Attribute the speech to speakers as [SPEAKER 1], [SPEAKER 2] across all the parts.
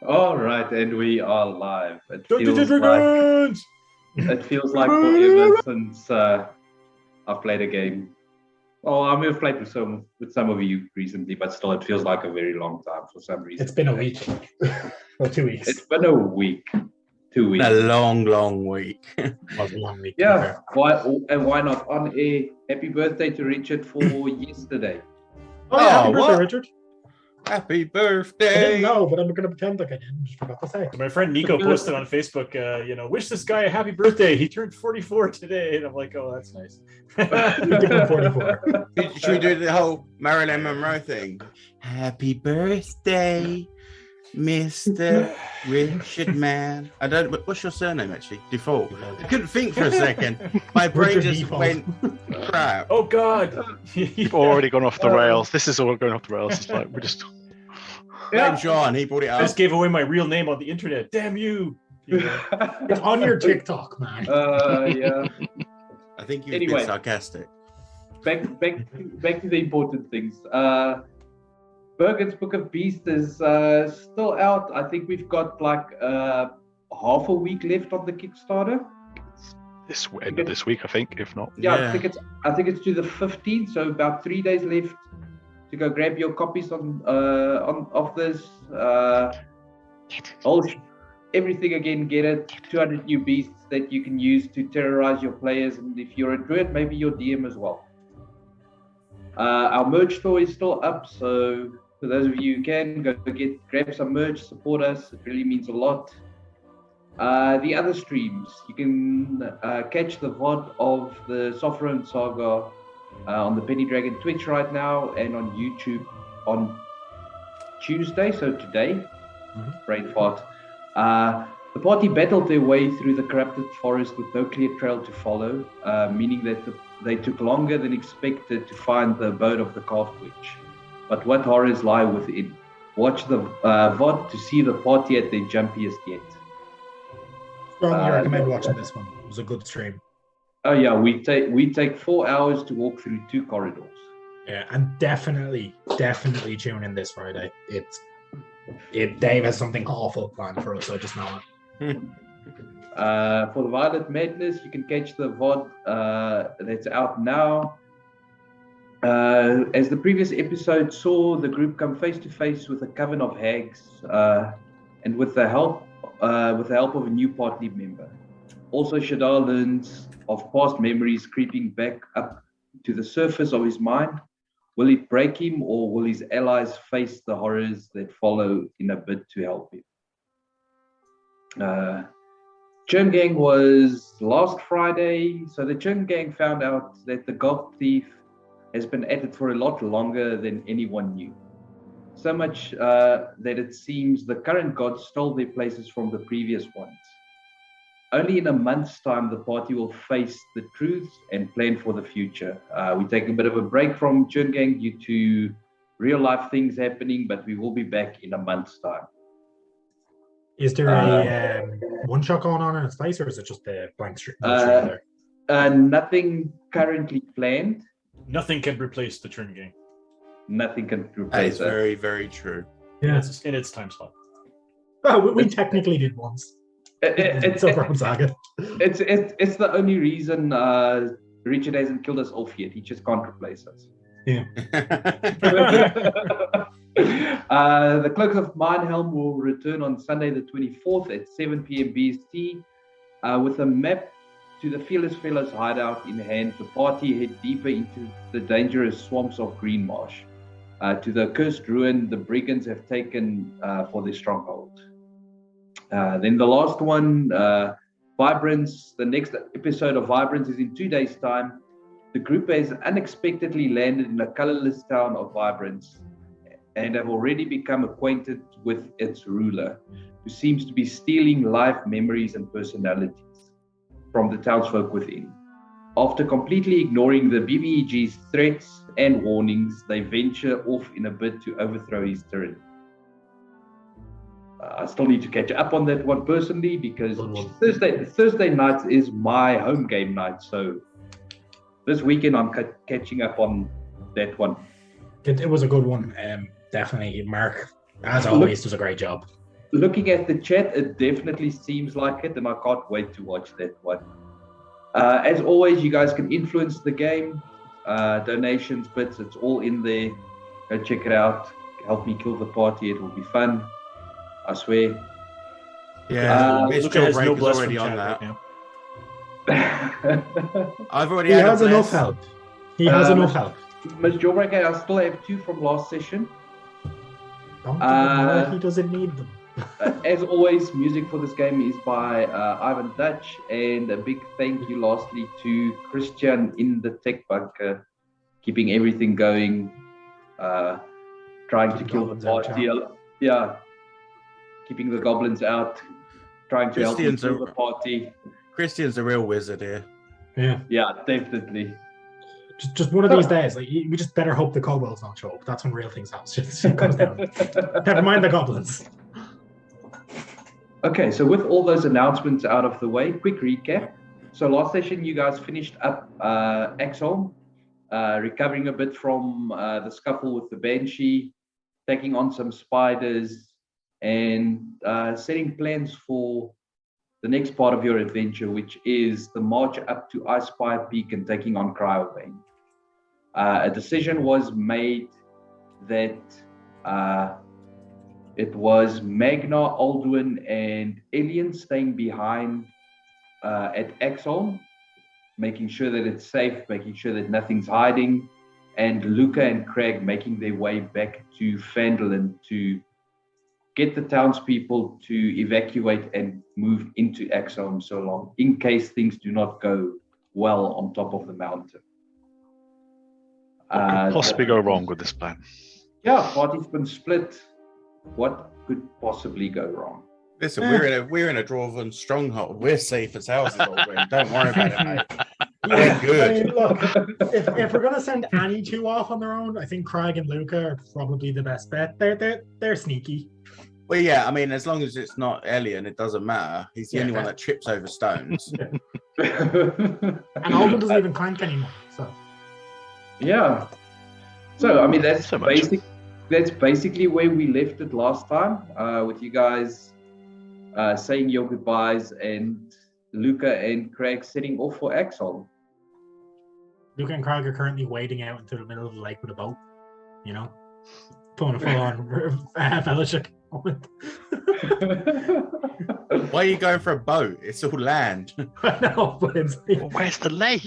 [SPEAKER 1] All right, and we are live.
[SPEAKER 2] Dragons!
[SPEAKER 1] It feels like forever since I've played a game. Well, I mean, I've played with some of you recently, but still, it feels like a very long time for some reason.
[SPEAKER 2] It's been a week or 2 weeks.
[SPEAKER 1] It's been a week, 2 weeks.
[SPEAKER 3] A long week.
[SPEAKER 2] It was a long week.
[SPEAKER 1] Yeah. Why not on air? Happy birthday to Richard for yesterday.
[SPEAKER 2] Oh, yeah, happy birthday,
[SPEAKER 3] what?
[SPEAKER 2] Richard.
[SPEAKER 3] Happy
[SPEAKER 2] I didn't
[SPEAKER 3] birthday!
[SPEAKER 2] know, but I'm going to pretend like I didn't. Just forgot to say.
[SPEAKER 4] My friend Nico posted on Facebook, wish this guy a happy birthday. He turned 44 today. And I'm like, oh, that's nice.
[SPEAKER 2] You give him 44.
[SPEAKER 3] Should we do the whole Marilyn Monroe thing? Happy birthday, Mr. Richard Man. I don't. What's your surname actually? Default. I couldn't think for a second. My brain
[SPEAKER 2] Richard
[SPEAKER 3] just
[SPEAKER 2] Default.
[SPEAKER 3] went crap.
[SPEAKER 4] Oh, God.
[SPEAKER 5] You've already gone off the rails. This is all going off the rails. It's like we're just.
[SPEAKER 3] Blame Sean. He brought it
[SPEAKER 4] I
[SPEAKER 3] up.
[SPEAKER 4] just gave away my real name on the internet. Damn you.
[SPEAKER 2] It's on your TikTok, man.
[SPEAKER 1] Yeah.
[SPEAKER 3] I think you were
[SPEAKER 1] Anyway.
[SPEAKER 3] sarcastic.
[SPEAKER 1] Back to the important things. Bergen's Book of Beasts is still out. I think we've got like half a week left on the Kickstarter.
[SPEAKER 5] This end of this week, I think, if not.
[SPEAKER 1] Yeah,
[SPEAKER 3] Yeah.
[SPEAKER 1] I think it's to the 15th, so about 3 days left to go grab your copies of this. Everything again, get it. 200 new beasts that you can use to terrorize your players, and if you're a druid, maybe your DM as well. Our merch store is still up, so for those of you who can grab some merch, support us. It really means a lot. The other streams, you can catch the VOD of the Sovereign Saga on the Penny Dragon Twitch right now and on YouTube on Tuesday, so today. Brain fart. The party battled their way through the corrupted forest with no clear trail to follow, meaning that they took longer than expected to find the abode of the Carved Witch. But what horrors lie within? Watch the VOD to see the party at their jumpiest yet.
[SPEAKER 2] Strongly recommend watching this one. It was a good stream.
[SPEAKER 1] Oh yeah, we take 4 hours to walk through 2 corridors.
[SPEAKER 2] Yeah, and definitely tune in this Friday. Dave has something awful planned for us. I just know it.
[SPEAKER 1] For the Violet Madness, you can catch the VOD that's out now. As the previous episode saw, the group come face to face with a coven of hags, and with the help of a new party member. Also, Shadar learns of past memories creeping back up to the surface of his mind. Will it break him, or will his allies face the horrors that follow in a bid to help him? Churn Gang was last Friday, so the Churn Gang found out that the God Thief has been at it for a lot longer than anyone knew. So much that it seems the current gods stole their places from the previous ones. Only in a month's time, the party will face the truths and plan for the future. We take a bit of a break from Churn Gang due to real life things happening, but we will be back in a month's time.
[SPEAKER 2] Is there a one shot going on in its place, or is it just a blank stream there?
[SPEAKER 1] Nothing currently planned.
[SPEAKER 4] Nothing can replace the Churn Gang.
[SPEAKER 1] Nothing can
[SPEAKER 3] That
[SPEAKER 1] replace
[SPEAKER 3] is
[SPEAKER 1] that.
[SPEAKER 3] very, very true.
[SPEAKER 2] Yeah.
[SPEAKER 4] It's in its time slot.
[SPEAKER 2] Oh, we technically did once.
[SPEAKER 1] It's
[SPEAKER 2] Saga.
[SPEAKER 1] It's the only reason Richard hasn't killed us off yet. He just can't replace us.
[SPEAKER 2] Yeah.
[SPEAKER 1] The Cloaks of Mindhelm will return on Sunday the 24th at 7 p.m. BST. With a map to the Fearless Fellows hideout in hand, the party head deeper into the dangerous swamps of Green Marsh. To the cursed ruin the brigands have taken for their stronghold. Then the last one, Vibrance. The next episode of Vibrance is in 2 days' time. The group has unexpectedly landed in a colorless town of Vibrance and have already become acquainted with its ruler, who seems to be stealing life, memories, and personalities from the townsfolk within. After completely ignoring the BBEG's threats and warnings, they venture off in a bid to overthrow his tyranny. I still need to catch up on that one personally, because Thursday night is my home game night, so this weekend I'm catching up on that one.
[SPEAKER 2] It was a good one. Definitely. Mark As always, does a great job.
[SPEAKER 1] Looking at the chat, it definitely seems like it, and I can't wait to watch that one. As always, you guys can influence the game. Donations, bits, it's all in there. Go check it out. Help me kill the party. It will be fun. I swear.
[SPEAKER 3] Yeah, Miss
[SPEAKER 4] Luca has no
[SPEAKER 3] Jawbreaker's
[SPEAKER 4] bless
[SPEAKER 3] already
[SPEAKER 4] from
[SPEAKER 3] on
[SPEAKER 4] chat
[SPEAKER 3] that.
[SPEAKER 4] right now.
[SPEAKER 3] I've already
[SPEAKER 2] He
[SPEAKER 3] had
[SPEAKER 2] has
[SPEAKER 3] a
[SPEAKER 2] enough
[SPEAKER 3] bless.
[SPEAKER 2] help. He has enough help.
[SPEAKER 1] Ms. Jawbreaker, I still have 2 from last session.
[SPEAKER 2] Don't give him more, he doesn't need them.
[SPEAKER 1] As always, music for this game is by Ivan Dutch, and a big thank you lastly to Christian in the tech bunker, keeping everything going, trying to kill the party. Yeah, keeping the goblins out, trying to help me kill the party.
[SPEAKER 3] Christian's a real wizard here.
[SPEAKER 2] Yeah,
[SPEAKER 1] definitely.
[SPEAKER 2] Just one of these days, like we just better hope the kobolds don't show up. That's when real things happen. Shit comes down. Never mind the goblins.
[SPEAKER 1] Okay, so with all those announcements out of the way, quick recap. So last session, you guys finished up Axel, recovering a bit from the scuffle with the Banshee, taking on some spiders, and setting plans for the next part of your adventure, which is the march up to Ice Spire Peak and taking on Cryobane. A decision was made that it was Magna, Aldwin, and Elian staying behind at Axel, making sure that it's safe, making sure that nothing's hiding, and Luca and Craig making their way back to Phandalin to get the townspeople to evacuate and move into Axel so long, in case things do not go well on top of the mountain.
[SPEAKER 5] What could possibly go wrong with this plan?
[SPEAKER 1] Yeah, party's been split. What could possibly go wrong?
[SPEAKER 3] Listen, we're in a dwarven stronghold. We're safe as houses, Aldwin. Don't worry about it, mate. We're good.
[SPEAKER 2] I mean, look, if we're gonna send any 2 off on their own, I think Craig and Luca are probably the best bet. They're sneaky.
[SPEAKER 3] Well, yeah, I mean, as long as it's not Elian, it doesn't matter. He's the only one that trips over stones.
[SPEAKER 2] And Alden doesn't even clank anymore. So
[SPEAKER 1] yeah. So I mean, that's basically where we left it last time, with you guys saying your goodbyes and Luca and Craig setting off for Axel.
[SPEAKER 2] Luca and Craig are currently wading out into the middle of the lake with a boat. You know, pulling a full-on fellowship.
[SPEAKER 3] Why are you going for a boat? It's all land.
[SPEAKER 2] I know, but it's like...
[SPEAKER 5] Well, where's the lake?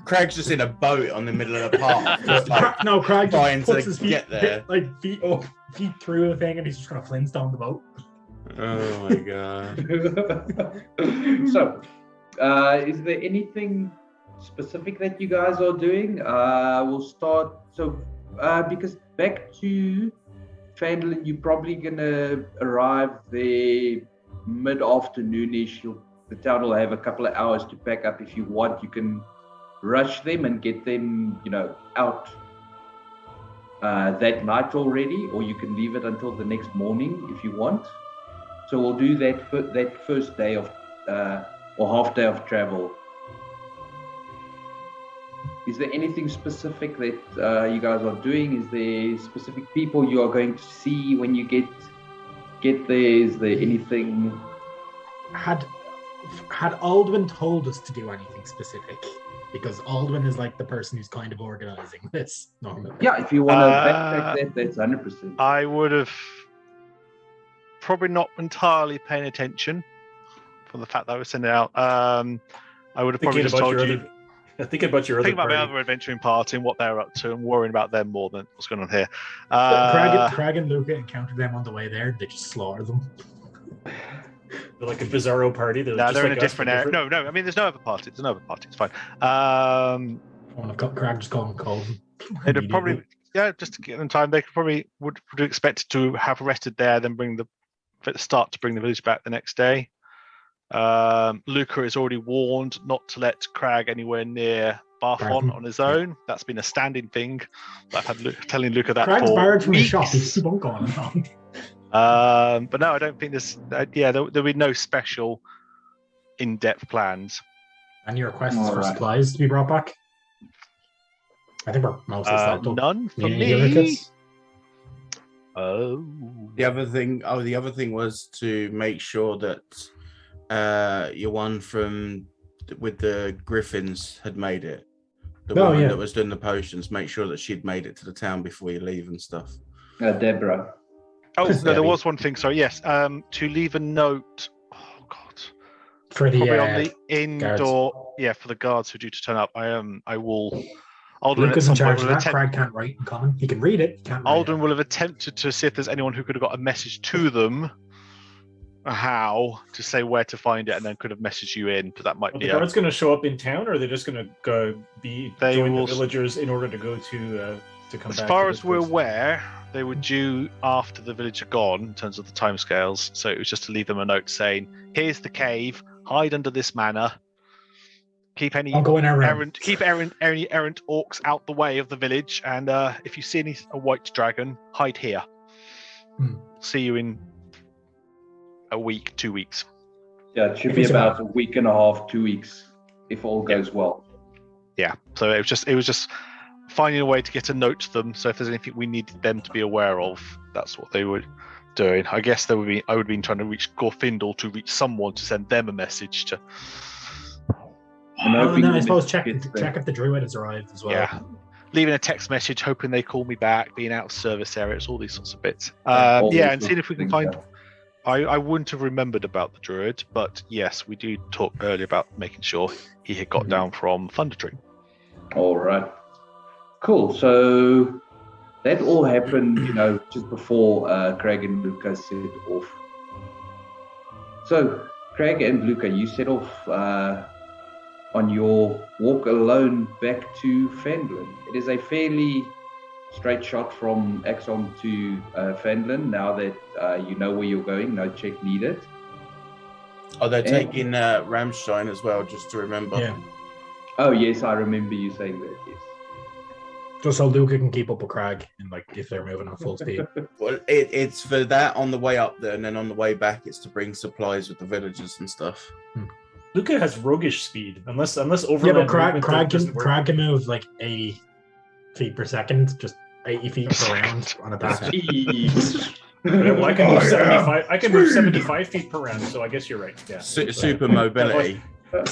[SPEAKER 3] Craig's just in a boat on the middle of the park. Just like
[SPEAKER 2] no, Craig
[SPEAKER 3] trying
[SPEAKER 2] just puts
[SPEAKER 3] to
[SPEAKER 2] his feet,
[SPEAKER 3] get there.
[SPEAKER 2] feet up, feet through the thing, and he's just going to Flintstone the boat.
[SPEAKER 3] Oh my god.
[SPEAKER 1] So, is there anything specific that you guys are doing? We'll start. So, because back to Phandalin, you're probably gonna arrive there mid-afternoonish. The town will have a couple of hours to pack up. If you want, you can rush them and get them, out that night already, or you can leave it until the next morning if you want. So we'll do that first day of or half day of travel. Is there anything specific that you guys are doing? Is there specific people you are going to see when you get there? Is there anything?
[SPEAKER 2] Had Aldwin told us to do anything specific? Because Aldwin is like the person who's kind of organizing this normally.
[SPEAKER 1] Yeah, if you want to backtrack that, that's 100%.
[SPEAKER 5] I would have probably not entirely paying attention for the fact that I was sending out. I would have probably just told you.
[SPEAKER 4] Thinking about your other
[SPEAKER 5] Think about my
[SPEAKER 4] party.
[SPEAKER 5] other adventuring party and what they're up to and worrying about them more than what's going on here.
[SPEAKER 2] Craig and Luca encountered them on the way there. They just slaughtered them.
[SPEAKER 4] They're like a bizarro party. They're
[SPEAKER 5] No,
[SPEAKER 4] just
[SPEAKER 5] they're
[SPEAKER 4] like
[SPEAKER 5] in a
[SPEAKER 4] us,
[SPEAKER 5] different
[SPEAKER 4] but
[SPEAKER 5] area.
[SPEAKER 4] different.
[SPEAKER 5] No. I mean, there's no other party. It's fine.
[SPEAKER 2] Craig just called them.
[SPEAKER 5] They'd probably, just to get them time. They would expect to have rested there, then bring the village back the next day. Luca is already warned not to let Crag anywhere near Barthon on his own. That's been a standing thing. I've had telling Luca that
[SPEAKER 2] Crag's
[SPEAKER 5] for
[SPEAKER 2] barred from the
[SPEAKER 5] weeks.
[SPEAKER 2] shop. He won't go on and on.
[SPEAKER 5] But no, I don't think there's. There'll be no special in-depth plans.
[SPEAKER 2] Any requests for supplies to be brought back? I think we're mostly stocked up.
[SPEAKER 5] None for
[SPEAKER 2] Need any other
[SPEAKER 5] me.
[SPEAKER 2] kits?
[SPEAKER 5] Oh.
[SPEAKER 3] The other thing was to make sure that your one with the griffins had made it. The woman that was doing the potions, make sure that she'd made it to the town before you leave and stuff.
[SPEAKER 1] Deborah.
[SPEAKER 5] Oh, no, there was one thing. Sorry, yes. To leave a note. Oh God.
[SPEAKER 2] For the
[SPEAKER 5] Probably on the indoor.
[SPEAKER 2] guards.
[SPEAKER 5] Yeah, for the guards who are due to turn up. I will. Alden
[SPEAKER 2] Luke
[SPEAKER 5] at
[SPEAKER 2] is in
[SPEAKER 5] some point
[SPEAKER 2] charge of
[SPEAKER 5] will
[SPEAKER 2] that. Craig can't write in common. He can read it. He can't write
[SPEAKER 5] Alden
[SPEAKER 2] it.
[SPEAKER 5] will have attempted to see if there's anyone who could have got a message to them. How to say where to find it, and then could have messaged you in. But that might be.
[SPEAKER 4] The guards going to show up in town, or are they just going to go join the villagers in order to go to come back?
[SPEAKER 5] As far as we're aware, they were due after the village are gone in terms of the timescales. So it was just to leave them a note saying, "Here's the cave. Hide under this manor. Keep any errant orcs out the way of the village, and if you see a white dragon, hide here. See you in a week, 2 weeks."
[SPEAKER 1] Yeah, it should be about a week and a half, 2 weeks, if all goes well.
[SPEAKER 5] Yeah. So it was just finding a way to get a note to them. So if there's anything we needed them to be aware of, that's what they were doing. I guess I would have been trying to reach Gorfindel to reach someone to send them a message to.
[SPEAKER 2] And then I suppose check if the druid has arrived as well.
[SPEAKER 5] Yeah. Leaving a text message, hoping they call me back, being out of service areas, all these sorts of bits. And seeing if we can find. I wouldn't have remembered about the druid, but yes, we do talk earlier about making sure he had got down from Thunderdream.
[SPEAKER 1] All right. Cool. So that all happened, just before Craig and Luca set off. So Craig and Luca, you set off on your walk alone back to Fandlin. It is a fairly straight shot from Axon to Fandlin. Now that you know where you're going, no check needed.
[SPEAKER 3] Oh, they're taking Ramstein as well, just to remember.
[SPEAKER 2] Yeah.
[SPEAKER 1] Oh yes, I remember you saying that. Yes.
[SPEAKER 2] Just so Luca can keep up with Craig, and if they're moving at full speed.
[SPEAKER 3] Well, it's for that on the way up there, and then on the way back, it's to bring supplies with the villagers and stuff.
[SPEAKER 4] Luca has roguish speed, unless overland.
[SPEAKER 2] Yeah, but Craig can move like 80 feet per second, just 80 feet per round on a path.
[SPEAKER 4] Well, I can move 75. I can move 75 feet per round, so I guess you're right. Yeah.
[SPEAKER 3] Super mobility.
[SPEAKER 1] So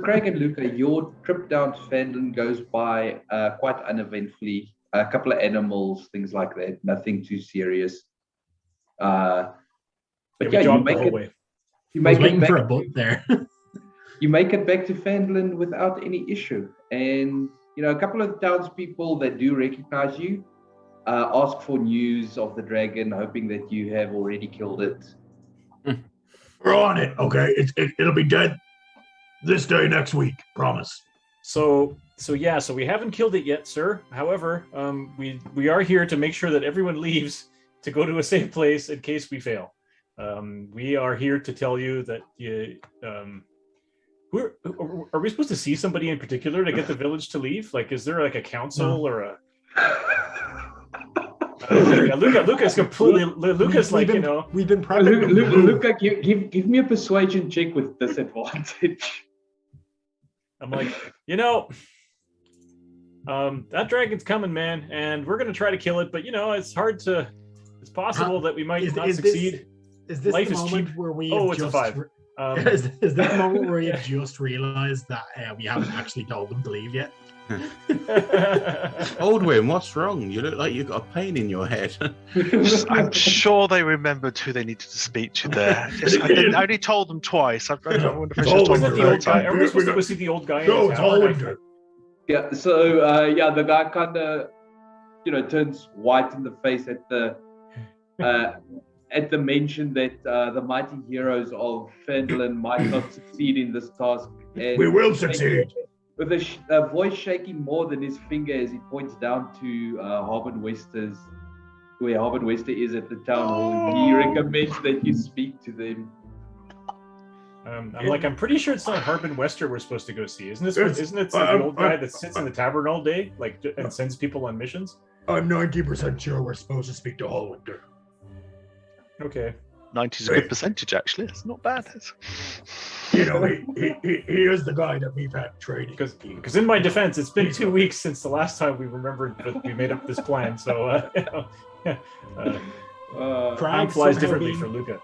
[SPEAKER 1] Craig and Luca, your trip down to Fandlin goes by quite uneventfully. A couple of animals, things like that. Nothing too serious. You make it
[SPEAKER 2] for a boat there.
[SPEAKER 1] You make it back to Fandlin without any issue, and a couple of townspeople that do recognize you ask for news of the dragon, hoping that you have already killed it.
[SPEAKER 2] We're on it. Okay, it'll be dead this day next week. Promise.
[SPEAKER 4] So we haven't killed it yet, sir. However, we are here to make sure that everyone leaves to go to a safe place in case we fail. We are here to tell you that are we supposed to see somebody in particular to get the village to leave? Like, is there like a council or a? Luca's completely. Luca's like,
[SPEAKER 2] We've been prepping.
[SPEAKER 1] Luca, give me a persuasion check with disadvantage.
[SPEAKER 4] I'm like, that dragon's coming, man, and we're gonna try to kill it, but it's hard to. It's possible that we might not succeed.
[SPEAKER 2] Is this
[SPEAKER 4] Life
[SPEAKER 2] the
[SPEAKER 4] is
[SPEAKER 2] moment
[SPEAKER 4] cheap.
[SPEAKER 2] where we?
[SPEAKER 4] Oh, it's a 5.
[SPEAKER 2] Is this the moment where you just realised that we haven't actually told them to leave yet?
[SPEAKER 3] Aldwin, what's wrong? You look like you've got a pain in your head.
[SPEAKER 5] I'm sure they remembered who they needed to speak to there. I only told them twice. I wonder if I should told them
[SPEAKER 4] the old guy. Are we supposed to go see the old guy?
[SPEAKER 2] No, it's Alwinder.
[SPEAKER 1] Yeah. So the guy kind of turns white in the face at the mention that the mighty heroes of Fandlin might not succeed in this task. And
[SPEAKER 2] we will succeed.
[SPEAKER 1] With a voice shaking more than his finger as he points down to where Harbin Wester is at the town hall, he recommends that you speak to them.
[SPEAKER 4] I'm pretty sure it's not Harbin Wester we're supposed to go see. Isn't it the old guy that sits in the tavern all day, and sends people on missions?
[SPEAKER 2] I'm 90% sure we're supposed to speak to Alwinder.
[SPEAKER 4] Okay.
[SPEAKER 5] 90 is a good percentage, actually. It's not bad.
[SPEAKER 2] You know, he is the guy that we've had trading.
[SPEAKER 4] Because in my defense, it's been 2 weeks since the last time we remembered that we made up this plan. So time flies differently for Luca.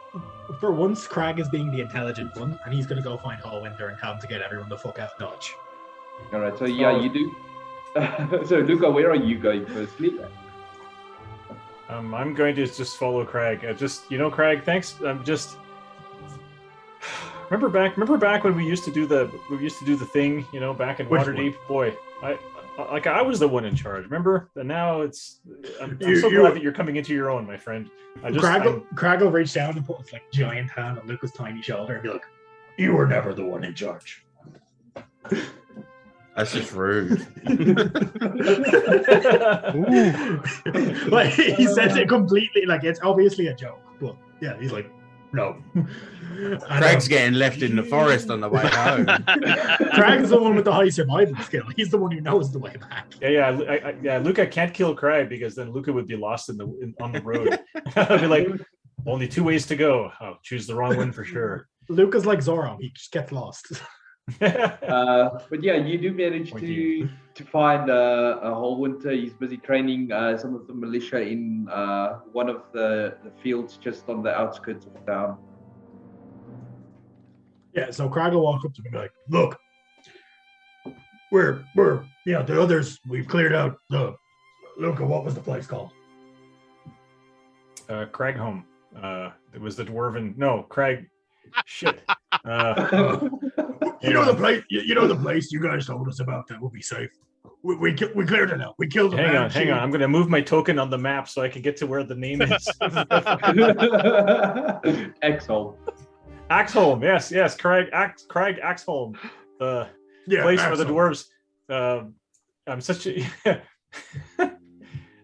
[SPEAKER 2] For once, Crag is being the intelligent one, and he's going to go find Hallwinter and tell him to get everyone the fuck out of Dodge.
[SPEAKER 1] All right, so you do. So Luca, where are you going firstly?
[SPEAKER 4] I'm going to just follow Crag. Crag, thanks. I'm just remember back when we used to do the thing, back in Waterdeep. Boy, I was the one in charge. Remember? And now I'm so glad that you're coming into your own, my friend.
[SPEAKER 2] Crag will reach down and put his giant hand on Luca's tiny shoulder and be like, "You were never the one in charge."
[SPEAKER 3] That's just rude.
[SPEAKER 2] He says it completely it's obviously a joke, but yeah, he's like, no.
[SPEAKER 3] Craig's getting left in the forest on the way home.
[SPEAKER 2] Craig's the one with the high survival skill. He's the one who knows the way back.
[SPEAKER 4] Yeah. Luca can't kill Craig because then Luca would be lost on the road. I'd be like, only 2 ways to go. I'll choose the wrong one for sure.
[SPEAKER 2] Luca's like Zoro. He just gets lost.
[SPEAKER 1] But yeah, you do manage to find a Hallwinter. He's busy training some of the militia in one of the fields just on the outskirts of town.
[SPEAKER 2] Yeah, so Crag will walk up to me and be like, "Look, we're the others, we've cleared out Luca, what was the place called?"
[SPEAKER 4] Cragholm. It was the dwarven. No, Crag. Shit.
[SPEAKER 2] You know the place. You know the place you guys told us about that would be safe. We cleared it out. We killed the
[SPEAKER 4] Hang on. I'm going to move my token on the map so I can get to where the name is.
[SPEAKER 1] Axholm.
[SPEAKER 4] Axholm. Yes. Craig Axholm. The place
[SPEAKER 2] Axholm.
[SPEAKER 4] for the dwarves. I'm such a.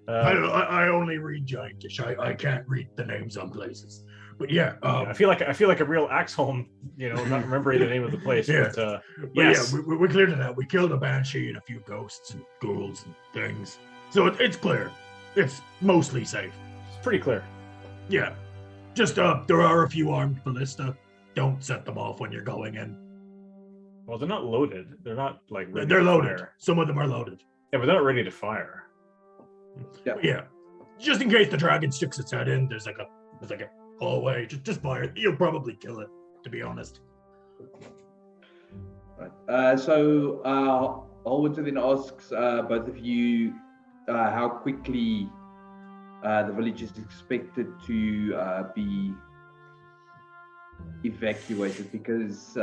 [SPEAKER 2] I only read Giantish. I can't read the names on places. But yeah,
[SPEAKER 4] I feel like a real Axholm, not remembering the name of the place.
[SPEAKER 2] Yeah.
[SPEAKER 4] But
[SPEAKER 2] yes. Yeah, we cleared it out. We killed a banshee and a few ghosts and ghouls and things. So it's clear. It's mostly safe.
[SPEAKER 4] It's pretty clear.
[SPEAKER 2] Yeah. Just there are a few armed ballista. Don't set them off when you're going in.
[SPEAKER 4] Well, they're not loaded. They're not ready
[SPEAKER 2] They're
[SPEAKER 4] to
[SPEAKER 2] loaded.
[SPEAKER 4] fire.
[SPEAKER 2] Some of them are loaded.
[SPEAKER 4] Yeah, but they're not ready to fire.
[SPEAKER 2] Yeah. Just in case the dragon sticks its head in, there's like a hallway. Just fire it. You'll probably kill it, to be honest.
[SPEAKER 1] Right. So Hallwinter then asks both of you how quickly the village is expected to be evacuated, because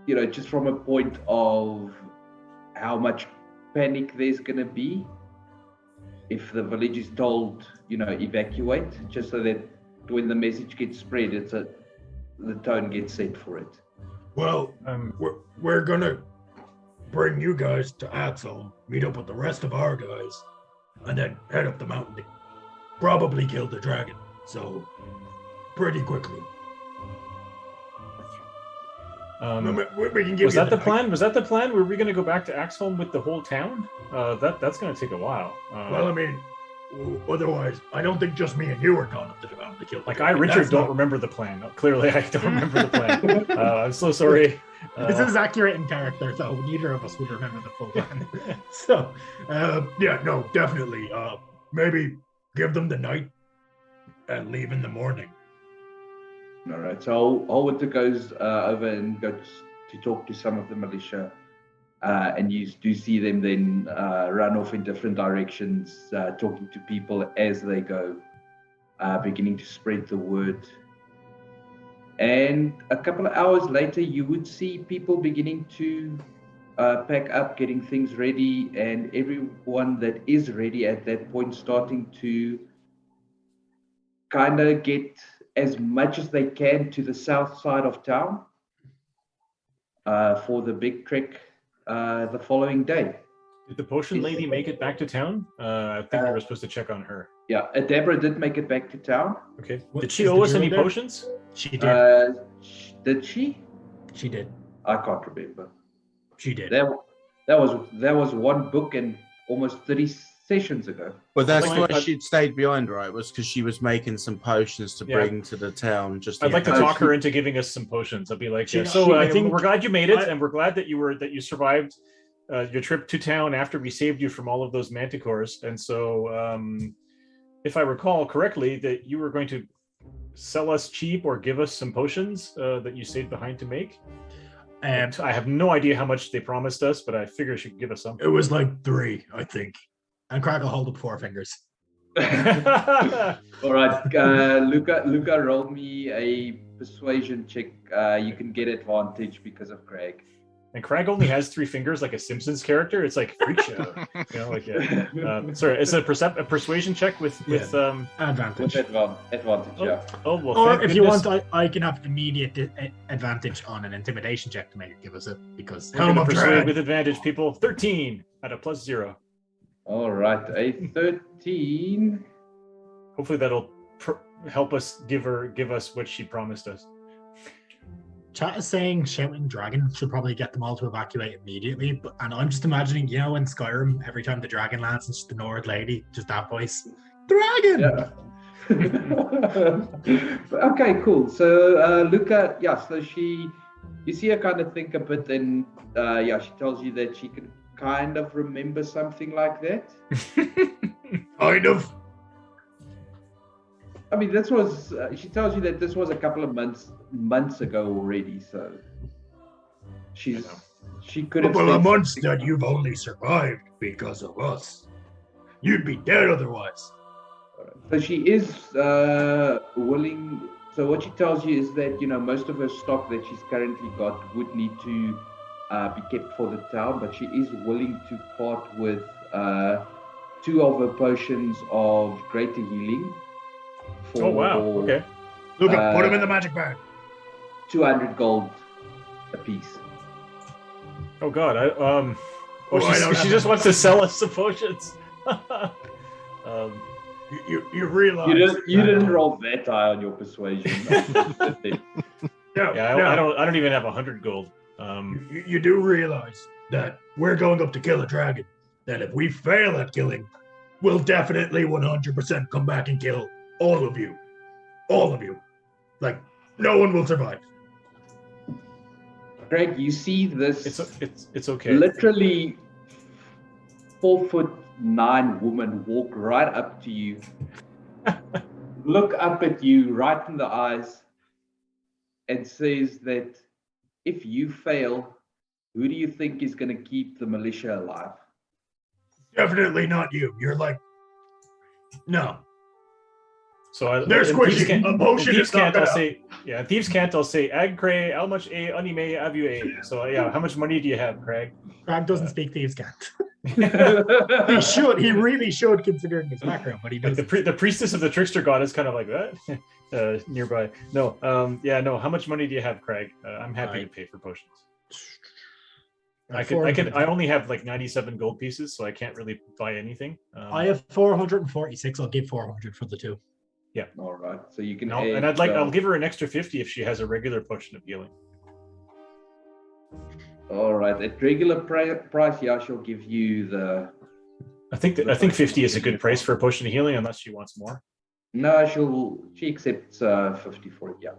[SPEAKER 1] just from a point of how much panic there's going to be if the village is told evacuate, just so that when the message gets spread, the tone gets set for it.
[SPEAKER 2] Well, we're gonna bring you guys to Axholm, meet up with the rest of our guys, and then head up the mountain to probably kill the dragon. So, pretty quickly. We can give
[SPEAKER 4] was that the plan? Was that the plan? Were we going to go back to Axholm with the whole town? That's going to take a while.
[SPEAKER 2] Well, I mean, otherwise, I don't think just me and you are going up to the mountain to kill the dragon.
[SPEAKER 4] Richard, don't remember the plan. Clearly, I don't remember the plan. I'm so sorry.
[SPEAKER 2] This is accurate in character, so neither of us would remember the full plan. So, no, definitely. Maybe give them the night and leave in the morning.
[SPEAKER 1] All right. So Hallwinter goes over and goes to talk to some of the militia, and you do see them then run off in different directions, talking to people as they go, beginning to spread the word. And a couple of hours later, you would see people beginning to pack up, getting things ready, and everyone that is ready at that point starting to kind of get as much as they can to the south side of town for the big trek the following day.
[SPEAKER 4] Did the potion lady make it back to town? I think we were supposed to check on her.
[SPEAKER 1] Yeah, Deborah did make it back to town.
[SPEAKER 4] Okay. Did she owe us any potions?
[SPEAKER 2] She did.
[SPEAKER 1] Did she?
[SPEAKER 2] She did.
[SPEAKER 1] I can't remember.
[SPEAKER 2] She did.
[SPEAKER 1] That was one book and almost sessions ago.
[SPEAKER 3] Well, that's
[SPEAKER 4] I'd like-
[SPEAKER 3] why she'd stayed behind, right? Was because she was making some potions to
[SPEAKER 4] Yeah.
[SPEAKER 3] bring to the town. Just
[SPEAKER 4] I'd like to
[SPEAKER 1] Yeah.
[SPEAKER 4] talk her into giving us some potions. I'd be like,
[SPEAKER 2] She-
[SPEAKER 4] I
[SPEAKER 2] I think-
[SPEAKER 4] we're glad you made it,
[SPEAKER 2] I-
[SPEAKER 4] and we're glad that you survived your trip to town after we saved you from all of those manticores. And so, if I recall correctly, that you were going to sell us cheap or give us some potions that you stayed behind to make.
[SPEAKER 2] And
[SPEAKER 4] I have no idea how much they promised us, but I figure she could give us some.
[SPEAKER 2] it was like 3, I think. And Craig will hold up 4 fingers.
[SPEAKER 1] All right, Luca, roll me a persuasion check. You can get advantage because of Craig.
[SPEAKER 4] And Craig only has 3 fingers, like a Simpsons character. It's like freak show. Sorry, it's a persuasion check with
[SPEAKER 2] Advantage.
[SPEAKER 1] With advantage, yeah.
[SPEAKER 4] Oh well.
[SPEAKER 2] Or
[SPEAKER 4] thank
[SPEAKER 2] if you
[SPEAKER 4] goodness.
[SPEAKER 2] want, I can have immediate advantage on an intimidation check to make it give us it, because
[SPEAKER 4] We're gonna
[SPEAKER 2] Helm of
[SPEAKER 4] persuade
[SPEAKER 2] Dread.
[SPEAKER 4] with advantage, people. 13 at a +0.
[SPEAKER 1] All right, a 13.
[SPEAKER 4] Hopefully that'll help us give us what she promised us.
[SPEAKER 2] Chat is saying shouting dragon should probably get them all to evacuate immediately, and I'm just imagining, you know, in Skyrim, every time the dragon lands, it's just the Nord lady, just that voice. Dragon!
[SPEAKER 1] Yeah. Okay, cool. So Luca, so you see her kind of think a bit, and she tells you that she can kind of remember something like that.
[SPEAKER 2] Kind of.
[SPEAKER 1] I mean, she tells you that this was a couple of months ago already, so she could have.
[SPEAKER 2] Couple of
[SPEAKER 1] said
[SPEAKER 2] months
[SPEAKER 1] something.
[SPEAKER 2] that you've only survived because of us. You'd be dead otherwise.
[SPEAKER 1] So she is willing. So what she tells you is that, you know, most of her stock that she's currently got would need to be kept for the town, but she is willing to part with 2 of her potions of greater healing.
[SPEAKER 4] Oh wow. Okay.
[SPEAKER 2] Look, put him in the magic bag.
[SPEAKER 1] 200 gold apiece.
[SPEAKER 4] Oh god.
[SPEAKER 2] I don't
[SPEAKER 4] She
[SPEAKER 2] have
[SPEAKER 4] just
[SPEAKER 2] that.
[SPEAKER 4] wants to sell us some potions.
[SPEAKER 2] You realize
[SPEAKER 1] You didn't roll that high on your persuasion.
[SPEAKER 4] I don't even have 100 gold.
[SPEAKER 2] You do realize that we're going up to kill a dragon. That if we fail at killing, we'll definitely 100% come back and kill all of you. All of you. Like, no one will survive.
[SPEAKER 1] Greg, you see this
[SPEAKER 4] It's okay.
[SPEAKER 1] literally 4'9" woman walk right up to you, look up at you right in the eyes, and says that if you fail, who do you think is going to keep the militia alive?
[SPEAKER 2] Definitely not you. You're like, no.
[SPEAKER 4] So
[SPEAKER 2] They're squishy. A potion is not gonna help.
[SPEAKER 4] Thieves can't. I'll say, Ag Cray, how much anime have you a? So how much money do you have, Craig?
[SPEAKER 2] Craig doesn't speak thieves' cant. He should. He really should, considering his background, but he
[SPEAKER 4] Like
[SPEAKER 2] doesn't.
[SPEAKER 4] the priestess of the trickster god is kind of like that nearby. No, no. How much money do you have, Craig? I'm happy to pay for potions. I only have like 97 gold pieces, so I can't really buy anything.
[SPEAKER 2] I have 446. I'll give 400 for the 2.
[SPEAKER 4] Yeah.
[SPEAKER 1] All right. So you can.
[SPEAKER 4] And I'll give her an extra 50 if she has a regular potion of healing.
[SPEAKER 1] All right. At regular price, she'll give you the.
[SPEAKER 4] I think 50 is a good price for a potion of healing, unless she wants more.
[SPEAKER 1] No, she accepts 50 for it. Yeah.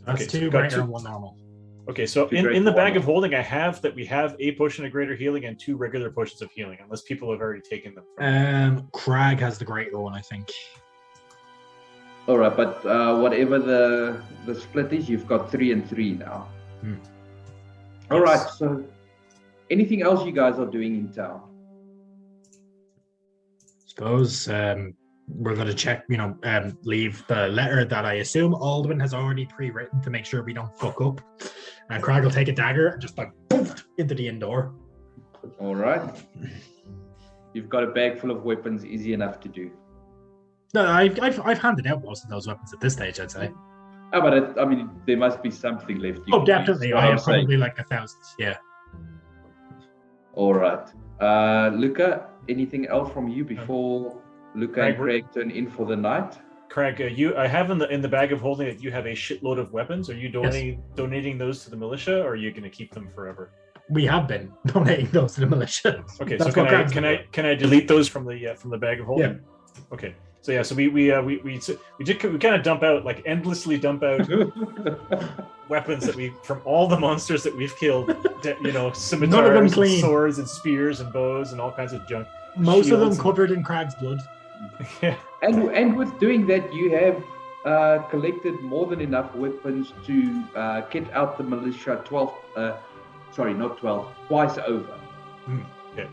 [SPEAKER 2] That's
[SPEAKER 4] Okay, so
[SPEAKER 2] 2
[SPEAKER 4] got
[SPEAKER 2] greater
[SPEAKER 4] 2.
[SPEAKER 2] and 1 normal.
[SPEAKER 4] Okay, so
[SPEAKER 1] Two
[SPEAKER 4] in
[SPEAKER 1] great
[SPEAKER 4] the bag
[SPEAKER 1] one.
[SPEAKER 4] of holding, we have a potion of greater healing and 2 regular potions of healing, unless people have already taken them.
[SPEAKER 2] Craig has the greater one, I think.
[SPEAKER 1] All right, but whatever the split is, you've got 3 and 3 now. All right. So, anything else you guys are doing in town?
[SPEAKER 2] Suppose we're going to check, leave the letter that I assume Aldwin has already pre-written to make sure we don't fuck up. And Craig will take a dagger and just like poof into the inn door.
[SPEAKER 1] All right. You've got a bag full of weapons, easy enough to do.
[SPEAKER 2] No, I've handed out most of those weapons at this stage, I'd say.
[SPEAKER 1] Oh, but there must be something left. You can use.
[SPEAKER 2] Definitely.
[SPEAKER 1] What
[SPEAKER 2] I
[SPEAKER 1] I'm
[SPEAKER 2] have
[SPEAKER 1] saying.
[SPEAKER 2] probably like 1,000. Yeah.
[SPEAKER 1] All right. Luca, anything else from you before Luca and Craig turn in for the night?
[SPEAKER 4] Craig, I have in the bag of holding that you have a shitload of weapons. Are you donating those to the militia, or are you going to keep them forever?
[SPEAKER 6] we have been donating those to the militia.
[SPEAKER 4] Okay,
[SPEAKER 6] That's
[SPEAKER 4] so
[SPEAKER 6] what Crab's doing.
[SPEAKER 4] can I delete those from the bag of holding?
[SPEAKER 6] Yeah.
[SPEAKER 4] Okay. So yeah, so we kind of dump out, like endlessly dump out weapons that we from all the monsters that we've killed. Scimitars,
[SPEAKER 6] None of them
[SPEAKER 4] and
[SPEAKER 6] clean.
[SPEAKER 4] swords and spears and bows and all kinds of junk.
[SPEAKER 6] Most of them
[SPEAKER 4] Shields
[SPEAKER 6] covered in Crag's blood.
[SPEAKER 4] Yeah.
[SPEAKER 1] And with doing that, you have collected more than enough weapons to get out the militia twice over.
[SPEAKER 4] Okay.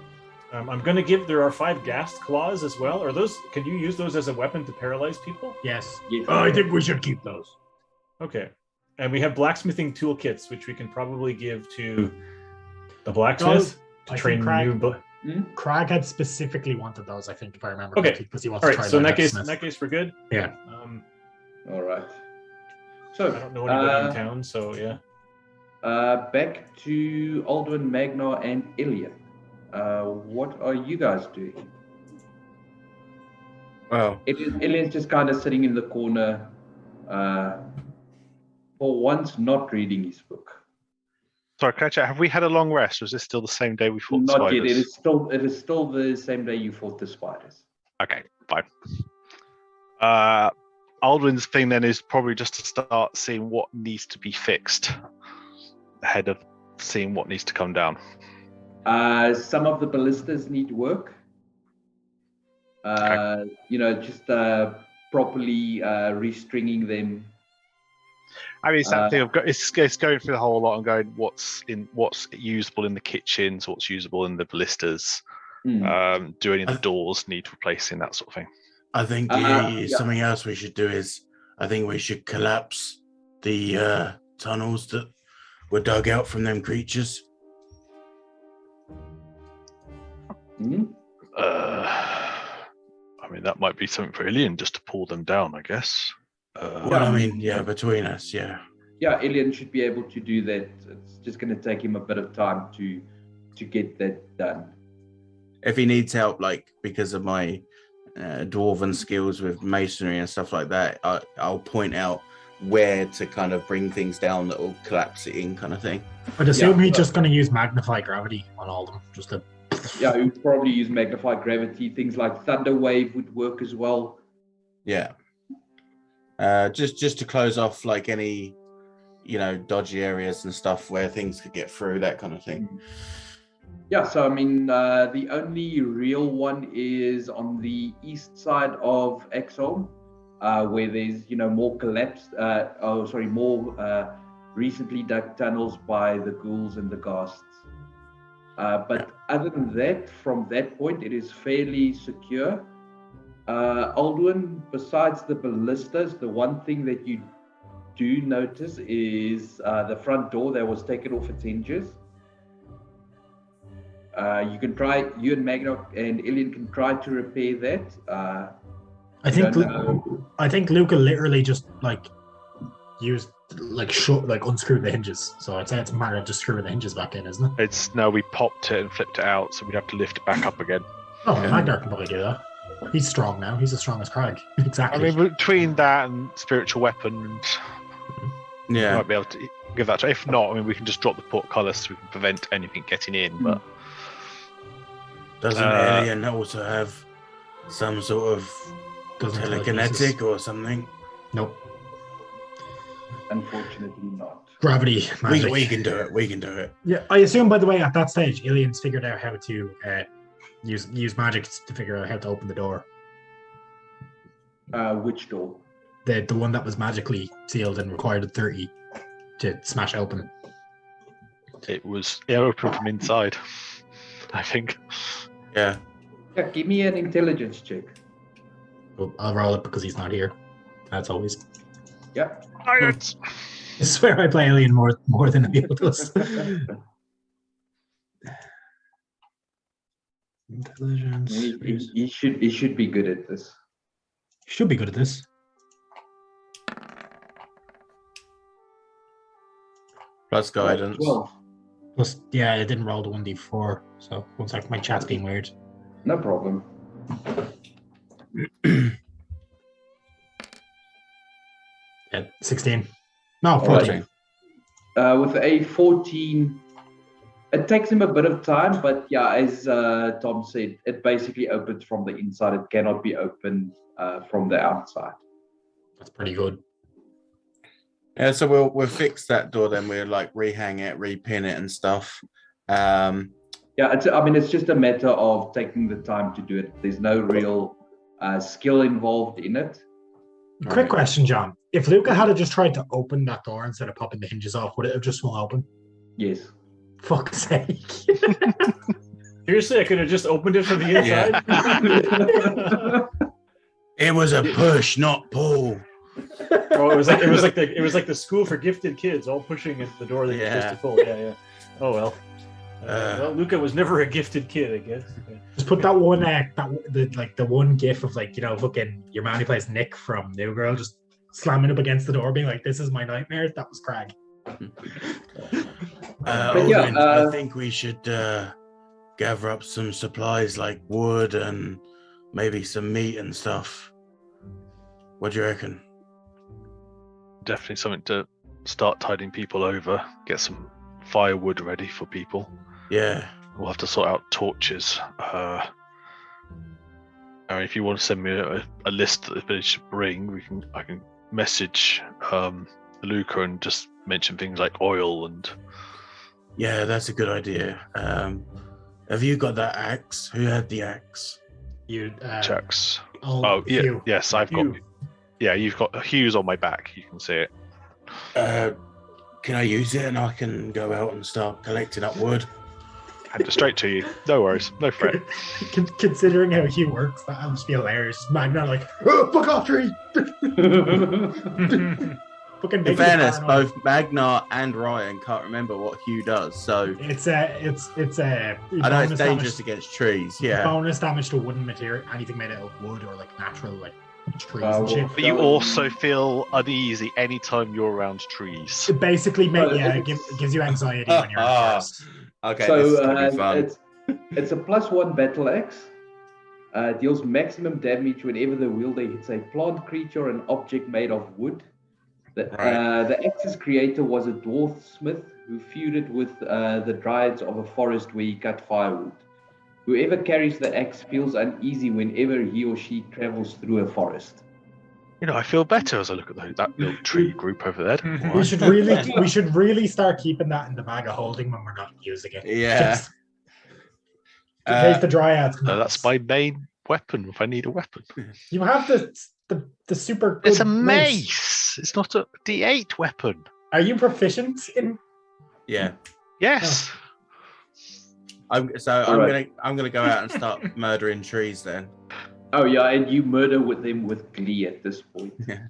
[SPEAKER 4] I'm going to give. There are 5 ghast claws as well. Are those? Can you use those as a weapon to paralyze people?
[SPEAKER 6] Yes.
[SPEAKER 1] Yes.
[SPEAKER 2] I think we should keep those.
[SPEAKER 4] Okay. And we have blacksmithing toolkits, which we can probably give to the blacksmith to
[SPEAKER 6] I
[SPEAKER 4] train
[SPEAKER 6] think
[SPEAKER 4] new.
[SPEAKER 6] Crag had specifically wanted those, I think, if I remember
[SPEAKER 4] Okay.
[SPEAKER 6] correctly, because he wants
[SPEAKER 4] All
[SPEAKER 6] to
[SPEAKER 4] right.
[SPEAKER 6] try
[SPEAKER 4] So in
[SPEAKER 6] learn
[SPEAKER 4] that
[SPEAKER 6] how to smith.
[SPEAKER 4] case, we're good.
[SPEAKER 6] Yeah.
[SPEAKER 1] All right. So
[SPEAKER 4] I don't know anybody in town, so yeah.
[SPEAKER 1] back to Alduin, Magnar, and Ilian. What are you guys doing?
[SPEAKER 3] Well,
[SPEAKER 1] Ilian's just kind of sitting in the corner, for once not reading his book.
[SPEAKER 5] Sorry, can I check? Have we had a long rest, or is this still the same day we fought the
[SPEAKER 1] Not yet.
[SPEAKER 5] spiders?
[SPEAKER 1] It is still the same day you fought the spiders.
[SPEAKER 5] Okay, fine. Aldrin's thing then is probably just to start seeing what needs to be fixed ahead of seeing what needs to come down.
[SPEAKER 1] Some of the ballistas need work. Just properly restringing them.
[SPEAKER 5] I mean, it's that thing of it's going through the whole lot and going what's usable in the kitchens, what's usable in the ballistas. Do any of the doors need replacing, that sort of thing?
[SPEAKER 3] I think something else we should do is I think we should collapse the tunnels that were dug out from them creatures.
[SPEAKER 5] I mean, that might be something for Ilian just to pull them down, I guess.
[SPEAKER 3] Between us, yeah.
[SPEAKER 1] Yeah, Ilian should be able to do that. It's just going to take him a bit of time to get that done.
[SPEAKER 3] If he needs help, like because of my dwarven skills with masonry and stuff like that, I'll point out where to kind of bring things down that will collapse it in, kind of thing.
[SPEAKER 6] I'd assume he's just going to use magnify gravity on all of them, just to.
[SPEAKER 1] Yeah, he would probably use magnified gravity. Things like thunder wave would work as well.
[SPEAKER 3] Yeah. Just to close off like any, dodgy areas and stuff where things could get through, that kind of thing.
[SPEAKER 1] Yeah, so I mean, the only real one is on the east side of Exholm, where there's more collapsed, more recently dug tunnels by the ghouls and the ghasts. But other than that, from that point, it is fairly secure. Alduin, besides the ballistas, the one thing that you do notice is the front door that was taken off its hinges. You and Magnar and Ilian can try to repair that.
[SPEAKER 6] I think Luca literally just unscrewed the hinges. So I'd say it's a matter of just screwing the hinges back in, isn't it?
[SPEAKER 5] We popped it and flipped it out, so we'd have to lift it back up again.
[SPEAKER 6] Oh, Magnar can probably do that. He's strong now. He's as strong as Crag. Exactly.
[SPEAKER 5] I mean, between that and spiritual weapon, and we might be able to give that. If not, I mean, we can just drop the portcullis so we can prevent anything getting in. But
[SPEAKER 3] doesn't Alien also have some sort of telekinetic or something?
[SPEAKER 6] Nope.
[SPEAKER 1] Unfortunately not.
[SPEAKER 6] Gravity magic.
[SPEAKER 3] We can do it. We can do it.
[SPEAKER 6] Yeah, I assume, by the way, at that stage, Ilian's figured out how to use magic to figure out how to open the door.
[SPEAKER 1] Which door?
[SPEAKER 6] The one that was magically sealed and required a 30 to smash open.
[SPEAKER 5] It was open from inside, I think.
[SPEAKER 3] Yeah.
[SPEAKER 1] Yeah, give me an intelligence check.
[SPEAKER 6] Well, I'll roll it because he's not here. That's always.
[SPEAKER 1] Yeah.
[SPEAKER 6] I swear I play Alien more than Emil does. Intelligence.
[SPEAKER 1] He should be good at this.
[SPEAKER 6] Should be good at this.
[SPEAKER 3] Plus guidance.
[SPEAKER 1] 12.
[SPEAKER 6] Plus, yeah, I didn't roll the 1d4, so one sec, my chat's being weird.
[SPEAKER 1] No problem.
[SPEAKER 6] Yeah, 16. No, 14.
[SPEAKER 1] Right. With a 14, It takes him a bit of time, but yeah, as Tom said, it basically opens from the inside. It cannot be opened from the outside.
[SPEAKER 6] That's pretty good.
[SPEAKER 3] Yeah, so we'll fix that door then. We'll like rehang it, repin it, and stuff.
[SPEAKER 1] Yeah, it's just a matter of taking the time to do it. There's no real skill involved in it.
[SPEAKER 6] Quick question, John. If Luca had just tried to open that door instead of popping the hinges off, would it have just swung open?
[SPEAKER 1] Yes.
[SPEAKER 6] Fuck's sake.
[SPEAKER 4] Seriously, I could have just opened it from the inside.
[SPEAKER 3] Yeah. It was a push, not pull.
[SPEAKER 4] Oh, it was like the school for gifted kids, all pushing at the door that you're supposed to pull. Yeah. Oh well. Well, Luca was never a gifted kid, I guess.
[SPEAKER 6] Just put that one, the one gif of fucking your man who plays Nick from New Girl, just slamming up against the door, being like, "This is my nightmare." That was Craig.
[SPEAKER 3] I think we should gather up some supplies like wood and maybe some meat and stuff. What do you reckon?
[SPEAKER 5] Definitely something to start tiding people over. Get some firewood ready for people.
[SPEAKER 3] Yeah.
[SPEAKER 5] We'll have to sort out torches. If you want to send me a list that the village should bring, I can message Luca and just mention things like oil and.
[SPEAKER 3] Yeah, that's a good idea. Have you got that axe? Who had the axe?
[SPEAKER 6] You
[SPEAKER 5] Checks.
[SPEAKER 6] Hugh.
[SPEAKER 5] Yes, I've got. Yeah, you've got Hugh's on my back. You can see it.
[SPEAKER 3] Can I use it and I can go out and start collecting up wood?
[SPEAKER 5] Hand it straight to you. No worries. No fret.
[SPEAKER 6] Considering how Hugh works, that must be hilarious. Magna like, oh, fuck off, tree!
[SPEAKER 3] In fairness, both Magnar and Ryan can't remember what Hugh does, so
[SPEAKER 6] it's a
[SPEAKER 3] I know it's dangerous against trees. Yeah,
[SPEAKER 6] bonus damage to wooden material, anything made out of wood or like natural like trees and shit.
[SPEAKER 5] But you also feel uneasy anytime you're around trees.
[SPEAKER 6] It basically, it gives you anxiety when you're in forest.
[SPEAKER 3] Okay,
[SPEAKER 1] so
[SPEAKER 3] this is gonna be fun.
[SPEAKER 1] It's a +1 battle axe. Deals maximum damage whenever the wielder hits a plant, creature, or an object made of wood. The axe's creator was a dwarf smith who feuded with the dryads of a forest where he cut firewood. Whoever carries the axe feels uneasy whenever he or she travels through a forest.
[SPEAKER 5] I feel better as I look at that little tree group over there.
[SPEAKER 6] We should really start keeping that in the bag of holding when we're not using it.
[SPEAKER 3] Yeah.
[SPEAKER 6] Just in case the dryads come out.
[SPEAKER 5] That's my main weapon if I need a weapon.
[SPEAKER 6] You have the super good
[SPEAKER 5] It's a mace. It's not a D8 weapon.
[SPEAKER 6] Are you proficient in?
[SPEAKER 3] Yeah.
[SPEAKER 5] Yes.
[SPEAKER 3] I'm gonna go out and start murdering trees then.
[SPEAKER 1] Oh yeah, and you murder them with glee at this point.
[SPEAKER 3] Yeah.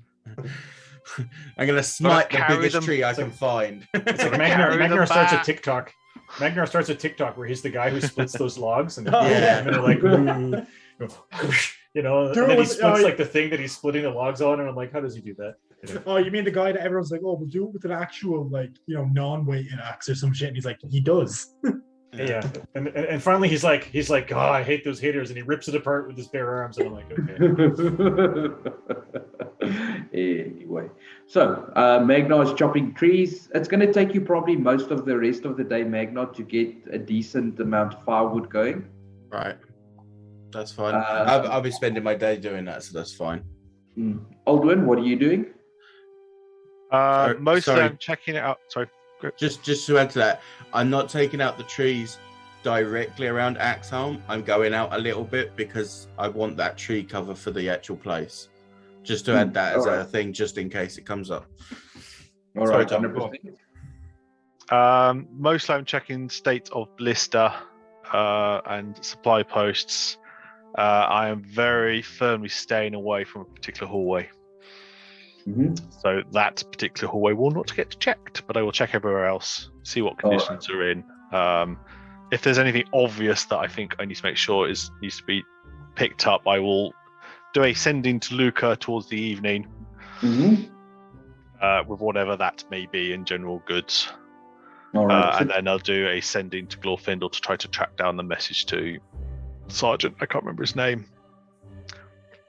[SPEAKER 3] I'm gonna smite the biggest tree I can find.
[SPEAKER 4] It's like Magnar starts a TikTok. Magnar starts a TikTok where he's the guy who splits those logs, and they're like, and then he splits like the thing that he's splitting the logs on, and I'm like, how does he do that?
[SPEAKER 6] Oh, you mean the guy that everyone's like, oh, we'll do it with an actual non-weighted axe or some shit, and he's like, he does.
[SPEAKER 4] Yeah, and finally he's like, oh, I hate those haters, and he rips it apart with his bare arms, and I'm like, okay.
[SPEAKER 1] Anyway, so Magnar is chopping trees. It's going to take you probably most of the rest of the day, Magnar, to get a decent amount of firewood going.
[SPEAKER 3] Right, that's fine. I'll be spending my day doing that, so that's fine.
[SPEAKER 1] Aldwin, what are you doing?
[SPEAKER 5] Mostly I'm checking it out. Sorry.
[SPEAKER 3] Just to add to that, I'm not taking out the trees directly around Axholm. I'm going out a little bit because I want that tree cover for the actual place. Just to add that as a thing, just in case it comes up.
[SPEAKER 1] All right, 100%.
[SPEAKER 5] Mostly I'm checking state of blister and supply posts. I am very firmly staying away from a particular hallway. So that particular hallway will not get checked, but I will check everywhere else, see what conditions are in. If there's anything obvious that I think I need to make sure needs to be picked up, I will do a sending to Luca towards the evening with whatever that may be in general goods. And then I'll do a sending to Glorfindel to try to track down the message to Sergeant. I can't remember his name.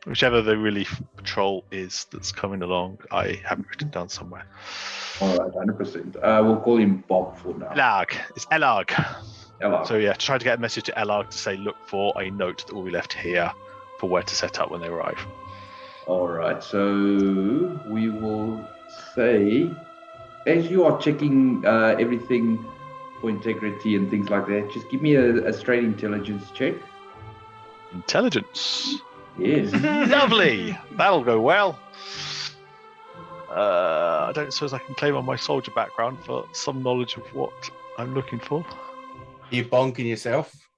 [SPEAKER 5] Whichever the relief patrol is that's coming along, I have it written down somewhere.
[SPEAKER 1] All right, 100%. We'll call him Bob for now.
[SPEAKER 5] Elarg. It's Elarg.
[SPEAKER 1] Elarg.
[SPEAKER 5] So yeah, try to get a message to Elarg to say, look for a note that will be left here for where to set up when they arrive.
[SPEAKER 1] All right, so we will say, as you are checking everything for integrity and things like that, just give me a straight intelligence check.
[SPEAKER 5] Intelligence.
[SPEAKER 1] Yes.
[SPEAKER 5] Lovely. That'll go well. I don't suppose I can claim on my soldier background for some knowledge of what I'm looking for.
[SPEAKER 3] You bonking yourself?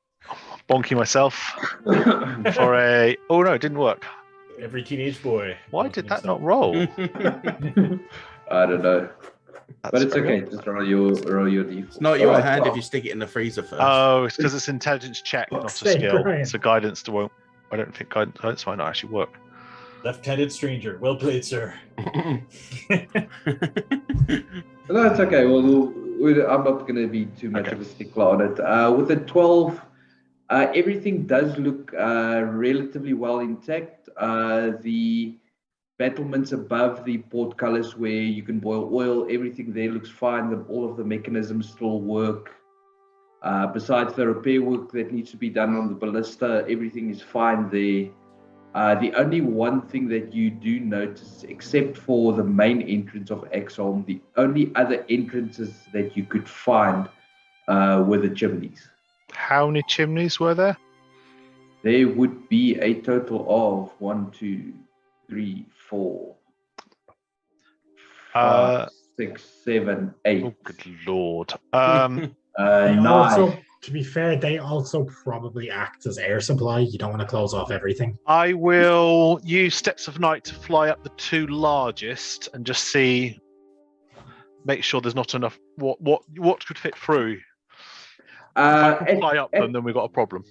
[SPEAKER 5] Bonking myself for a... Oh no, it didn't work.
[SPEAKER 4] Every teenage boy.
[SPEAKER 5] Why did that not roll?
[SPEAKER 1] I don't know.
[SPEAKER 5] That's
[SPEAKER 1] But it's
[SPEAKER 5] very
[SPEAKER 1] okay.
[SPEAKER 5] odd.
[SPEAKER 1] Just roll your default.
[SPEAKER 3] It's not your
[SPEAKER 1] Alright,
[SPEAKER 3] hand
[SPEAKER 1] well,
[SPEAKER 3] if you stick it in the freezer first.
[SPEAKER 5] Oh, it's because it's an intelligence check, not a
[SPEAKER 6] Fuck's sake,
[SPEAKER 5] skill.
[SPEAKER 6] Brian.
[SPEAKER 5] So guidance won't... I don't think guidance might not actually work.
[SPEAKER 4] Left-handed stranger. Well played, sir.
[SPEAKER 1] No, it's okay. Well, I'm not going to be too much of a stickler on it. With a 12, everything does look relatively well intact. The battlements above the portcullis where you can boil oil, everything there looks fine. All of the mechanisms still work. Besides the repair work that needs to be done on the ballista, everything is fine there. The only one thing that you do notice, except for the main entrance of Axholm, the only other entrances that you could find were the chimneys.
[SPEAKER 5] How many chimneys were there?
[SPEAKER 1] There would be a total of 1, 2, 3, 4, 5, 6, 7, 8.
[SPEAKER 5] Oh, good lord.
[SPEAKER 6] They
[SPEAKER 1] 9.
[SPEAKER 6] also, to be fair, they also probably act as air supply. You don't want to close off everything.
[SPEAKER 5] I will use Steps of Night to fly up the two largest and just see, make sure there's not enough. What could fit through? If I can fly up them, then we've got a problem.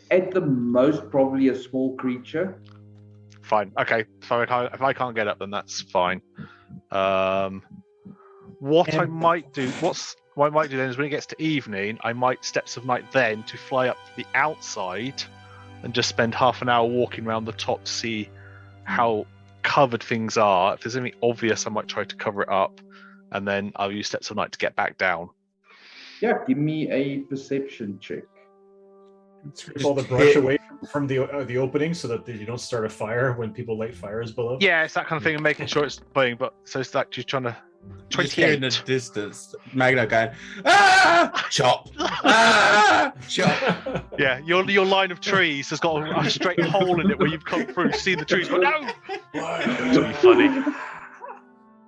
[SPEAKER 1] At the most, probably a small creature.
[SPEAKER 5] Fine. Okay. So if I can't get up, then that's fine. What I might do then is when it gets to evening, I might Steps of Night then to fly up to the outside and just spend half an hour walking around the top to see how covered things are. If there's anything obvious, I might try to cover it up, and then I'll use Steps of Night to get back down.
[SPEAKER 1] Yeah, give me a perception check.
[SPEAKER 4] Strip all the brush away from the opening so that you don't start a fire when people light fires below.
[SPEAKER 5] Yeah, it's that kind of thing, and making sure it's burning. But so it's actually trying to.
[SPEAKER 3] Just hear in the
[SPEAKER 5] 28.
[SPEAKER 3] distance, Magna going, ah, chop, ah, chop.
[SPEAKER 5] Yeah, your line of trees has got a straight hole in it where you've come through, see the trees, but no! It's really funny.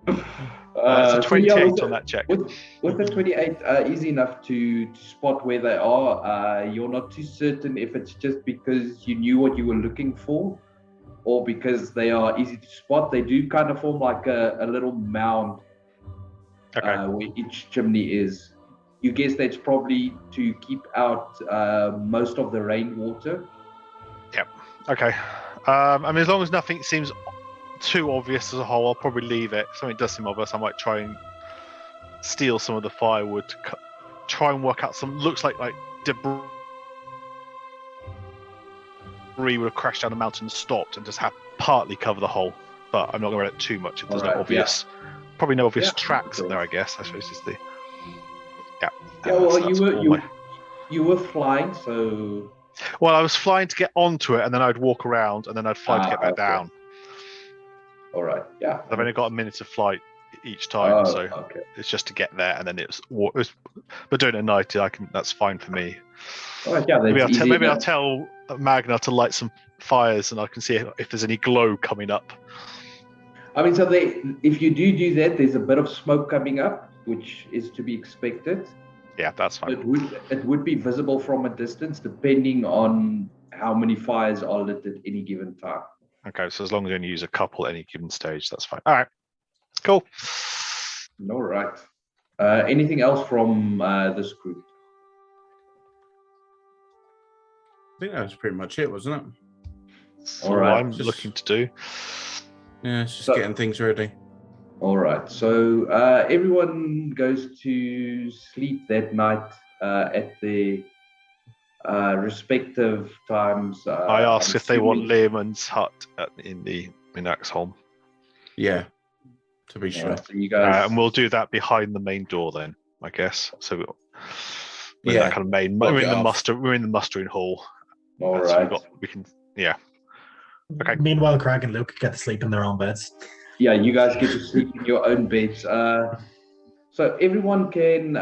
[SPEAKER 5] It's a 28 on that check.
[SPEAKER 1] With the 28, easy enough to spot where they are. You're not too certain if it's just because you knew what you were looking for or because they are easy to spot. They do kind of form like a little mound.
[SPEAKER 5] Okay.
[SPEAKER 1] Where each chimney is. You guess that's probably to keep out most of the rainwater.
[SPEAKER 5] Yep. Okay. I mean, as long as nothing seems too obvious as a whole, I'll probably leave it. If something does seem obvious, I might try and steal some of the firewood to try and work out some. Looks like debris would have crashed down the mountain and stopped and just partly cover the hole. But I'm not going to let it too much if there's no obvious. Yeah. Probably no obvious tracks up there, I guess. I suppose is the. Yeah.
[SPEAKER 1] Yeah. Well, you were flying, so.
[SPEAKER 5] Well, I was flying to get onto it, and then I'd walk around, and then I'd fly to get back down.
[SPEAKER 1] All right. Yeah.
[SPEAKER 5] I've only got a minute of flight each time, so it's just to get there, and then it was. But doing it at night, that's fine for me.
[SPEAKER 1] All right. Yeah.
[SPEAKER 5] Maybe I'll tell Magna to light some fires, and I can see if there's any glow coming up.
[SPEAKER 1] I mean, so if you do that, there's a bit of smoke coming up, which is to be expected.
[SPEAKER 5] Yeah, that's fine.
[SPEAKER 1] It would be visible from a distance, depending on how many fires are lit at any given time.
[SPEAKER 5] Okay, so as long as you only use a couple at any given stage, that's fine. All right, cool.
[SPEAKER 1] All right. Anything else from this group?
[SPEAKER 3] I think that was pretty much it, wasn't it?
[SPEAKER 5] That's
[SPEAKER 1] all right.
[SPEAKER 5] I'm looking to do.
[SPEAKER 3] Yeah, it's just getting things ready.
[SPEAKER 1] All right. So everyone goes to sleep that night at the respective times.
[SPEAKER 5] I ask
[SPEAKER 1] I'm
[SPEAKER 5] if they want
[SPEAKER 1] assuming-
[SPEAKER 5] Learmon's hut in Axholm.
[SPEAKER 3] Yeah, to be sure.
[SPEAKER 1] Alright, so you guys,
[SPEAKER 5] And we'll do that behind the main door then, I guess. So we're in
[SPEAKER 3] Yeah.
[SPEAKER 5] that kind of main.
[SPEAKER 3] Block
[SPEAKER 5] We're
[SPEAKER 3] it
[SPEAKER 5] in the
[SPEAKER 3] off.
[SPEAKER 5] We're in the mustering hall.
[SPEAKER 1] all
[SPEAKER 5] So
[SPEAKER 1] right.
[SPEAKER 5] we can. Yeah. Okay.
[SPEAKER 6] Meanwhile, Craig and Luke get to sleep in their own beds.
[SPEAKER 1] Yeah, you guys get to sleep in your own beds. So everyone can.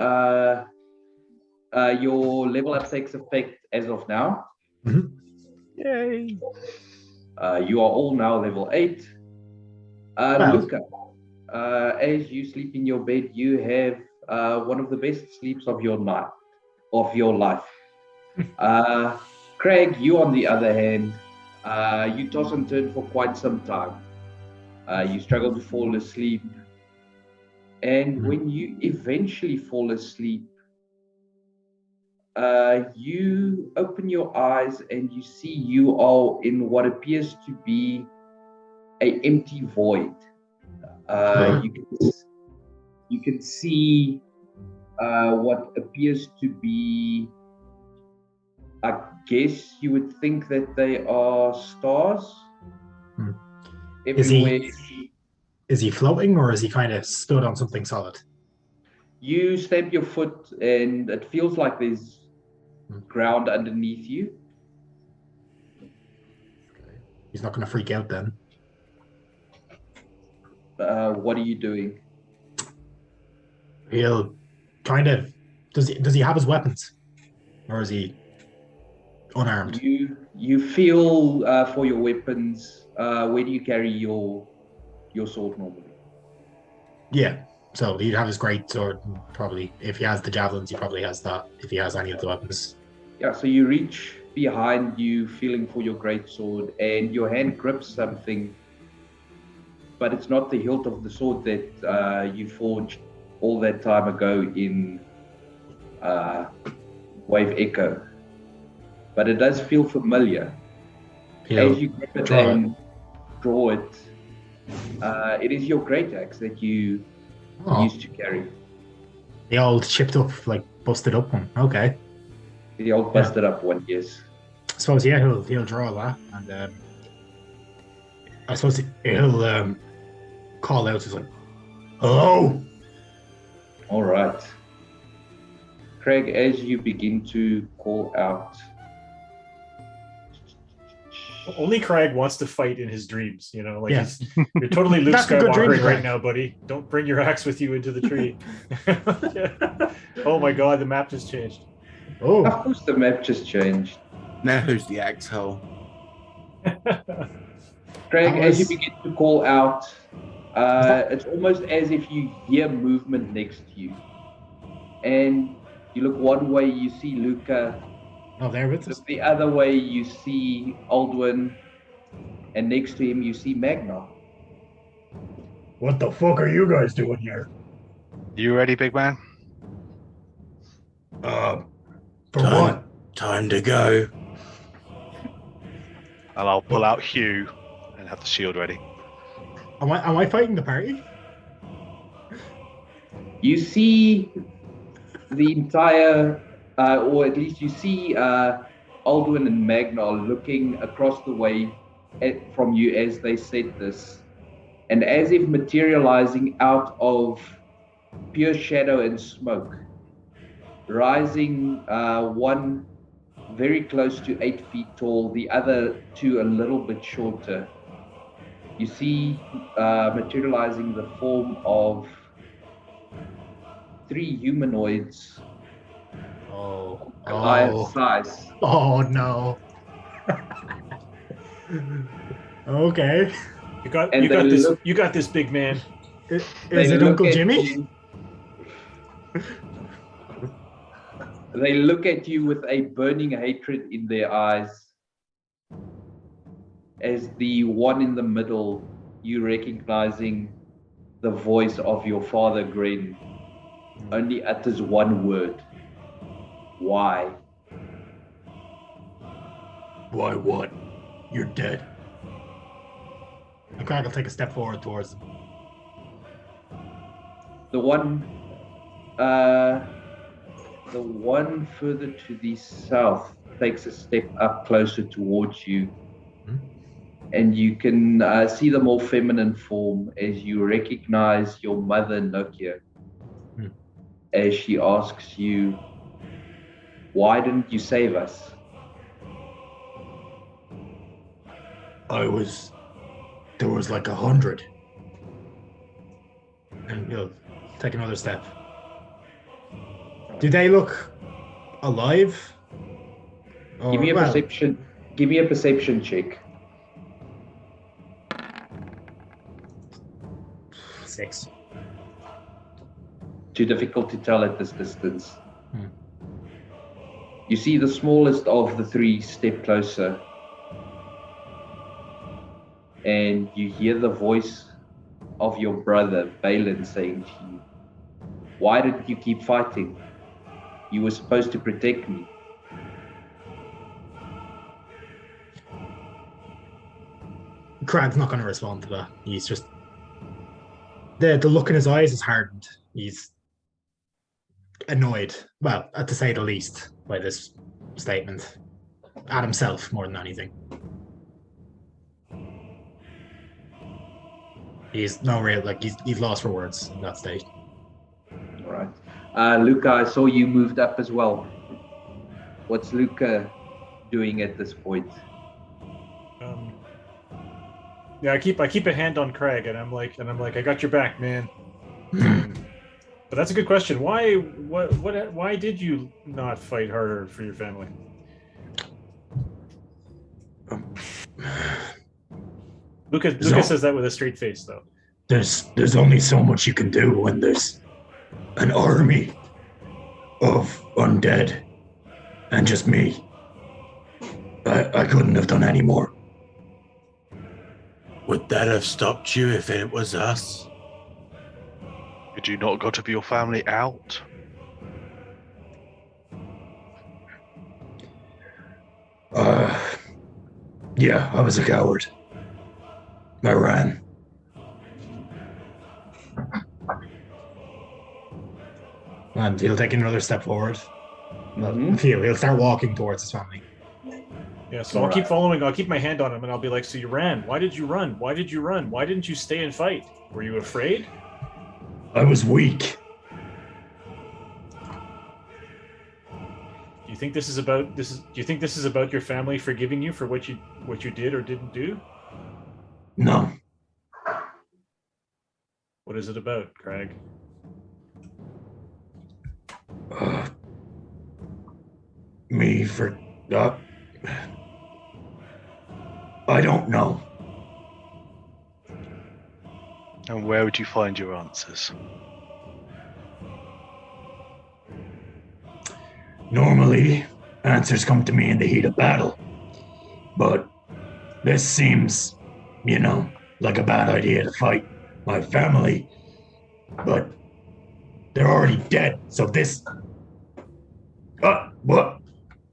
[SPEAKER 1] Your level up takes effect as of now.
[SPEAKER 5] Yay.
[SPEAKER 1] You are all now level 8.
[SPEAKER 6] Wow.
[SPEAKER 1] Luca, as you sleep in your bed, you have one of the best sleeps of your life. Craig, you on the other hand, you toss and turn for quite some time. You struggle to fall asleep. And when you eventually fall asleep, you open your eyes and you see you are in what appears to be an empty void. You can see what appears to be, I guess you would think that they are stars. Everywhere.
[SPEAKER 6] Is he floating or is he kind of stood on something solid?
[SPEAKER 1] You stamp your foot and it feels like there's ground underneath you.
[SPEAKER 6] He's not going to freak out then.
[SPEAKER 1] What are you doing?
[SPEAKER 6] He'll kind of does he have his weapons, or is he unarmed?
[SPEAKER 1] You feel for your weapons. Where do you carry your sword normally?
[SPEAKER 6] Yeah. So he'd have his great sword. Probably, if he has the javelins, he probably has that. If he has any of the weapons.
[SPEAKER 1] Yeah. So you reach behind you, feeling for your great sword, and your hand grips something. But it's not the hilt of the sword that you forged all that time ago in Wave Echo. But it does feel familiar. As you grip it and draw it, it is your great axe that you used to carry.
[SPEAKER 6] The old chipped up, like busted up one. Okay.
[SPEAKER 1] The old busted up one, yes.
[SPEAKER 6] I suppose he'll draw that, and I suppose he'll call out. He's like, "Hello."
[SPEAKER 1] All right. Craig, as you begin to call out.
[SPEAKER 4] Only Craig wants to fight in his dreams, like
[SPEAKER 6] Yeah.
[SPEAKER 4] you're totally Luke
[SPEAKER 6] That's a good dream,
[SPEAKER 4] Skywalker right
[SPEAKER 6] Craig.
[SPEAKER 4] now, buddy. Don't bring your axe with you into the tree. Oh my god, the map just changed.
[SPEAKER 6] Oh,
[SPEAKER 1] Of course, the map just changed.
[SPEAKER 3] Now who's the Axhole?
[SPEAKER 1] Craig,
[SPEAKER 6] That
[SPEAKER 1] as you
[SPEAKER 6] was-
[SPEAKER 1] begin to call out, it's almost as if you hear movement next to you. And you look one way, you see Luca.
[SPEAKER 6] oh, there with us.
[SPEAKER 1] Look the other way, you see Aldwin. And next to him, you see Magna.
[SPEAKER 2] What the fuck are you guys doing here?
[SPEAKER 5] You ready, big man?
[SPEAKER 2] For what?
[SPEAKER 3] Time to go.
[SPEAKER 5] And I'll pull out Hugh and have the shield ready.
[SPEAKER 6] Am I fighting the party?
[SPEAKER 1] You see the entire, or at least you see Aldwin and Magna looking across the way from you as they said this. And as if materializing out of pure shadow and smoke, rising one very close to 8 feet tall, the other two a little bit shorter. You see materializing the form of 3 humanoids, Goliath size.
[SPEAKER 6] Oh no. Okay.
[SPEAKER 4] You got
[SPEAKER 1] And
[SPEAKER 4] you got
[SPEAKER 1] they
[SPEAKER 4] this.
[SPEAKER 1] look-
[SPEAKER 4] You got this, big man.
[SPEAKER 6] Is
[SPEAKER 1] They
[SPEAKER 6] it
[SPEAKER 1] look
[SPEAKER 6] Uncle
[SPEAKER 1] at
[SPEAKER 6] Jimmy?
[SPEAKER 1] you- They look at you with a burning hatred in their eyes. As the one in the middle, you recognizing the voice of your father, Gren, only utters one word. Why?
[SPEAKER 2] Why what? You're dead.
[SPEAKER 6] And Craig will take a step forward towards them.
[SPEAKER 1] The one further to the south, takes a step up closer towards you.
[SPEAKER 6] Hmm?
[SPEAKER 1] And you can see the more feminine form as you recognize your mother, Nokia, as she asks you, "Why didn't you save us?"
[SPEAKER 6] There was like 100. And he'll take another step. Do they look alive? Or,
[SPEAKER 1] Give me a
[SPEAKER 6] well,
[SPEAKER 1] perception. Give me a perception check.
[SPEAKER 6] 6.
[SPEAKER 1] Too difficult to tell at this distance.
[SPEAKER 6] Hmm.
[SPEAKER 1] You see the smallest of the three step closer, and you hear the voice of your brother, Balin, saying to you, "Why didn't you keep fighting? You were supposed to protect me."
[SPEAKER 6] Crag's not going to respond to that. He's just the look in his eyes is hardened. He's annoyed, well, to say the least, by this statement. At himself more than anything. He's no real he's lost for words in that state.
[SPEAKER 1] All right. Luca, I saw you moved up as well. What's Luca doing at this point?
[SPEAKER 4] Yeah, I keep a hand on Craig, and I'm like, I got your back, man. But that's a good question. Why did you not fight harder for your family? Luca says that with a straight face, though.
[SPEAKER 2] There's only so much you can do when there's an army of undead and just me. I couldn't have done any more.
[SPEAKER 3] Would that have stopped you if it was us?
[SPEAKER 5] Did you not go to your family out?
[SPEAKER 2] Yeah, I was a coward. I ran.
[SPEAKER 6] And he'll take another step forward.
[SPEAKER 1] Mhm.
[SPEAKER 6] He'll start walking towards his family.
[SPEAKER 4] Yeah, so I'll keep following. I'll keep my hand on him, and I'll be like, "So you ran? Why did you run? Why did you run? Why didn't you stay and fight? Were you afraid?"
[SPEAKER 2] I was weak.
[SPEAKER 4] Do you think this is about this? Do you think this is about your family forgiving you for what you did or didn't do?
[SPEAKER 2] No.
[SPEAKER 4] What is it about, Craig?
[SPEAKER 2] Me for... I don't know.
[SPEAKER 5] And where would you find your answers?
[SPEAKER 2] Normally, answers come to me in the heat of battle. But this seems, like a bad idea to fight my family. But they're already dead, so this... what?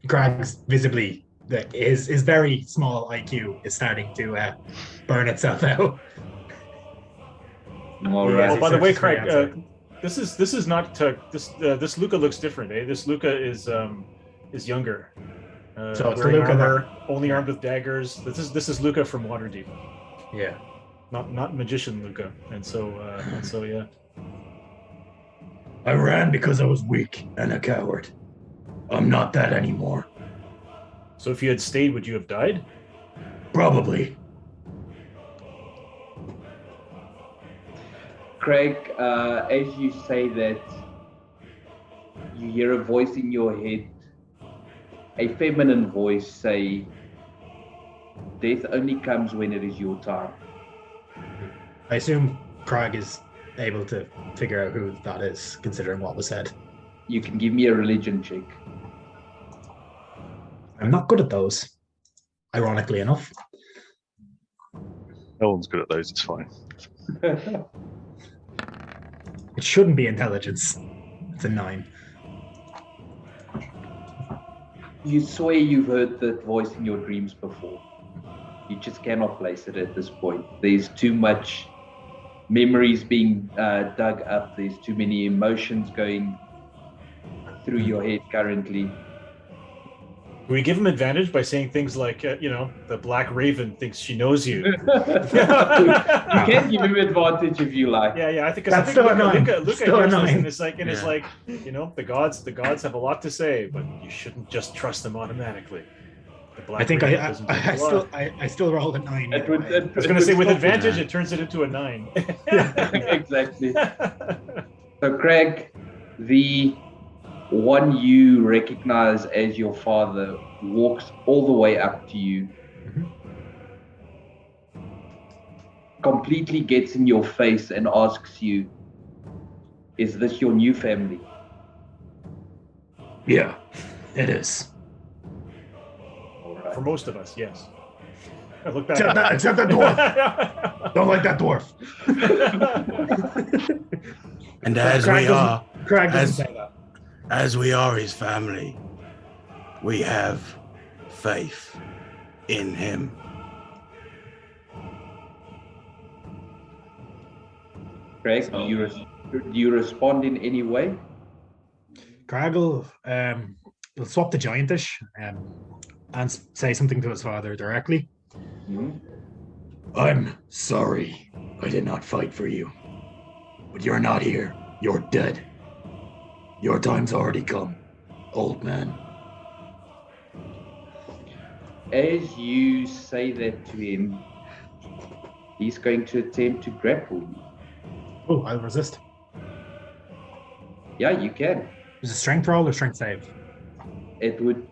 [SPEAKER 6] Crag's visibly his very small IQ is starting to burn itself out.
[SPEAKER 1] All
[SPEAKER 6] Yeah.
[SPEAKER 1] right.
[SPEAKER 4] Oh, by the way,
[SPEAKER 6] searches for the
[SPEAKER 4] Craig,
[SPEAKER 6] answer.
[SPEAKER 4] this is not this Luca looks different, eh? This Luca is younger.
[SPEAKER 6] So it's the
[SPEAKER 4] wearing
[SPEAKER 6] Luca
[SPEAKER 4] armor, only armed with daggers. This is Luca from Waterdeep,
[SPEAKER 6] Yeah.
[SPEAKER 4] not magician Luca, and so yeah.
[SPEAKER 2] I ran because I was weak and a coward. I'm not that anymore.
[SPEAKER 4] So if you had stayed, would you have died?
[SPEAKER 2] Probably.
[SPEAKER 1] Craig, as you say that, you hear a voice in your head, a feminine voice say, "Death only comes when it is your time."
[SPEAKER 6] I assume Crag is able to figure out who that is, considering what was said.
[SPEAKER 1] You can give me a religion check.
[SPEAKER 6] I'm not good at those, ironically enough.
[SPEAKER 5] No one's good at those, it's fine.
[SPEAKER 6] It shouldn't be intelligence. It's a 9.
[SPEAKER 1] You swear you've heard that voice in your dreams before. You just cannot place it at this point. There's too much memories being dug up. There's too many emotions going through your head currently.
[SPEAKER 4] We give him advantage by saying things like, the Black Raven thinks she knows you.
[SPEAKER 1] You can give him advantage if you like.
[SPEAKER 4] Yeah. I think
[SPEAKER 6] That's still annoying.
[SPEAKER 4] Luca
[SPEAKER 6] Still
[SPEAKER 4] hears this
[SPEAKER 6] annoying.
[SPEAKER 4] and it's like, the gods have a lot to say, but you shouldn't just trust them automatically. The Black
[SPEAKER 6] I think
[SPEAKER 4] Raven doesn't take a lot.
[SPEAKER 6] I still rolled a 9.
[SPEAKER 1] It would-
[SPEAKER 6] anyway.
[SPEAKER 4] I was going to say with advantage, it turns it into a 9.
[SPEAKER 1] Exactly. So, Craig, the one you recognize as your father walks all the way up to you, completely gets in your face and asks you, "Is this your new family?"
[SPEAKER 2] Yeah, it is.
[SPEAKER 1] All right.
[SPEAKER 4] For most of us, yes. I look back.
[SPEAKER 2] Except that dwarf. Don't like that dwarf.
[SPEAKER 3] And as
[SPEAKER 6] Craig
[SPEAKER 3] we are,
[SPEAKER 6] Craig doesn't
[SPEAKER 3] as-
[SPEAKER 6] say that.
[SPEAKER 3] as we are his family, we have faith in him.
[SPEAKER 1] Craig, do you respond in any way?
[SPEAKER 6] Craig will swap the giantish and say something to his father directly.
[SPEAKER 1] Hmm?
[SPEAKER 2] I'm sorry. I did not fight for you. But you're not here. You're dead. Your time's already come, old man.
[SPEAKER 1] As you say that to him, he's going to attempt to grapple you.
[SPEAKER 6] Oh, I'll resist.
[SPEAKER 1] Yeah, you can.
[SPEAKER 6] Is it strength roll or strength save?
[SPEAKER 1] It would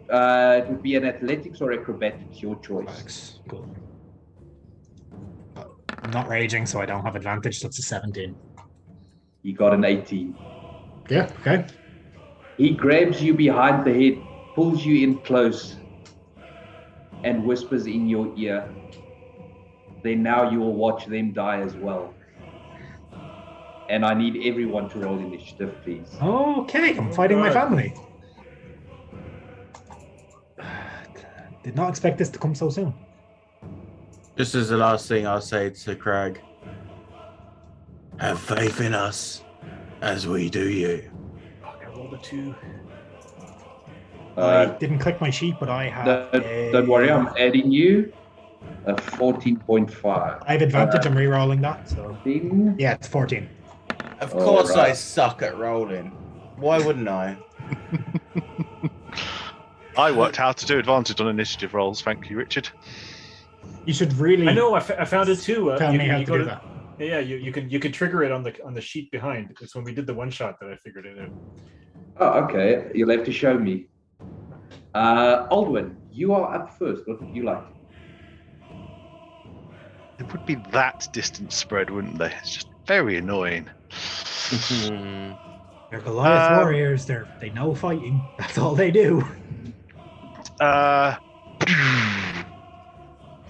[SPEAKER 1] be an athletics or acrobatics, your choice.
[SPEAKER 6] Alex, cool. I'm not raging, so I don't have advantage. So it's a 17.
[SPEAKER 1] He got an 18.
[SPEAKER 6] Yeah, okay.
[SPEAKER 1] He grabs you behind the head, pulls you in close, and whispers in your ear. Then now you will watch them die as well. And I need everyone to roll initiative, please.
[SPEAKER 6] Okay, I'm fighting my family. Did not expect this to come so soon.
[SPEAKER 3] Just as the last thing I'll say to Craig, have faith in us as we do you.
[SPEAKER 4] Fuck, I rolled a 2.
[SPEAKER 6] I didn't click my sheet, but I have.
[SPEAKER 1] Don't worry, I'm adding you a 14.5.
[SPEAKER 6] I have advantage. I'm re-rolling that. So
[SPEAKER 1] 14.
[SPEAKER 6] yeah, it's 14.
[SPEAKER 3] Of
[SPEAKER 1] course I
[SPEAKER 3] suck at rolling. Why wouldn't I?
[SPEAKER 5] I worked how to do advantage on initiative rolls. Thank you, Richard.
[SPEAKER 6] You should really.
[SPEAKER 4] I know. I found it too.
[SPEAKER 6] Tell me how
[SPEAKER 4] you
[SPEAKER 6] to
[SPEAKER 4] go
[SPEAKER 6] do that.
[SPEAKER 4] Yeah, you can trigger it on the sheet behind. It's when we did the one shot that I figured it out.
[SPEAKER 1] Oh, okay. You'll have to show me. Aldwin, you are up first. What would you like?
[SPEAKER 5] It would be that distance spread, wouldn't they? It's just very annoying.
[SPEAKER 6] They're Goliath warriors. They know fighting. That's all they do.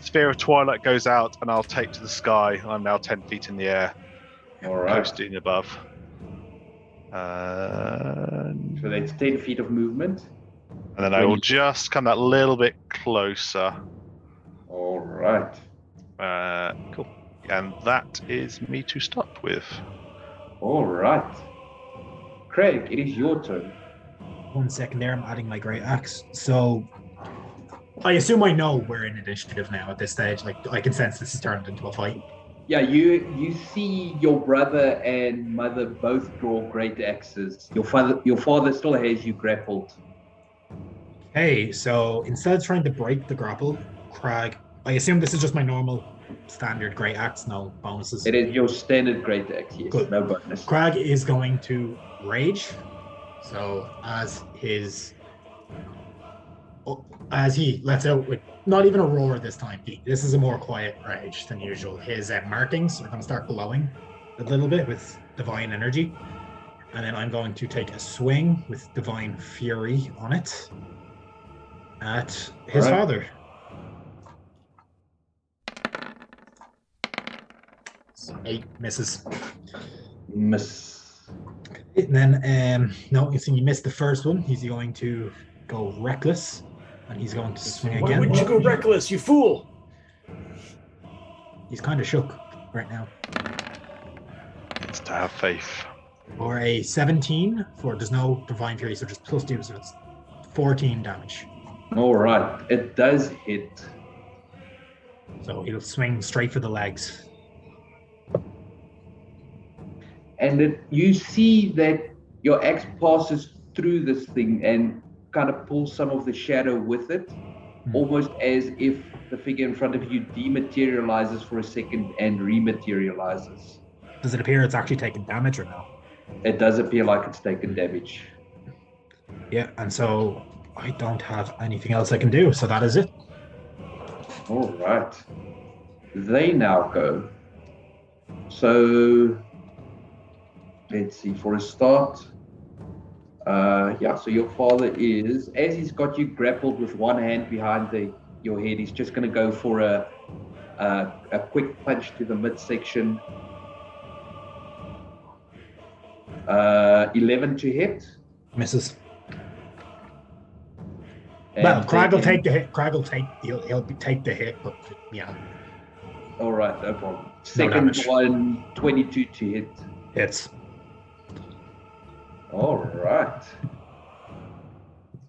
[SPEAKER 5] Sphere of Twilight goes out, and I'll take to the sky. I'm now 10 feet in the air,
[SPEAKER 1] All right.
[SPEAKER 5] coasting above.
[SPEAKER 1] So that's 10 feet of movement.
[SPEAKER 5] And then I will just come that little bit closer.
[SPEAKER 1] All right.
[SPEAKER 5] Cool. And that is me to start with.
[SPEAKER 1] All right. Craig, it is your turn.
[SPEAKER 6] 1 second there. I'm adding my great axe. So I assume I know we're in initiative now at this stage. Like I can sense this has turned into a fight.
[SPEAKER 1] Yeah, you see your brother and mother both draw great axes. Your father still has you grappled.
[SPEAKER 6] Hey, so instead of trying to break the grapple, Craig, I assume this is just my normal standard great axe, no bonuses.
[SPEAKER 1] It is your standard great axe, yes.
[SPEAKER 6] Good.
[SPEAKER 1] No bonus.
[SPEAKER 6] Craig is going to rage. So as he lets out, like, not even a roar this time. This is a more quiet rage than usual. His markings are going to start glowing a little bit with divine energy. And then I'm going to take a swing with divine fury on it at his father. So 8 misses.
[SPEAKER 1] Miss.
[SPEAKER 6] And then, no, you see, you missed the first one. He's going to go reckless, and he's going to swing
[SPEAKER 4] Why
[SPEAKER 6] again.
[SPEAKER 4] wouldn't you go reckless, you fool?
[SPEAKER 6] He's kind of shook right now.
[SPEAKER 5] It's to have faith.
[SPEAKER 6] For a 17, there's no divine fury, so just plus 2, so it's 14 damage.
[SPEAKER 1] All right, it does hit.
[SPEAKER 6] So he'll swing straight for the legs.
[SPEAKER 1] And you see that your axe passes through this thing and kind of pulls some of the shadow with it, almost as if the figure in front of you dematerializes for a second and rematerializes.
[SPEAKER 6] Does it appear it's actually taken damage or no?
[SPEAKER 1] It does appear like it's taken damage.
[SPEAKER 6] Yeah, and so I don't have anything else I can do, so that is it.
[SPEAKER 1] All right. They now go. So let's see, for a start. So your father is, as he's got you grappled with one hand behind your head, he's just going to go for a quick punch to the midsection. 11 to hit.
[SPEAKER 6] Misses.
[SPEAKER 1] And
[SPEAKER 6] Well, Crag will take the hit. Crag will take. He'll take the hit, but yeah.
[SPEAKER 1] All right, no problem.
[SPEAKER 6] No
[SPEAKER 1] Second
[SPEAKER 6] damage.
[SPEAKER 1] one, 22 to hit.
[SPEAKER 6] Hits.
[SPEAKER 1] All right.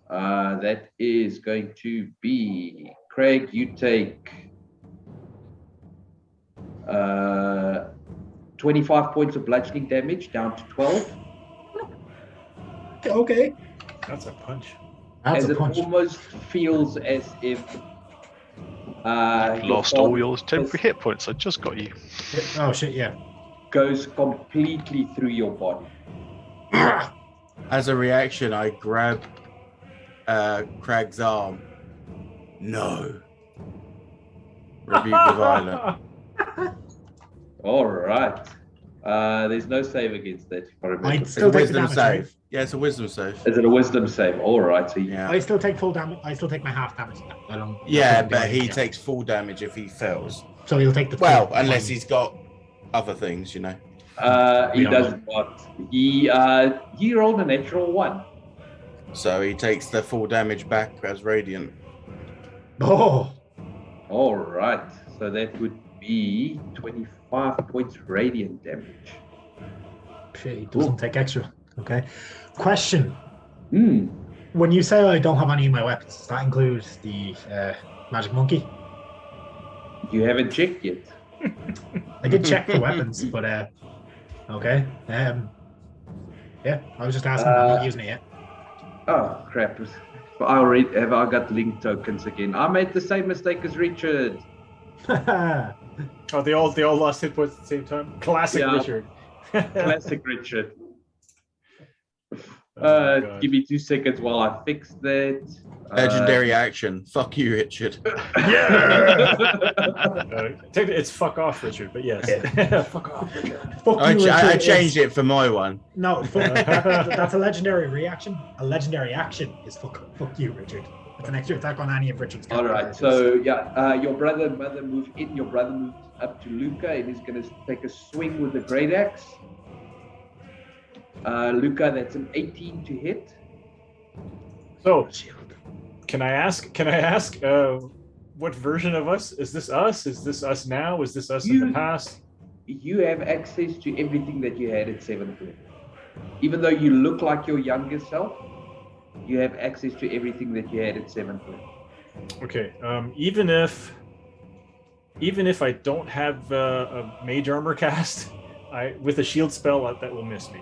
[SPEAKER 1] That is going to be Craig. You take 25 points of bludgeoning damage, down to 12.
[SPEAKER 6] Okay.
[SPEAKER 4] That's a punch.
[SPEAKER 6] That's
[SPEAKER 1] As
[SPEAKER 6] a
[SPEAKER 1] it
[SPEAKER 6] punch.
[SPEAKER 1] almost feels as if
[SPEAKER 5] Lost all your temporary hit points. I just got you.
[SPEAKER 6] Oh shit! Yeah.
[SPEAKER 1] goes completely through your body.
[SPEAKER 3] As a reaction, I grab Crag's arm. No. Rebuke the violent.
[SPEAKER 1] All right. There's no save against that. If I remember.
[SPEAKER 6] I'd
[SPEAKER 3] It's
[SPEAKER 6] still
[SPEAKER 3] a
[SPEAKER 6] take the
[SPEAKER 3] wisdom
[SPEAKER 6] damage. Right?
[SPEAKER 3] save. Yeah, it's a wisdom save.
[SPEAKER 1] Is it a wisdom save? All right. So
[SPEAKER 3] Yeah.
[SPEAKER 6] I still take full damage. I still take my half damage. I don't.
[SPEAKER 3] Yeah,
[SPEAKER 6] I don't do
[SPEAKER 3] but he
[SPEAKER 6] anything.
[SPEAKER 3] takes full damage if he fails.
[SPEAKER 6] So he'll take the.
[SPEAKER 3] Well,
[SPEAKER 6] full
[SPEAKER 3] unless
[SPEAKER 6] 20.
[SPEAKER 3] he's got other things, you know.
[SPEAKER 1] he
[SPEAKER 6] don't
[SPEAKER 1] does not. He rolled a natural 1.
[SPEAKER 3] So he takes the full damage back as radiant.
[SPEAKER 6] Oh.
[SPEAKER 1] All right. So that would be 25 points radiant damage.
[SPEAKER 6] Shit, he doesn't take extra. Okay. Question.
[SPEAKER 1] Hmm.
[SPEAKER 6] When you say I don't have any of my weapons, does that include the magic monkey?
[SPEAKER 1] You haven't checked yet.
[SPEAKER 6] I did check for weapons, but okay. Yeah, I was just asking. I'm not using it yet.
[SPEAKER 1] Oh crap! I got link tokens again. I made the same mistake as Richard.
[SPEAKER 4] Oh, they all lost hit points at the same time. Classic
[SPEAKER 1] Yeah.
[SPEAKER 4] Richard.
[SPEAKER 1] Classic Richard.
[SPEAKER 4] Oh, my God.
[SPEAKER 1] Give me 2 seconds while I fix that.
[SPEAKER 3] Legendary action. Fuck you, Richard.
[SPEAKER 4] It's fuck off, Richard. But yes, fuck off, Richard.
[SPEAKER 6] Fuck
[SPEAKER 3] I,
[SPEAKER 6] you,
[SPEAKER 3] I
[SPEAKER 6] Richard.
[SPEAKER 3] changed it for my one.
[SPEAKER 6] No, that's a legendary reaction. A legendary action is fuck you, Richard. It's an extra attack on any of Richard's
[SPEAKER 1] All right.
[SPEAKER 6] characters.
[SPEAKER 1] So your brother and mother move in. Your brother moves up to Luca and he's going to take a swing with the great axe. Luca, that's an 18 to hit.
[SPEAKER 4] So, can I ask? What version of us is this? Us? Is this us now? Is this us in the past?
[SPEAKER 1] You have access to everything that you had at 7th level. Even though you look like your younger self, you have access to everything that you had at 7th level.
[SPEAKER 4] Okay. Even if I don't have a mage armor cast, with a shield spell that will miss me.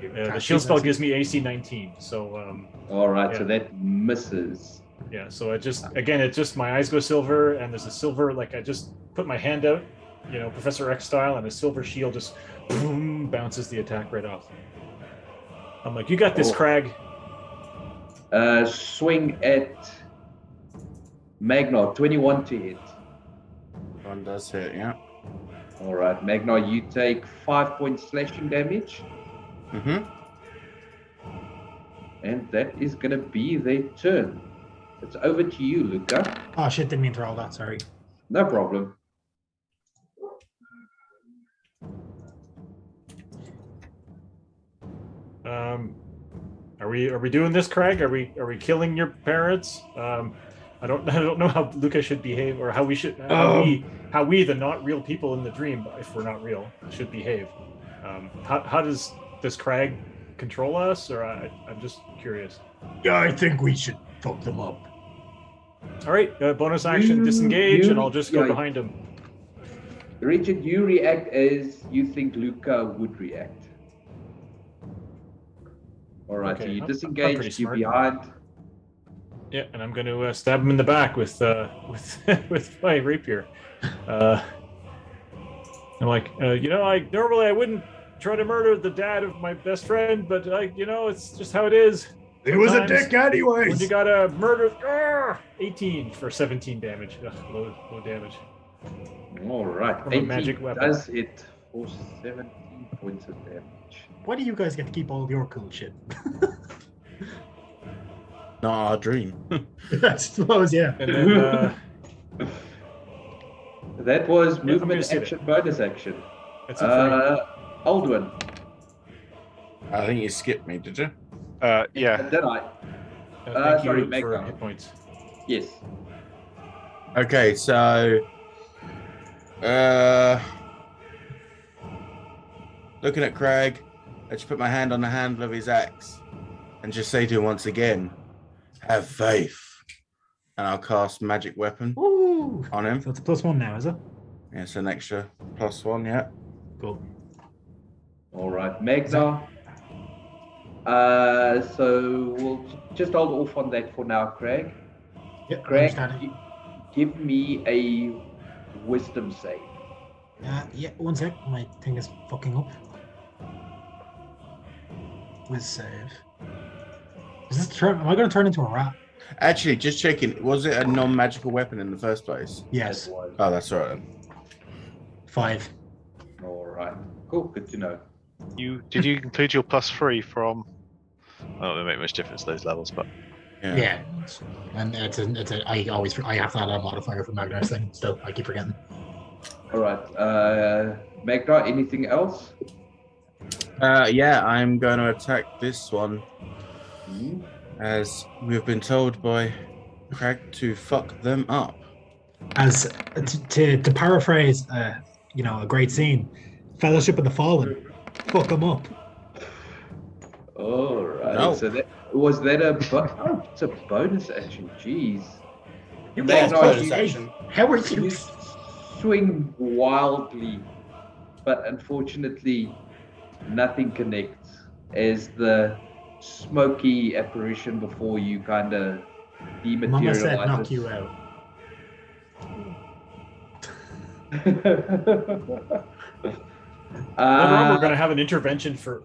[SPEAKER 4] The shield spell gives me AC 19. So.
[SPEAKER 1] All right.
[SPEAKER 4] Yeah.
[SPEAKER 1] So that misses.
[SPEAKER 4] Yeah, so it's just my eyes go silver, and there's a silver, like I just put my hand out, Professor X style, and a silver shield just boom, bounces the attack right off. I'm like, you got this, Crag.
[SPEAKER 1] Swing at Magnar, 21 to hit.
[SPEAKER 3] One does hit, yeah.
[SPEAKER 1] All right, Magnar, you take 5 points slashing damage.
[SPEAKER 3] Mm-hmm.
[SPEAKER 1] And that is going to be their turn. It's over to you, Luca.
[SPEAKER 6] Oh shit! Didn't mean to roll that. Sorry.
[SPEAKER 1] No problem.
[SPEAKER 4] Are we doing this, Craig? Are we killing your parents? I don't know how Luca should behave, or how we should how we the not real people in the dream, if we're not real, should behave. How does Craig control us, or I'm just curious.
[SPEAKER 2] Yeah, I think we should fuck them up.
[SPEAKER 4] All right, bonus action, disengage, and I'll just go behind him.
[SPEAKER 1] Richard, you react as you think Luca would react. All right,
[SPEAKER 4] Okay,
[SPEAKER 1] so you
[SPEAKER 4] I'm
[SPEAKER 1] disengage,
[SPEAKER 4] pretty
[SPEAKER 1] you're
[SPEAKER 4] smart.
[SPEAKER 1] behind.
[SPEAKER 4] Yeah, and I'm going to stab him in the back with with my rapier. I'm like, I normally wouldn't try to murder the dad of my best friend, but it's just how it is.
[SPEAKER 2] It was a
[SPEAKER 4] Sometimes
[SPEAKER 2] dick anyways.
[SPEAKER 4] when you gotta murder. 18 for 17 damage. Ugh, low damage.
[SPEAKER 1] All right,
[SPEAKER 4] From a magic weapon.
[SPEAKER 1] does hit for 17 points of damage.
[SPEAKER 6] Why do you guys get to keep all of your cool shit?
[SPEAKER 3] Not our dream.
[SPEAKER 6] I suppose, yeah.
[SPEAKER 4] And then
[SPEAKER 1] That was
[SPEAKER 4] I'm gonna
[SPEAKER 1] movement
[SPEAKER 4] see
[SPEAKER 1] action, bonus action.
[SPEAKER 4] that's it for me.
[SPEAKER 1] Aldwin.
[SPEAKER 3] I think you skipped me, did you?
[SPEAKER 5] Yeah.
[SPEAKER 1] Did I?
[SPEAKER 4] Thank
[SPEAKER 1] sorry,
[SPEAKER 4] you
[SPEAKER 1] make
[SPEAKER 4] for
[SPEAKER 1] that.
[SPEAKER 4] hit points.
[SPEAKER 1] Yes.
[SPEAKER 3] Okay, so looking at Craig, I just put my hand on the handle of his axe and just say to him once again, have faith. And I'll cast magic weapon
[SPEAKER 6] Ooh.
[SPEAKER 3] on him.
[SPEAKER 6] So it's a +1 now, is it?
[SPEAKER 3] Yeah, it's an extra +1, yeah.
[SPEAKER 6] Cool.
[SPEAKER 1] All right, Magna. So we'll just hold off on that for now, Craig.
[SPEAKER 6] Yep,
[SPEAKER 1] Craig,
[SPEAKER 6] understand.
[SPEAKER 1] give me a wisdom save.
[SPEAKER 6] Yeah, 1 sec. My thing is fucking up. Wiz save. Is this turn? Am I going to turn into a rat?
[SPEAKER 3] Actually, just checking, was it a non-magical weapon in the first place?
[SPEAKER 6] Yes.
[SPEAKER 1] That was.
[SPEAKER 3] Oh, that's all right then.
[SPEAKER 6] 5.
[SPEAKER 1] All right. Cool. Good to know.
[SPEAKER 5] Did you include your +3 from? Oh, it doesn't make much difference those levels, but
[SPEAKER 6] Yeah. And I have to add a modifier for Magnar's thing. Still, I keep forgetting.
[SPEAKER 1] All right. Magna, anything else?
[SPEAKER 3] Yeah, I'm going to attack this one,
[SPEAKER 1] Hmm?
[SPEAKER 3] as we've been told by Craig to fuck them up.
[SPEAKER 6] As to paraphrase, a great scene, Fellowship of the Fallen, fuck them up.
[SPEAKER 1] All right.
[SPEAKER 3] No.
[SPEAKER 1] So was that it's a bonus action. Jeez.
[SPEAKER 6] You
[SPEAKER 1] Magna,
[SPEAKER 6] guys
[SPEAKER 3] bonus action.
[SPEAKER 6] How are
[SPEAKER 1] you
[SPEAKER 6] you?
[SPEAKER 1] swing wildly, but unfortunately, nothing connects. As the smoky apparition before you kind of dematerializes.
[SPEAKER 6] Mama said knock you out.
[SPEAKER 4] Later on, we're going to have an intervention for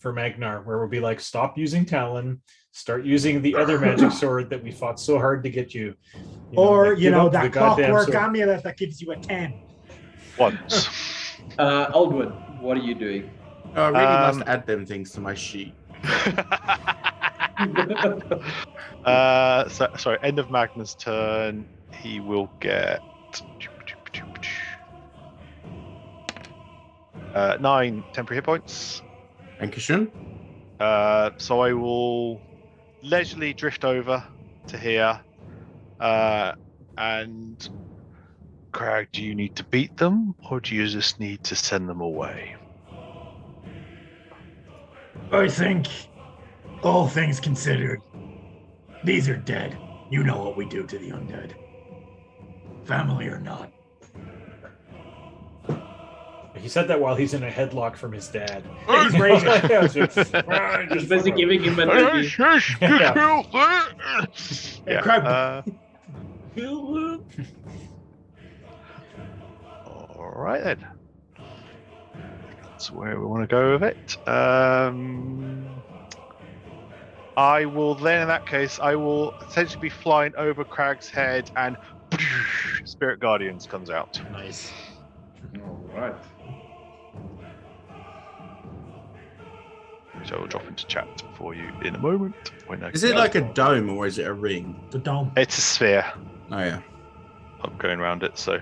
[SPEAKER 4] Magnar, where we'll be like, stop using Talon, start using the other magic sword that we fought so hard to get you. Give up
[SPEAKER 6] that
[SPEAKER 4] the goddamn
[SPEAKER 6] clockwork
[SPEAKER 4] sword.
[SPEAKER 6] amulet that gives you a 10.
[SPEAKER 5] once.
[SPEAKER 1] Aldwin, what are you doing?
[SPEAKER 3] Oh, I really must add them things to my sheet.
[SPEAKER 5] Sorry, end of Magnus' turn. He will get 9 temporary hit points.
[SPEAKER 3] Thank you, Shun.
[SPEAKER 5] So I will leisurely drift over to here. And Craig, do you need to beat them, or do you just need to send them away?
[SPEAKER 2] I think, all things considered, these are dead. You know what we do to the undead. Family or not.
[SPEAKER 4] He said that while he's in a headlock from his dad.
[SPEAKER 2] He's raging.
[SPEAKER 1] He's busy giving him a
[SPEAKER 5] Yeah.
[SPEAKER 6] Craig.
[SPEAKER 5] All right then. That's where we want to go with it. I will then, in that case, I will essentially be flying over Crag's head, and Spirit Guardians comes out.
[SPEAKER 6] Nice.
[SPEAKER 1] All right.
[SPEAKER 5] So I'll drop into chat for you in a moment.
[SPEAKER 3] Is it like a dome or is it a ring?
[SPEAKER 6] The dome.
[SPEAKER 5] It's a sphere.
[SPEAKER 3] Oh, yeah.
[SPEAKER 5] I'm going around it, so.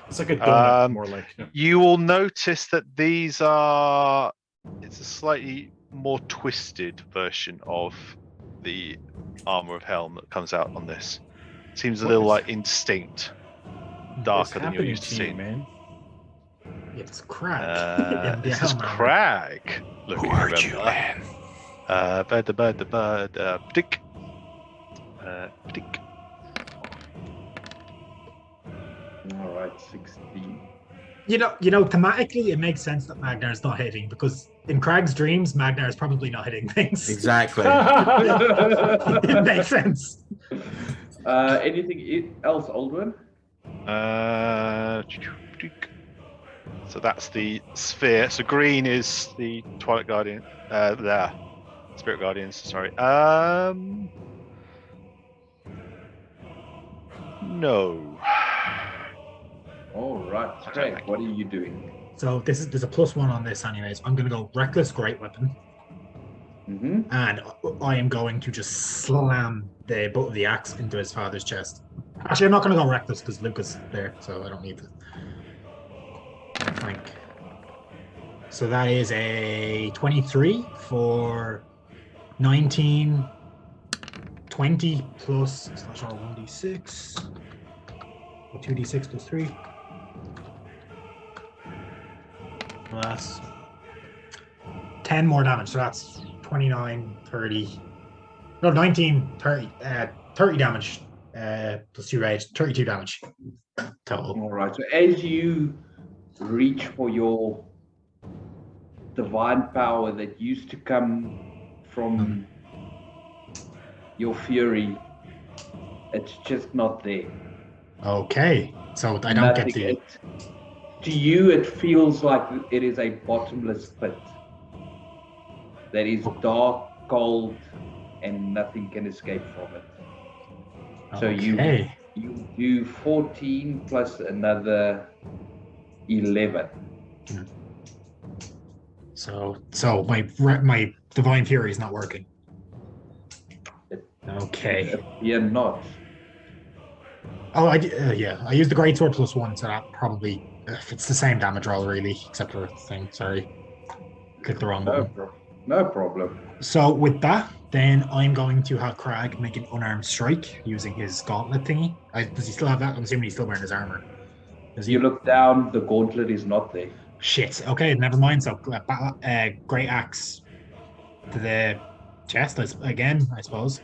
[SPEAKER 4] It's like a donut, more like.
[SPEAKER 5] You will notice that these are. It's a slightly more twisted version of the armor of Helm that comes out on this. Seems a little like indistinct, darker than you're used to seeing.
[SPEAKER 4] Man.
[SPEAKER 6] It's Crag.
[SPEAKER 5] This is Crag.
[SPEAKER 3] Who hurt you, man?
[SPEAKER 5] Ptick. Ptick.
[SPEAKER 1] All right, 16.
[SPEAKER 6] You know, thematically, it makes sense that Magnar's not hitting because in Crag's dreams, Magnar is probably not hitting things.
[SPEAKER 3] Exactly.
[SPEAKER 6] It makes sense.
[SPEAKER 1] Anything else, Aldwin?
[SPEAKER 5] So that's the sphere. So green is the Twilight Guardian. There, Spirit Guardians. Sorry. No.
[SPEAKER 1] All right, Craig, what are you doing?
[SPEAKER 6] So there's a +1 on this, anyways. I'm gonna go Reckless Great Weapon, and I am going to just slam the butt of the axe into his father's chest. Actually, I'm not gonna go Reckless because Luke is there, so I don't need to. Frank. So that is a 23 for 19, 20 plus slash R 1d6, or 2d6 plus 3. Plus 10 more damage, so that's 29, 30. No, 19, 30, 30 damage plus 2 rage, 32 damage total.
[SPEAKER 1] All right, so as you reach for your divine power that used to come from your fury, it's just not there.
[SPEAKER 6] Okay, so I don't get the.
[SPEAKER 1] To you, it feels like it is a bottomless pit that is dark, cold, and nothing can escape from it. So you do 14 plus another 11.
[SPEAKER 6] So my divine fury is not working. Okay.
[SPEAKER 1] You're not.
[SPEAKER 6] Oh, I used the great sword +1, so that probably it's the same damage roll really, except for a thing. Sorry, clicked the wrong button.
[SPEAKER 1] No problem.
[SPEAKER 6] So with that, then I'm going to have Crag make an unarmed strike using his gauntlet thingy. Does he still have that? I'm assuming he's still wearing his armor.
[SPEAKER 1] You look down, the gauntlet is not there.
[SPEAKER 6] Shit. Okay, never mind. So great axe to the chest again, I suppose.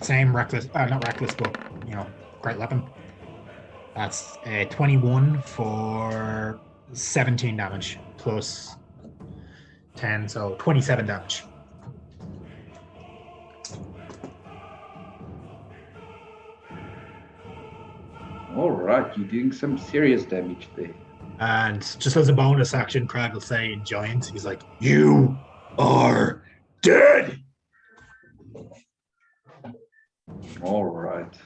[SPEAKER 6] Same reckless, not reckless, but great weapon. That's 21 for 17 damage plus 10, so 27 damage.
[SPEAKER 1] All right, you're doing some serious damage there.
[SPEAKER 6] And just as a bonus action, Crag will say in Giant, he's like, "You are dead."
[SPEAKER 1] All right.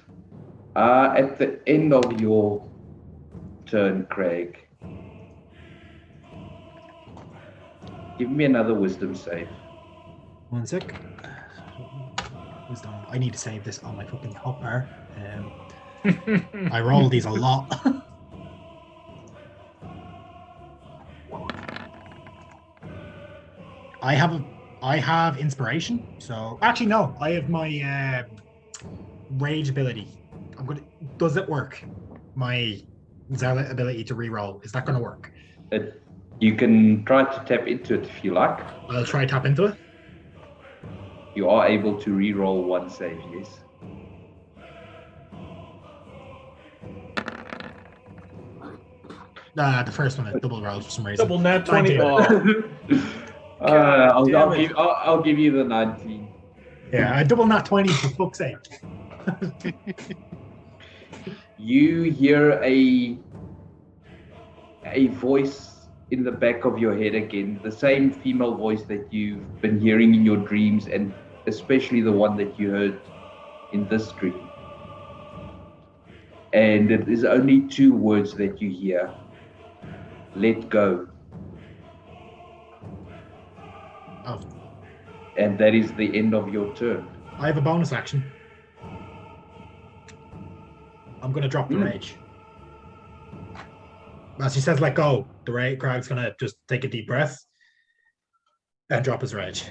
[SPEAKER 1] At the end of your turn, Craig, give me another wisdom save.
[SPEAKER 6] 1 sec. Wisdom. I need to save this on my fucking hotbar. I roll these a lot. I have inspiration. So actually no, I have my rage ability. Does it work? My zealot ability to reroll, is that gonna work?
[SPEAKER 1] You can try to tap into it if you like.
[SPEAKER 6] I'll try tap into it.
[SPEAKER 1] You are able to reroll one save, yes.
[SPEAKER 6] The first one is double rolls for some reason.
[SPEAKER 4] Double nat 20.
[SPEAKER 1] I'll give you the 19.
[SPEAKER 6] Yeah, a double nat 20 for fuck's sake.
[SPEAKER 1] You hear a voice in the back of your head again, the same female voice that you've been hearing in your dreams, and especially the one that you heard in this dream. And it is only 2 words that you hear. Let go.
[SPEAKER 6] Oh.
[SPEAKER 1] And that is the end of your turn.
[SPEAKER 6] I have a bonus action. I'm going to drop the rage. As he says, let go, Crag's going to just take a deep breath and drop his rage.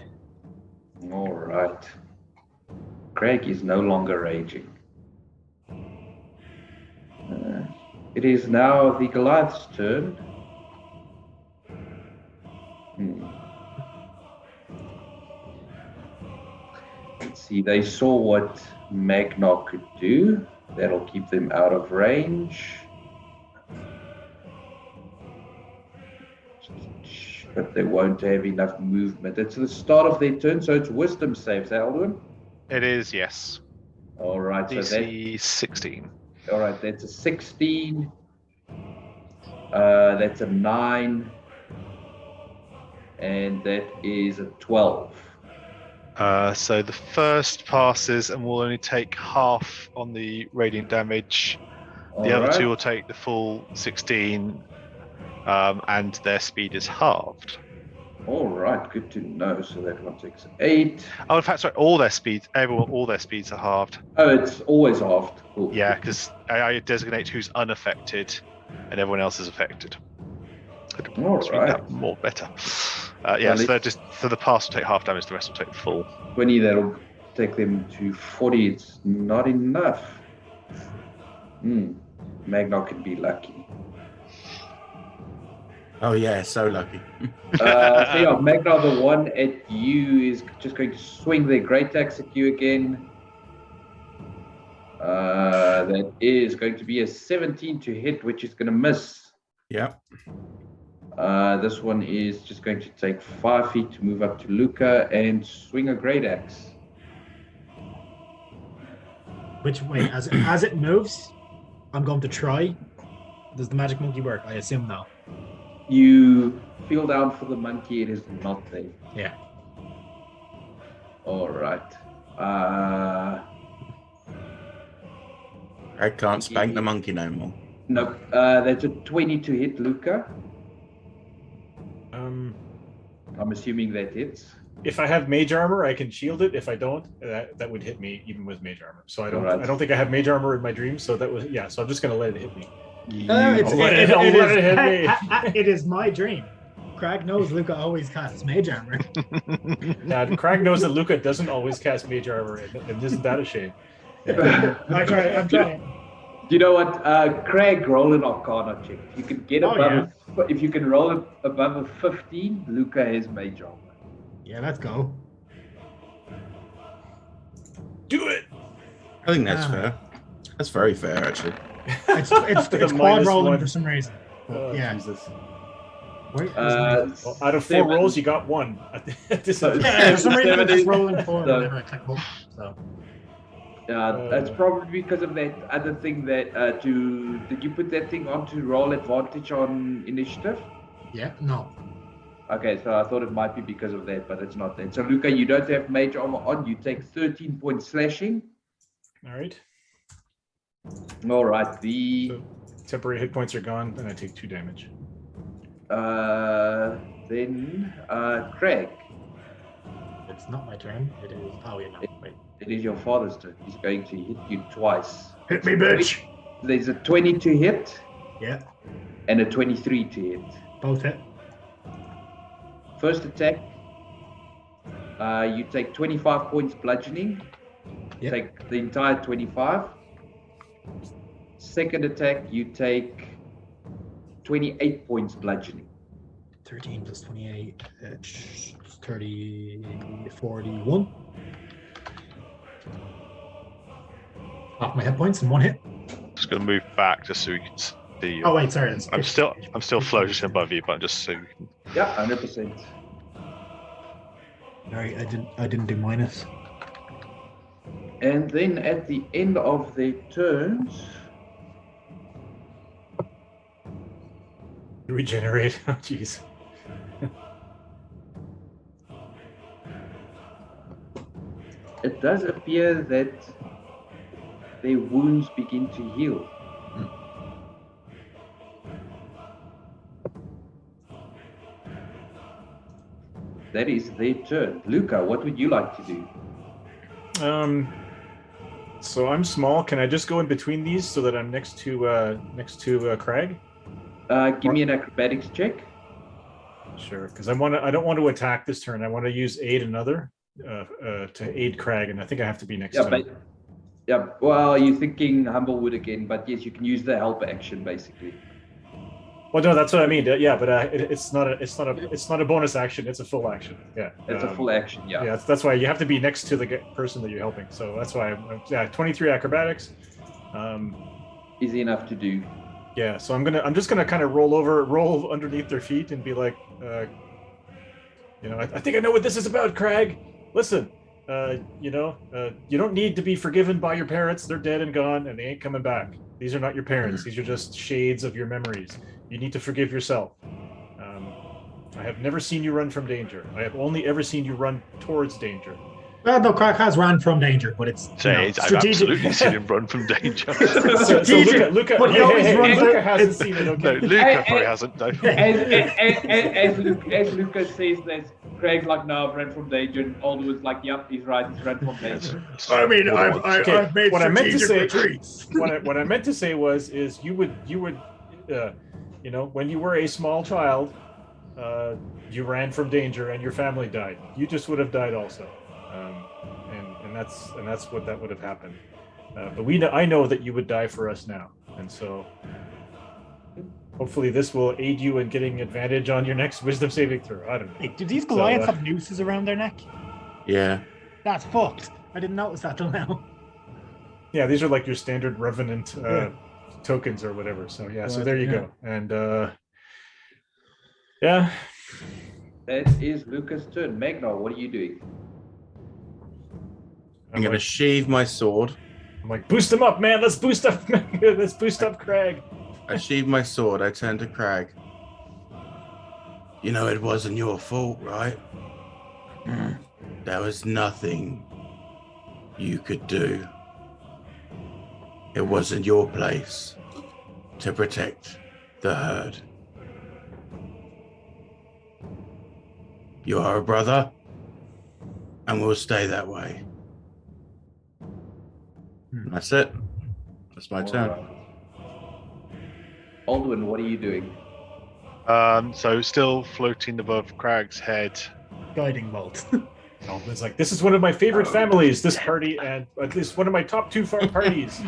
[SPEAKER 1] All right. Craig is no longer raging. It is now the Goliath's turn. Let's see. They saw what Magnar could do. That'll keep them out of range. But they won't have enough movement. It's the start of their turn, so it's wisdom saves, Alduin.
[SPEAKER 5] It is, yes.
[SPEAKER 1] All right, so
[SPEAKER 5] DC 16.
[SPEAKER 1] All right, that's a 16. That's a 9. And that is a 12.
[SPEAKER 5] So the first passes and will only take half on the radiant damage. The other two will take the full 16, and their speed is halved.
[SPEAKER 1] All right, good to know. So that one takes 8.
[SPEAKER 5] Oh, in fact, sorry, all their speeds are halved.
[SPEAKER 1] Oh, it's always halved. Cool.
[SPEAKER 5] Yeah, because I designate who's unaffected, and everyone else is affected.
[SPEAKER 1] All right.
[SPEAKER 5] More better. Yeah, so they're just for the pass will take half damage. The rest will take the full.
[SPEAKER 1] 20. That'll take them to 40. It's not enough. Magnar could be lucky.
[SPEAKER 3] Oh yeah, so lucky.
[SPEAKER 1] So yeah, Magnar, the one at you is just going to swing their great axe at you again. That is going to be a 17 to hit, which is going to miss.
[SPEAKER 3] Yeah.
[SPEAKER 1] This one is just going to take 5 feet to move up to Luca and swing a great axe.
[SPEAKER 6] As it moves, I'm going to try. Does the magic monkey work? I assume no.
[SPEAKER 1] You feel down for the monkey. It is not there.
[SPEAKER 6] Yeah.
[SPEAKER 1] All right.
[SPEAKER 3] I can't spank the monkey no more.
[SPEAKER 1] No, that's a 20 to hit Luca. I'm assuming that hits.
[SPEAKER 4] If I have mage armor, I can shield it. If I don't, that would hit me even with mage armor. So I don't think I have mage armor in my dreams. So that was So I'm just gonna let it hit me.
[SPEAKER 6] It is my dream. Crag knows Luca always casts mage armor.
[SPEAKER 4] Yeah, Crag knows that Luca doesn't always cast mage armor, and isn't that a shame?
[SPEAKER 6] I'm trying.
[SPEAKER 1] Do you know what? Craig, roll an Arcana check. If you can get if you can roll it above a 15, Luca has mage armor.
[SPEAKER 6] Yeah, let's go.
[SPEAKER 4] Do it.
[SPEAKER 3] I think that's fair. That's very fair, actually.
[SPEAKER 6] It's quad rolling for some reason. Yeah.
[SPEAKER 4] Jesus.
[SPEAKER 1] Well,
[SPEAKER 4] out of 4 rolls, you got 1.
[SPEAKER 6] For some reason, I'm just rolling 4 whenever I click book. So.
[SPEAKER 1] That's probably because of that other thing that did you put that thing on to roll advantage on initiative?
[SPEAKER 6] Yeah, no.
[SPEAKER 1] Okay, so I thought it might be because of that, but it's not that. So Luca, you don't have mage armor on. You take 13 points slashing.
[SPEAKER 4] All right.
[SPEAKER 1] All right. The
[SPEAKER 4] so temporary hit points are gone, and I take 2 damage.
[SPEAKER 1] Then Craig.
[SPEAKER 6] It's not my turn. It is. Oh yeah, no. Wait.
[SPEAKER 1] It is your father's turn. He's going to hit you twice.
[SPEAKER 2] Hit me, bitch.
[SPEAKER 1] There's a 20 to hit.
[SPEAKER 6] Yeah.
[SPEAKER 1] And a 23 to hit.
[SPEAKER 6] Both hit.
[SPEAKER 1] First attack, you take 25 points bludgeoning.
[SPEAKER 6] Yep.
[SPEAKER 1] Take the entire 25. Second attack, you take 28 points bludgeoning.
[SPEAKER 6] 13 plus 28, 30, 41. Half my hit points in 1 hit.
[SPEAKER 5] Just gonna move back just so you can see.
[SPEAKER 6] Oh wait, sorry.
[SPEAKER 5] I'm still floating above you, but just so you can.
[SPEAKER 1] Yeah, 100%.
[SPEAKER 6] Sorry, I didn't do minus.
[SPEAKER 1] And then at the end of their turns,
[SPEAKER 4] Regenerate. Oh, jeez.
[SPEAKER 1] it does appear that their wounds begin to heal. That is their turn. Luca, what would you like to do?
[SPEAKER 4] So I'm small. Can I just go in between these so that I'm next to Crag?
[SPEAKER 1] Give me an acrobatics check.
[SPEAKER 4] Sure, because I don't want to attack this turn. I want to use aid another to aid Crag, and I think I have to be next to him.
[SPEAKER 1] Yeah, well, you're thinking Humblewood again, but yes, you can use the help action basically.
[SPEAKER 4] Well, no, that's what I mean. Yeah, but it's not a bonus action. It's a full action. Yeah,
[SPEAKER 1] It's a full action. Yeah.
[SPEAKER 4] Yeah, that's why you have to be next to the person that you're helping. So that's why, 23 acrobatics.
[SPEAKER 1] Easy enough to do.
[SPEAKER 4] Yeah, so I'm just gonna kind of roll underneath their feet and be like, I think I know what this is about, Craig. Listen, you don't need to be forgiven by your parents. They're dead and gone, and they ain't coming back. These are not your parents. These are just shades of your memories. You need to forgive yourself. I have never seen you run from danger. I have only ever seen you run towards danger.
[SPEAKER 6] Well, no, Craig has ran from danger, but it's
[SPEAKER 5] I've absolutely seen him run from danger.
[SPEAKER 4] So Luca,
[SPEAKER 6] But he always runs
[SPEAKER 4] Luca
[SPEAKER 6] out.
[SPEAKER 4] hasn't seen it. Okay.
[SPEAKER 5] No, Luca probably hasn't. No.
[SPEAKER 1] As Lucas says that, Craig's like, no, I've run from danger. And Alderwood's like, yep, he's right, he's run from danger.
[SPEAKER 2] I mean, I've made
[SPEAKER 4] What I meant to
[SPEAKER 2] strategic
[SPEAKER 4] say-
[SPEAKER 2] retreats.
[SPEAKER 4] What I meant to say is you would when you were a small child, you ran from danger and your family died. You just would have died also, and that's what that would have happened. But I know that you would die for us now, and so hopefully this will aid you in getting advantage on your next wisdom saving throw. I don't know.
[SPEAKER 6] Hey, do these Goliaths have nooses around their neck?
[SPEAKER 3] Yeah.
[SPEAKER 6] That's fucked. I didn't notice that till now.
[SPEAKER 4] Yeah, these are like your standard revenant tokens or whatever. So yeah, so there you go. And yeah.
[SPEAKER 1] That is Lucas' turn. Magnar, what are you doing?
[SPEAKER 3] I'm going to sheathe my sword.
[SPEAKER 4] I'm like, boost him up, man. Let's boost up. Let's boost up Craig.
[SPEAKER 3] I sheathe my sword. I turn to Crag. You know, it wasn't your fault, right? There was nothing you could do. It wasn't your place to protect the herd. You are a brother, and we'll stay that way. That's it. That's my turn.
[SPEAKER 1] Alduin, what are you doing?
[SPEAKER 5] So still floating above Crag's head.
[SPEAKER 6] Guiding bolt.
[SPEAKER 4] It's like, this is one of my favorite families, this party, and at least one of my top 2 parties.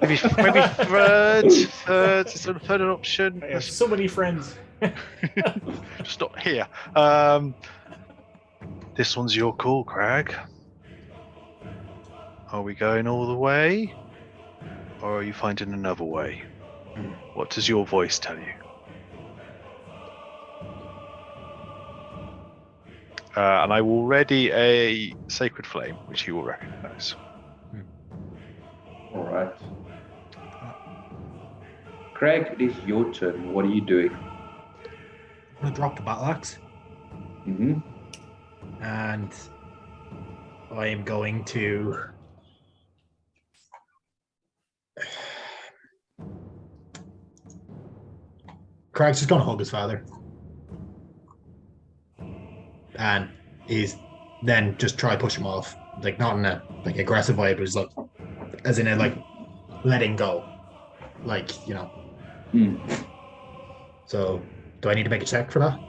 [SPEAKER 5] Maybe third an option.
[SPEAKER 4] I have so many friends.
[SPEAKER 5] Just not here. This one's your call, Crag. Are we going all the way? Or are you finding another way? What does your voice tell you? And I will ready a sacred flame, which he will recognize.
[SPEAKER 1] All right. Craig, it is your turn. What are you doing?
[SPEAKER 6] I'm going to drop the battle axe.
[SPEAKER 1] Mm-hmm.
[SPEAKER 6] And I am going to... Craig's just going to hug his father. And he's then just try to push him off. Like, not in a like aggressive way, but it's like, as in a like letting go. Like, So, do I need to make a check for that?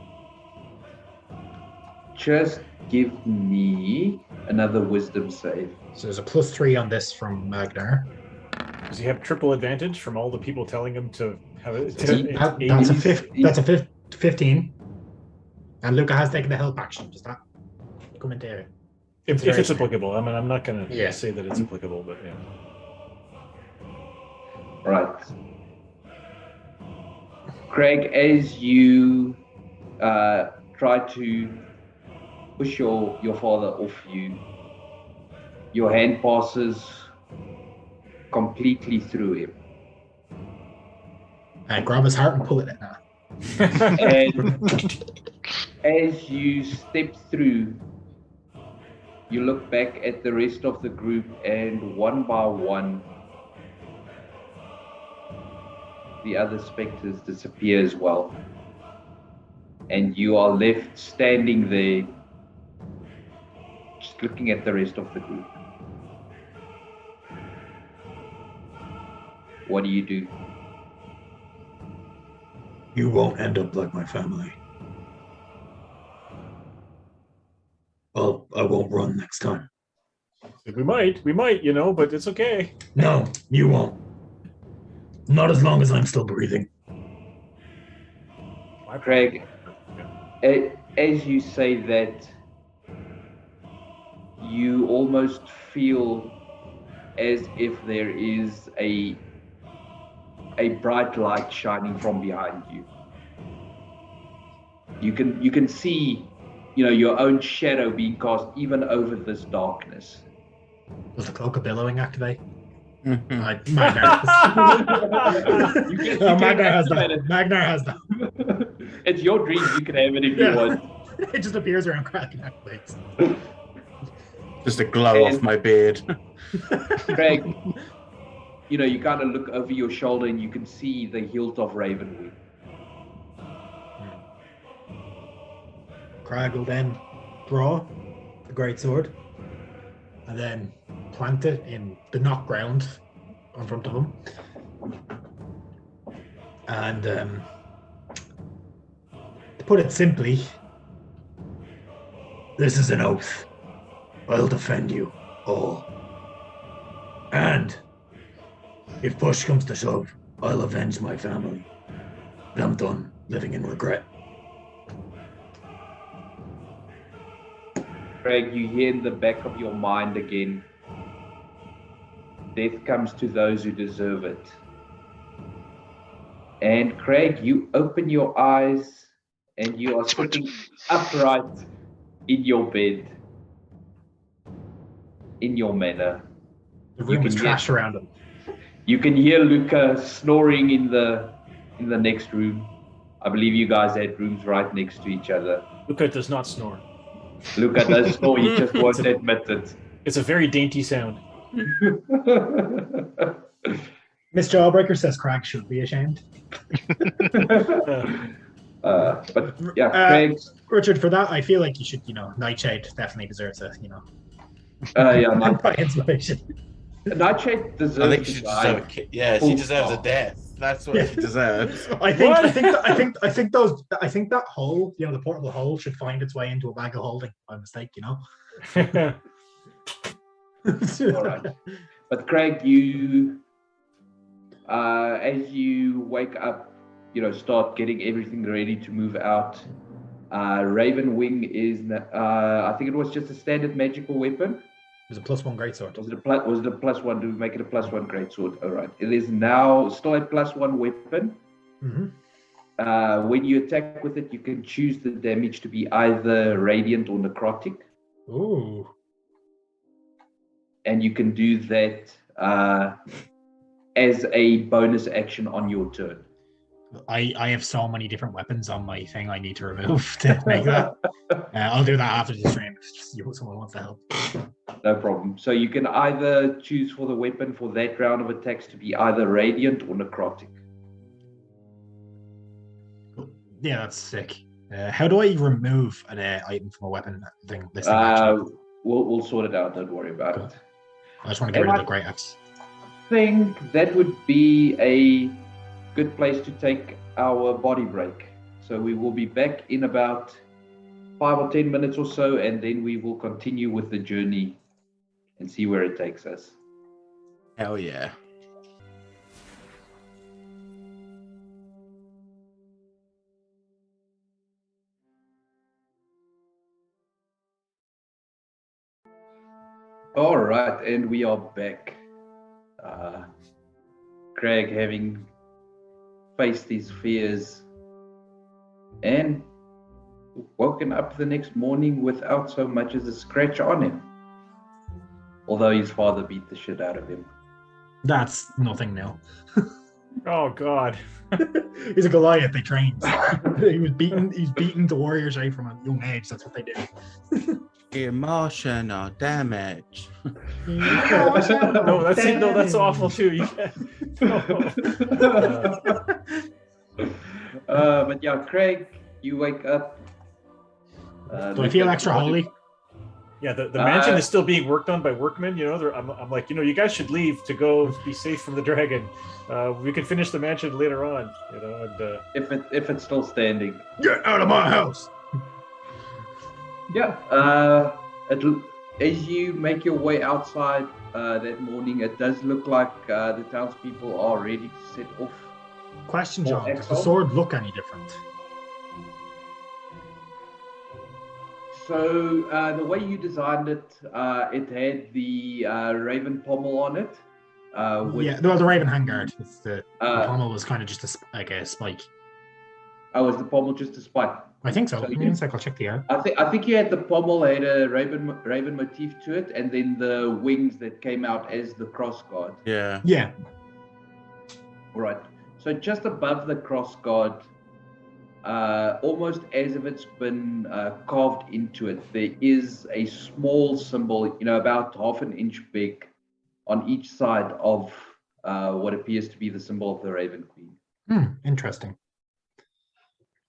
[SPEAKER 1] Just give me another wisdom save.
[SPEAKER 6] So there's a +3 on this from Magnar.
[SPEAKER 4] Does he have triple advantage from all the people telling him to have it?
[SPEAKER 6] That's a 15. And Luca has taken the help action. Does that come into it?
[SPEAKER 4] If it's applicable. I mean, I'm not going to say that it's
[SPEAKER 6] Mm-hmm.
[SPEAKER 4] applicable, but yeah.
[SPEAKER 1] Right. Craig, as you try to push your father off you, your hand passes completely through him.
[SPEAKER 6] And grab his heart and pull it in now.
[SPEAKER 1] And as you step through, you look back at the rest of the group, and one by one, the other specters disappear as well. And you are left standing there, just looking at the rest of the group. What do you do?
[SPEAKER 2] You won't end up like my family. Well, I won't run next time.
[SPEAKER 4] We might, but it's okay.
[SPEAKER 2] No, you won't. Not as long as I'm still breathing.
[SPEAKER 1] Craig, as you say that, you almost feel as if there is a bright light shining from behind you. You can see, your own shadow being cast even over this darkness.
[SPEAKER 6] Does the cloak of billowing activate?
[SPEAKER 3] Mhm.
[SPEAKER 6] Magnar has
[SPEAKER 1] activate
[SPEAKER 6] that.
[SPEAKER 1] it.
[SPEAKER 6] Magnar has that.
[SPEAKER 1] It's your dream. You can have it if you want.
[SPEAKER 6] It just appears around Craig and activates.
[SPEAKER 3] Just a glow off my beard.
[SPEAKER 1] Craig, you kind of look over your shoulder and you can see the hilt of Ravenwing.
[SPEAKER 6] Craig will then draw the great sword and then plant it in the knock ground in front of him. And to put it simply, this is an oath. I'll defend you all. And if push comes to shove, I'll avenge my family. And I'm done living in regret.
[SPEAKER 1] Craig, you hear in the back of your mind again, death comes to those who deserve it. And Craig, you open your eyes and you are sitting upright in your bed, in your manor.
[SPEAKER 6] The room is trash around him.
[SPEAKER 1] You can hear Luca snoring in the next room. I believe you guys had rooms right next to each other.
[SPEAKER 4] Luca does not snore.
[SPEAKER 1] Luca does snore, he just won't admit it.
[SPEAKER 4] It's a very dainty sound.
[SPEAKER 6] Miss Jawbreaker says Craig should be ashamed.
[SPEAKER 1] But yeah, Craig.
[SPEAKER 6] Richard, for that, I feel like you should, Nightshade definitely deserves a,
[SPEAKER 1] Yeah,
[SPEAKER 6] by inspiration.
[SPEAKER 1] Nightshade deserves.
[SPEAKER 3] I think she should deserve a kick. Yeah, she deserves a death. That's what she deserves.
[SPEAKER 6] I think that hole, the portable hole, should find its way into a bag of holding by mistake.
[SPEAKER 1] All right. But Craig, you, as you wake up, start getting everything ready to move out. Ravenwing is, I think it was just a standard magical weapon.
[SPEAKER 6] It was a +1 greatsword.
[SPEAKER 1] Was it a +1 to make it a +1 greatsword? All right. It is now still a +1 weapon.
[SPEAKER 6] Mm-hmm.
[SPEAKER 1] When you attack with it, you can choose the damage to be either radiant or necrotic.
[SPEAKER 6] Ooh.
[SPEAKER 1] And you can do that as a bonus action on your turn.
[SPEAKER 6] I have so many different weapons on my thing I need to remove to make that. I'll do that after the stream if someone wants to help.
[SPEAKER 1] No problem. So you can either choose for the weapon for that round of attacks to be either radiant or necrotic.
[SPEAKER 6] Yeah, that's sick. How do I remove an item from a weapon thing?
[SPEAKER 1] We'll sort it out. Don't worry about it.
[SPEAKER 6] I just want to get rid of the great axe.
[SPEAKER 1] I think that would be a good place to take our body break. So we will be back in about 5 or 10 minutes or so, and then we will continue with the journey and see where it takes us.
[SPEAKER 3] Hell yeah.
[SPEAKER 1] All right, and we are back. Craig having faced his fears and woken up the next morning without so much as a scratch on him. Although his father beat the shit out of him.
[SPEAKER 6] That's nothing new.
[SPEAKER 4] Oh God.
[SPEAKER 6] He's a Goliath, they trained. He's beaten the warriors right from a young age, that's what they do.
[SPEAKER 3] Emotional damage.
[SPEAKER 4] No, that's awful too. You can't.
[SPEAKER 1] But yeah, Craig, you wake up.
[SPEAKER 6] Do I feel extra holy?
[SPEAKER 4] Yeah, the mansion is still being worked on by workmen. I'm like, you guys should leave to go be safe from the dragon. We can finish the mansion later on. And
[SPEAKER 1] if it's still standing.
[SPEAKER 2] Get out of my house!
[SPEAKER 1] Yeah. As you make your way outside that morning, it does look like the townspeople are ready to set off.
[SPEAKER 6] Question,
[SPEAKER 1] For
[SPEAKER 6] John, does the
[SPEAKER 1] Exile?
[SPEAKER 6] sword look any different?
[SPEAKER 1] So the way you designed it, it had the raven pommel on it.
[SPEAKER 6] Yeah, well, the Raven handguard. It's the pommel was kind of just like a spike.
[SPEAKER 1] Oh, was the pommel just a spike?
[SPEAKER 6] I think so.
[SPEAKER 1] So
[SPEAKER 6] Give me a sec, I'll check the art.
[SPEAKER 1] I think you had the pommel had a raven motif to it, and then the wings that came out as the cross guard.
[SPEAKER 3] Yeah.
[SPEAKER 6] Yeah.
[SPEAKER 1] All right. So just above the cross guard, almost as if it's been carved into it, there is a small symbol, about half an inch big, on each side of what appears to be the symbol of the Raven Queen.
[SPEAKER 6] Interesting.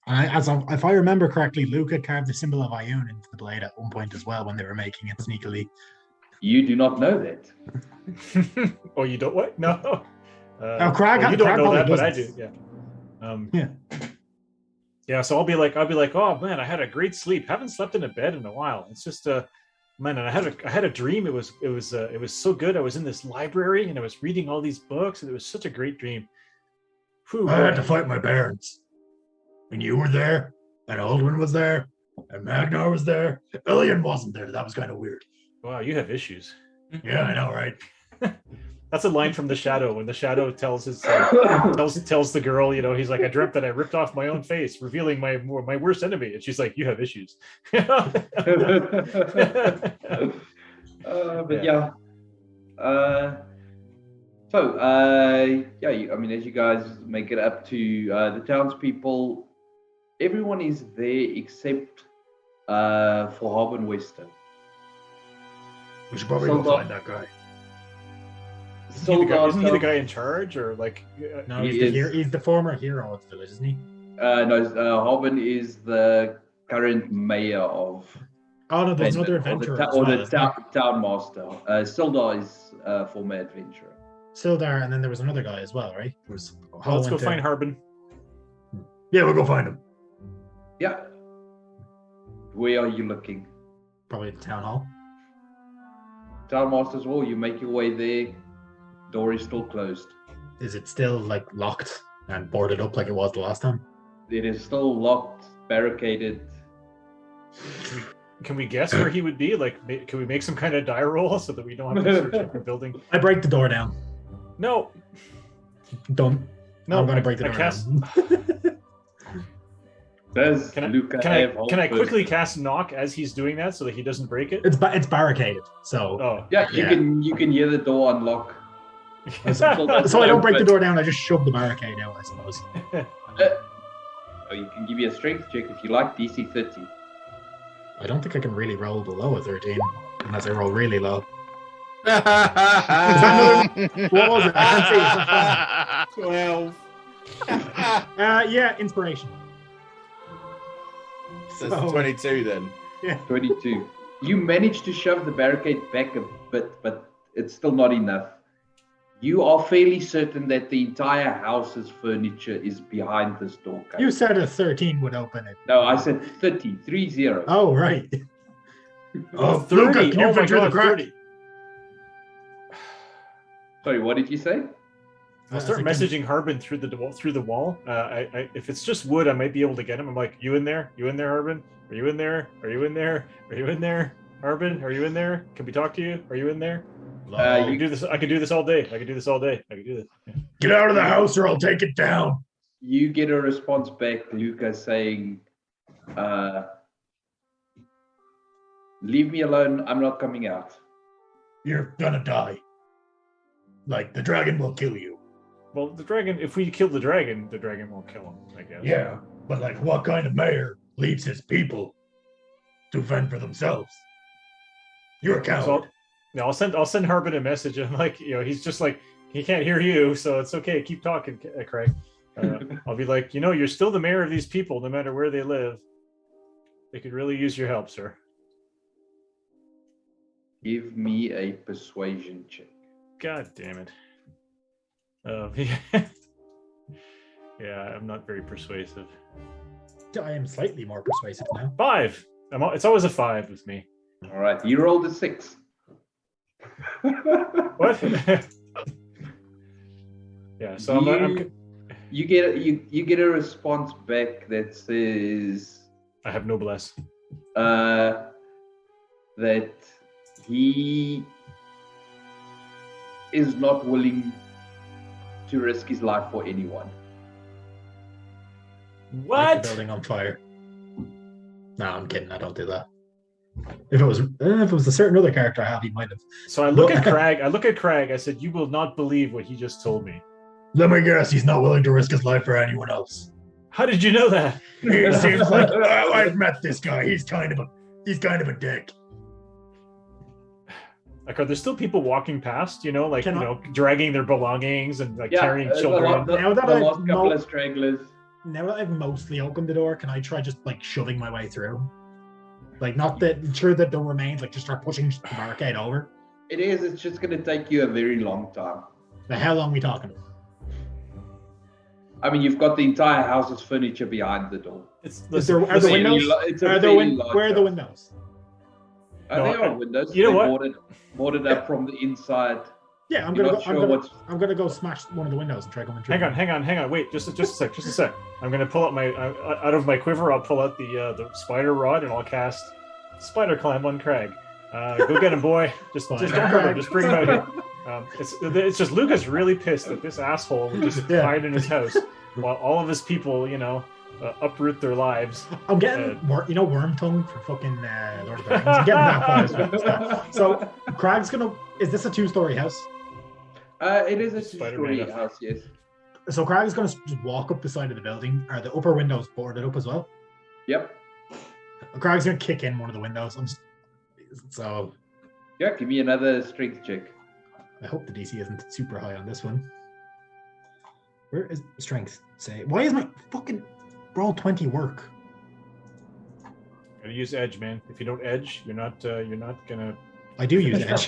[SPEAKER 6] If I remember correctly, Luke had carved the symbol of Ioun into the blade at one point as well when they were making it sneakily.
[SPEAKER 1] You do not know that.
[SPEAKER 4] Oh, you don't what? No.
[SPEAKER 6] Craig,
[SPEAKER 4] well, you don't
[SPEAKER 6] Craig
[SPEAKER 4] know that,
[SPEAKER 6] probably
[SPEAKER 4] but I
[SPEAKER 6] doesn't.
[SPEAKER 4] do. Yeah.
[SPEAKER 6] Yeah.
[SPEAKER 4] Yeah. So I'll be like, oh man, I had a great sleep. Haven't slept in a bed in a while. It's just man, and I had a dream. It was so good. I was in this library and I was reading all these books, and it was such a great dream. Whew,
[SPEAKER 2] I had to fight my barons. And you were there, and Aldwin was there, and Magnar was there. Ilian wasn't there. That was kind of weird.
[SPEAKER 4] wow, you have issues.
[SPEAKER 2] Yeah, I know, right?
[SPEAKER 4] That's a line from the Shadow when the Shadow tells his tells the girl, he's like, I dreamt that I ripped off my own face, revealing my worst enemy, and she's like, you have issues.
[SPEAKER 1] But yeah. As you guys make it up to the townspeople, everyone is there except for Harbin Wester.
[SPEAKER 2] We should probably go find that guy.
[SPEAKER 4] Isn't he the guy in charge, or like?
[SPEAKER 6] No, he's the former hero of the village, isn't he?
[SPEAKER 1] No, Harbin is the current mayor of.
[SPEAKER 6] Oh no, there's another adventurer.
[SPEAKER 1] Town master. Sildar is former adventurer.
[SPEAKER 6] Sildar, and then there was another guy as well, right?
[SPEAKER 4] Let's go find Harbin.
[SPEAKER 2] Yeah, we'll go find him.
[SPEAKER 1] Yeah. Where are you looking?
[SPEAKER 6] Probably the town hall.
[SPEAKER 1] Town master's hall. You make your way there. Door is still closed.
[SPEAKER 6] Is it still like locked and boarded up like it was the last time?
[SPEAKER 1] It is still locked, barricaded.
[SPEAKER 4] Can we guess where he would be? Like, can we make some kind of die roll so that we don't have to search every building?
[SPEAKER 6] I break the door down.
[SPEAKER 4] No.
[SPEAKER 6] Done.
[SPEAKER 4] No,
[SPEAKER 6] I'm gonna break the door down.
[SPEAKER 4] Can I quickly cast knock as he's doing that so that he doesn't break it?
[SPEAKER 6] It's barricaded, so.
[SPEAKER 4] Oh.
[SPEAKER 1] Yeah, you can hear the door unlock.
[SPEAKER 6] So I don't break the door down. I just shove the barricade out, I suppose.
[SPEAKER 1] You can give me a strength check if you like. DC 30.
[SPEAKER 6] I don't think I can really roll below a 13 unless I roll really low.
[SPEAKER 3] Is
[SPEAKER 6] that another? What was it? I can't see. It's 12. Yeah, inspiration.
[SPEAKER 3] So 22 then.
[SPEAKER 6] Yeah.
[SPEAKER 1] 22. You managed to shove the barricade back a bit, but it's still not enough. You are fairly certain that the entire house's furniture is behind this door.
[SPEAKER 6] You said a 13 would open it.
[SPEAKER 1] No, I said 30. 30.
[SPEAKER 6] Oh, right.
[SPEAKER 2] Oh,
[SPEAKER 4] 30.
[SPEAKER 2] Luca, can you
[SPEAKER 4] my
[SPEAKER 2] venture the
[SPEAKER 4] God,
[SPEAKER 2] crack?
[SPEAKER 4] 30.
[SPEAKER 1] Sorry, what did you say?
[SPEAKER 4] I'll start messaging Harbin through the wall. If it's just wood, I might be able to get him. I'm like, you in there? You in there, Harbin? Are you in there? Are you in there? Are you in there? Harbin, are you in there? Can we talk to you? Are you in there? I can do this. I can do this all day. I can do this all day. I can do this. Yeah.
[SPEAKER 2] Get out of the house or I'll take it down.
[SPEAKER 1] You get a response back, Luca, saying, leave me alone. I'm not coming out.
[SPEAKER 2] You're gonna die. Like, the dragon will kill you.
[SPEAKER 4] Well, the dragon, if we kill the dragon won't kill him, I guess.
[SPEAKER 2] Yeah, but like, what kind of mayor leaves his people to fend for themselves? You're a coward.
[SPEAKER 4] So I'll send Harbin a message. I'm like, he's just like, he can't hear you, so it's okay. Keep talking, Craig. I'll be like, you're still the mayor of these people, no matter where they live. They could really use your help, sir.
[SPEAKER 1] Give me a persuasion check.
[SPEAKER 4] God damn it. Yeah, I'm not very persuasive.
[SPEAKER 6] I am slightly more persuasive now.
[SPEAKER 4] 5. It's always a 5 with me.
[SPEAKER 1] All right, you rolled a 6.
[SPEAKER 4] What? Yeah, so
[SPEAKER 1] you get a response back that says,
[SPEAKER 4] I have noblesse.
[SPEAKER 1] that he is not willing to risk his life for anyone.
[SPEAKER 6] Light
[SPEAKER 4] What?
[SPEAKER 6] the building on fire. No, I'm kidding. I don't do that. If it was a certain other character I have, he might have.
[SPEAKER 4] So I look at Crag. I said, "You will not believe what he just told me."
[SPEAKER 2] Let me guess, he's not willing to risk his life for anyone else.
[SPEAKER 4] How did you know that?
[SPEAKER 2] He seems like I've met this guy. He's kind of a dick.
[SPEAKER 4] Like, are there still people walking past? Dragging their belongings and carrying
[SPEAKER 1] the
[SPEAKER 4] children.
[SPEAKER 1] last couple of stragglers.
[SPEAKER 6] Now that I've mostly opened the door, can I try just like shoving my way through? Like, not that sure that door remains. Like, just start pushing the barricade over.
[SPEAKER 1] It's just going to take you a very long time.
[SPEAKER 6] Now, how long are we talking?
[SPEAKER 1] I mean, you've got the entire house's furniture behind the door.
[SPEAKER 6] Where are the windows?
[SPEAKER 1] There are windows.
[SPEAKER 4] You know what?
[SPEAKER 1] Boarded up from the inside.
[SPEAKER 6] Yeah, I'm gonna go smash one of the windows and try going through.
[SPEAKER 4] Hang on. Wait, just a sec. I'm gonna pull up out of my quiver. I'll pull out the spider rod and I'll cast spider climb on Crag. Go get him, boy. Just don't hurt him. Just bring him out here. It's just Lucas really pissed that this asshole would just hide in his house while all of his people, uproot their lives.
[SPEAKER 6] I'm getting worm tongue for fucking Lord of the Rings. I'm getting that vibe. So Crag's gonna. Is this a 2-story house?
[SPEAKER 1] It is a 2-story house, yes.
[SPEAKER 6] So Crag is going to just walk up the side of the building. Are the upper windows boarded up as well?
[SPEAKER 1] Yep.
[SPEAKER 6] Crag's going to kick in one of the windows.
[SPEAKER 1] Give me another strength check.
[SPEAKER 6] I hope the DC isn't super high on this one. Where is strength? Why is my fucking roll 20 work?
[SPEAKER 4] Gotta use edge, man. If you don't edge, you're not gonna.
[SPEAKER 6] I do use edge.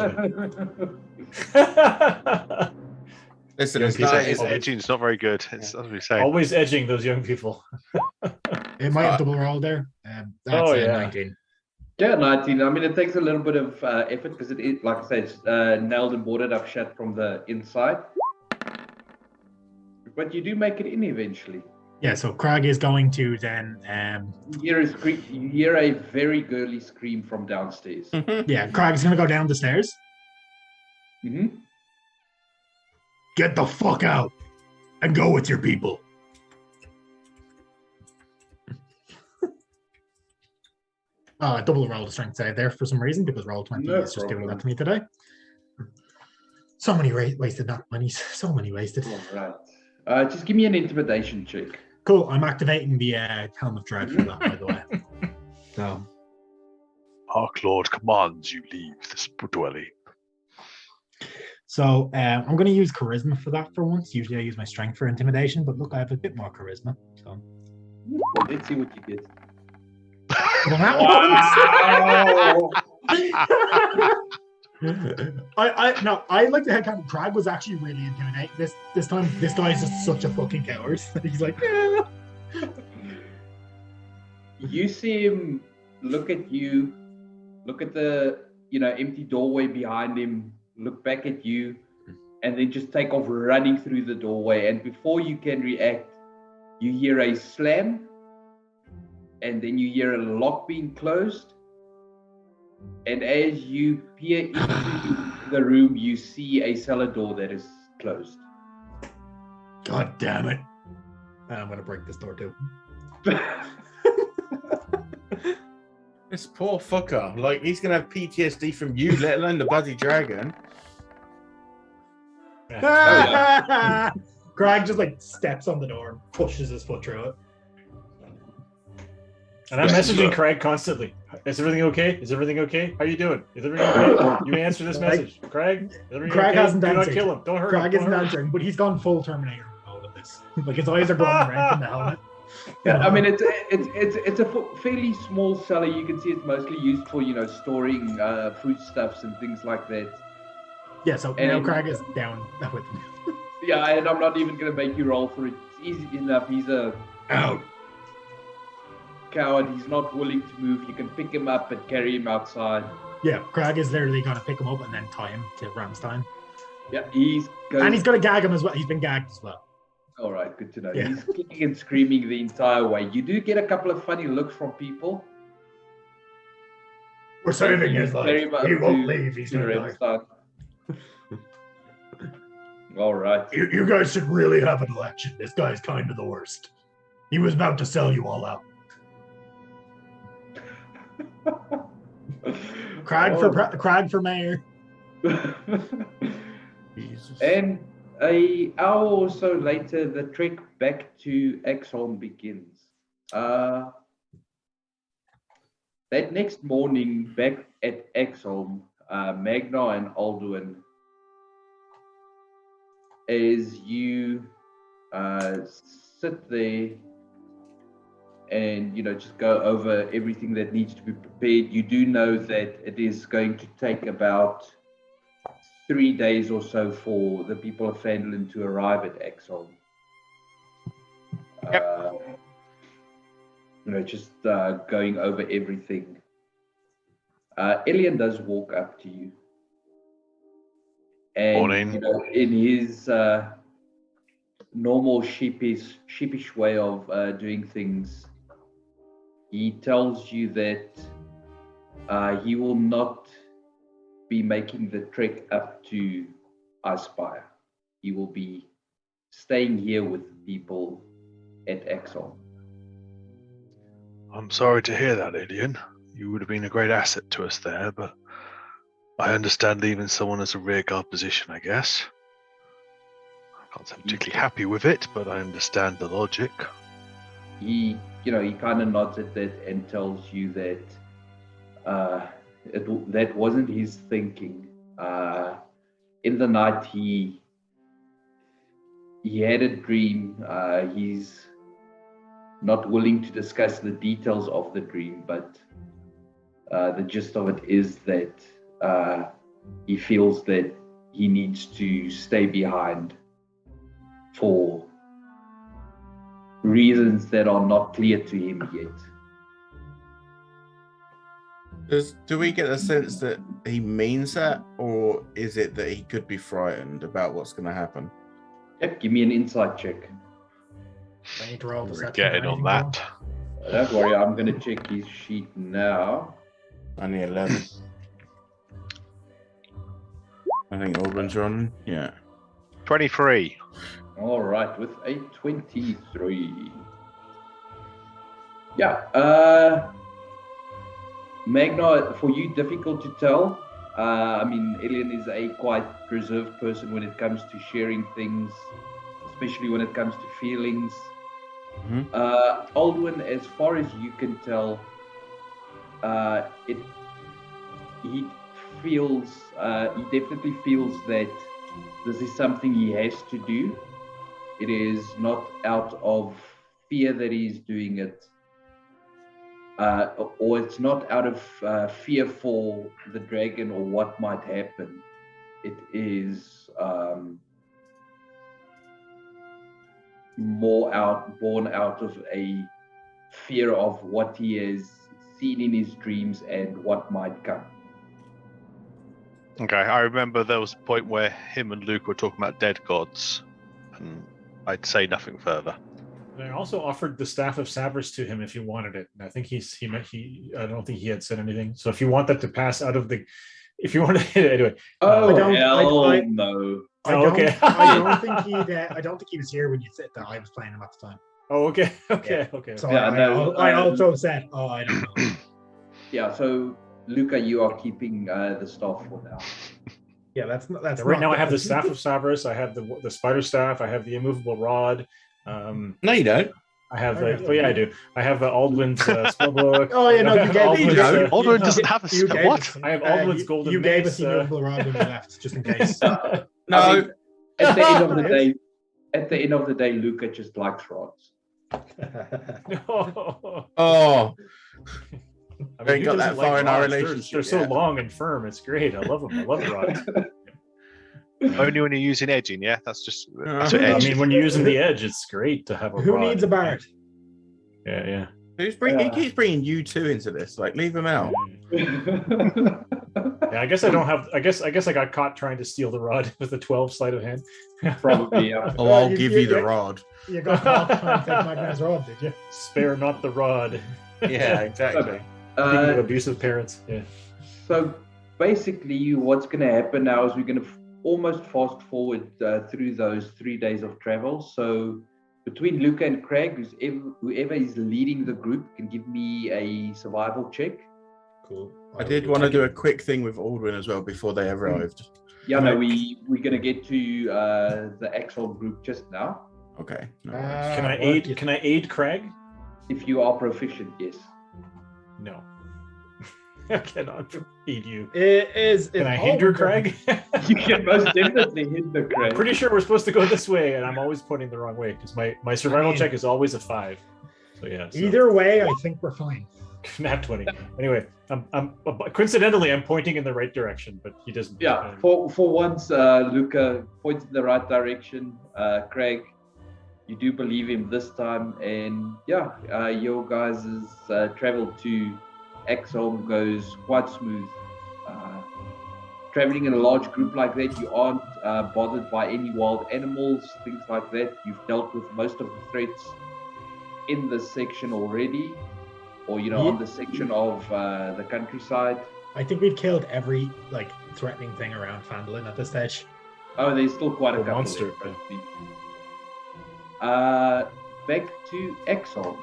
[SPEAKER 3] Listen,
[SPEAKER 5] edging is not very good. It's as we say.
[SPEAKER 4] Always edging those young people.
[SPEAKER 6] It might have double roll there. That's 19.
[SPEAKER 1] Yeah, 19. I mean, it takes a little bit of effort because it is, like I said, it's nailed and boarded up shut from the inside. But you do make it in eventually.
[SPEAKER 6] Yeah, so Crag is going to then...
[SPEAKER 1] You hear a very girly scream from downstairs.
[SPEAKER 6] Yeah, Crag's going to go down the stairs.
[SPEAKER 1] Mm-hmm.
[SPEAKER 2] Get the fuck out and go with your people.
[SPEAKER 6] Double roll the strength save there for some reason because roll 20 is just doing that to me today. So many wasted nat 20s. So many wasted.
[SPEAKER 1] All right. Just give me an intimidation check.
[SPEAKER 6] Cool. I'm activating the Helm of Dread for that, by the way. So,
[SPEAKER 5] Arc Lord commands you leave this dwelling.
[SPEAKER 6] So I'm going to use charisma for that for once. Usually I use my strength for intimidation, but look, I have a bit more charisma. So
[SPEAKER 1] Let's see what you get.
[SPEAKER 6] Wow. I like the head count. Crag was actually really intimidating. This time, this guy is just such a fucking coward. He's like,
[SPEAKER 1] You see him look at you, look at the empty doorway behind him, look back at you, and then just take off running through the doorway. And before you can react, you hear a slam, and then you hear a lock being closed. And as you peer into the room, you see a cellar door that is closed.
[SPEAKER 2] God damn it.
[SPEAKER 6] I'm going to break this door too.
[SPEAKER 3] This poor fucker. Like, he's going to have PTSD from you, let alone the bloody dragon.
[SPEAKER 6] Crag just like steps on the door and pushes his foot through it.
[SPEAKER 4] And I'm messaging Craig constantly. Is everything okay? Is everything okay? How you doing? Is everything okay? You answer this message. Craig, is everything
[SPEAKER 6] Craig
[SPEAKER 4] okay?
[SPEAKER 6] hasn't
[SPEAKER 4] Do
[SPEAKER 6] answered.
[SPEAKER 4] not kill him. Don't hurt
[SPEAKER 6] Craig
[SPEAKER 4] him.
[SPEAKER 6] isn't answering, but he's gone full Terminator mode of this. Like his eyes are going red from the helmet.
[SPEAKER 1] Yeah, I mean it's a fairly small cellar. You can see it's mostly used for storing foodstuffs and things like that.
[SPEAKER 6] Yeah, so now Craig is down with him.
[SPEAKER 1] Yeah, and I'm not even going to make you roll for it. It's easy enough. He's a
[SPEAKER 2] Out.
[SPEAKER 1] coward. He's not willing to move. You can pick him up and carry him outside.
[SPEAKER 6] Yeah, Craig is literally going to pick him up and then tie him to Ramstein.
[SPEAKER 1] Yeah,
[SPEAKER 6] And he's going to gag him as well. He's been gagged as well.
[SPEAKER 1] All right, good to know.
[SPEAKER 6] Yeah.
[SPEAKER 1] He's kicking and screaming the entire way. You do get a couple of funny looks from people.
[SPEAKER 2] We're saving his
[SPEAKER 1] Very
[SPEAKER 2] life.
[SPEAKER 1] much
[SPEAKER 2] He won't
[SPEAKER 1] to-
[SPEAKER 2] leave. He's
[SPEAKER 1] to
[SPEAKER 2] gonna die.
[SPEAKER 1] Remstein. All right.
[SPEAKER 2] You guys should really have an election. This guy's kind of the worst. He was about to sell you all out.
[SPEAKER 6] Crag for mayor.
[SPEAKER 3] Jesus.
[SPEAKER 1] And an hour or so later, the trek back to Axholm begins. That next morning, back at Axholm, Magna and Alduin, as you sit there and just go over everything that needs to be prepared, you do know that it is going to take about 3 days or so for the people of Phandalin to arrive at Axholm. Just going over everything. Elian does walk up to you. And,
[SPEAKER 5] Morning.
[SPEAKER 1] In his normal sheepish way of doing things, he tells you that he will not be making the trek up to Icespire. He will be staying here with the people at Axholm.
[SPEAKER 5] I'm sorry to hear that, Ilian. You would have been a great asset to us there, but I understand leaving someone as a rearguard position, I guess. I can't say I'm particularly happy with it, but I understand the logic.
[SPEAKER 1] He kind of nods at that and tells you that that wasn't his thinking. In the night, he had a dream. He's not willing to discuss the details of the dream, but the gist of it is that he feels that he needs to stay behind for reasons that are not clear to him yet.
[SPEAKER 3] Do we get a sense that he means that, or is it that he could be frightened about what's going to happen?
[SPEAKER 1] Yep, give me an insight check.
[SPEAKER 6] I need to roll
[SPEAKER 5] We're
[SPEAKER 6] deception
[SPEAKER 5] getting
[SPEAKER 6] or
[SPEAKER 5] on
[SPEAKER 6] anything,
[SPEAKER 5] that.
[SPEAKER 1] Don't worry, I'm going to check his sheet now.
[SPEAKER 3] Only 11. I think Auburn's running. Yeah.
[SPEAKER 5] 23.
[SPEAKER 1] All right, with a 23. Yeah, Magna, for you, difficult to tell. Elian is a quite reserved person when it comes to sharing things, especially when it comes to feelings.
[SPEAKER 3] Mhm.
[SPEAKER 1] Alduin, as far as you can tell, he definitely feels that this is something he has to do. It is not out of fear that he's doing it, or it's not out of fear for the dragon or what might happen. It is born out of a fear of what he has seen in his dreams and what might come.
[SPEAKER 5] Okay, I remember there was a point where him and Luke were talking about dead gods, and I'd say nothing further.
[SPEAKER 4] I also offered the staff of Sabras to him if he wanted it, and I think he I don't think he had said anything. So if you want that to pass out of the, if you want to anyway.
[SPEAKER 1] Oh,
[SPEAKER 6] I don't-
[SPEAKER 1] hell
[SPEAKER 6] I-
[SPEAKER 1] no.
[SPEAKER 6] I
[SPEAKER 4] Oh,
[SPEAKER 6] don't,
[SPEAKER 4] okay.
[SPEAKER 6] I don't think I don't think he was here when you said that I was playing him at the time.
[SPEAKER 4] Oh, okay, okay.
[SPEAKER 6] So
[SPEAKER 1] Yeah,
[SPEAKER 6] I also said, "Oh, I don't know."
[SPEAKER 1] Yeah, so Luca, you are keeping the staff for now.
[SPEAKER 6] Yeah, that's
[SPEAKER 4] Right now, I have the
[SPEAKER 6] that's-
[SPEAKER 4] staff of Sabras. I have the spider staff. I have the immovable rod.
[SPEAKER 3] No, you don't.
[SPEAKER 4] I have oh yeah, I do. I have Aldwin's spellbook.
[SPEAKER 6] Oh, yeah, no, you gave
[SPEAKER 4] Aldwin's,
[SPEAKER 6] me
[SPEAKER 3] that.
[SPEAKER 5] Alduin doesn't have a
[SPEAKER 6] You gave
[SPEAKER 5] what?
[SPEAKER 6] us-
[SPEAKER 4] I have Aldwin's golden
[SPEAKER 6] You gave
[SPEAKER 4] mace,
[SPEAKER 6] us the immovable rod when we left, just in case.
[SPEAKER 3] No.
[SPEAKER 1] I mean, at the end of the day, Luca just likes rods.
[SPEAKER 4] No.
[SPEAKER 3] Oh,
[SPEAKER 4] I
[SPEAKER 3] Ain't
[SPEAKER 4] who
[SPEAKER 3] got
[SPEAKER 4] doesn't
[SPEAKER 3] that far in our
[SPEAKER 4] rods?
[SPEAKER 3] relationship
[SPEAKER 4] They're so
[SPEAKER 3] yet.
[SPEAKER 4] long and firm. It's great. I love them. I love rods.
[SPEAKER 5] Only when you're using edging, yeah? That's just that's
[SPEAKER 3] Uh-huh.
[SPEAKER 5] what
[SPEAKER 4] I
[SPEAKER 5] edge.
[SPEAKER 4] mean, when you're using the edge, it's great to have a
[SPEAKER 6] Who
[SPEAKER 4] rod.
[SPEAKER 6] needs a bard?
[SPEAKER 4] Yeah.
[SPEAKER 3] he keeps bringing you two into this. Like, leave him out.
[SPEAKER 4] Yeah, I guess I don't have. I guess I got caught trying to steal the rod with a 12 sleight of hand.
[SPEAKER 1] Probably, yeah.
[SPEAKER 3] Oh, I'll
[SPEAKER 6] you-
[SPEAKER 3] give
[SPEAKER 6] you-
[SPEAKER 3] you the
[SPEAKER 6] you-
[SPEAKER 3] rod.
[SPEAKER 6] You got caught trying to take Magna's rod, did you?
[SPEAKER 4] Spare not the rod.
[SPEAKER 3] Yeah, exactly.
[SPEAKER 4] Thinking of
[SPEAKER 1] Uh,
[SPEAKER 4] abusive parents. Yeah.
[SPEAKER 1] So basically, what's going to happen now is we're going to almost fast forward through those 3 days of travel. So between Luca and Craig, whoever is leading the group can give me a survival check.
[SPEAKER 6] Cool.
[SPEAKER 3] I did want to do a quick thing with Aldrin as well before they arrived.
[SPEAKER 1] Yeah, no, we're going to get to the actual group just now.
[SPEAKER 3] Okay. No
[SPEAKER 6] Uh,
[SPEAKER 3] worries.
[SPEAKER 4] Can I aid? Can I aid Craig?
[SPEAKER 1] If you are proficient, yes.
[SPEAKER 4] No. I cannot aid you.
[SPEAKER 6] It is.
[SPEAKER 4] Can I hinder Craig?
[SPEAKER 1] You can most definitely hit the
[SPEAKER 4] I'm
[SPEAKER 1] Craig.
[SPEAKER 4] pretty sure we're supposed to go this way, and I'm always pointing the wrong way because my survival check is always a 5. So yeah. So.
[SPEAKER 6] Either way, I think we're fine.
[SPEAKER 4] Nat 20. Anyway, I'm coincidentally I'm pointing in the right direction, but he doesn't.
[SPEAKER 1] Yeah, for once, Luca points in the right direction. Craig, you do believe him this time, and yeah, your guys' travel to Axholm goes quite smooth. Traveling in a large group like that, you aren't bothered by any wild animals, things like that. You've dealt with most of the threats in this section already, or on the section of the countryside.
[SPEAKER 6] I think we've killed every threatening thing around Fandolin at this stage.
[SPEAKER 1] Oh, there's still quite a couple
[SPEAKER 4] monster.
[SPEAKER 1] Back to Axholm.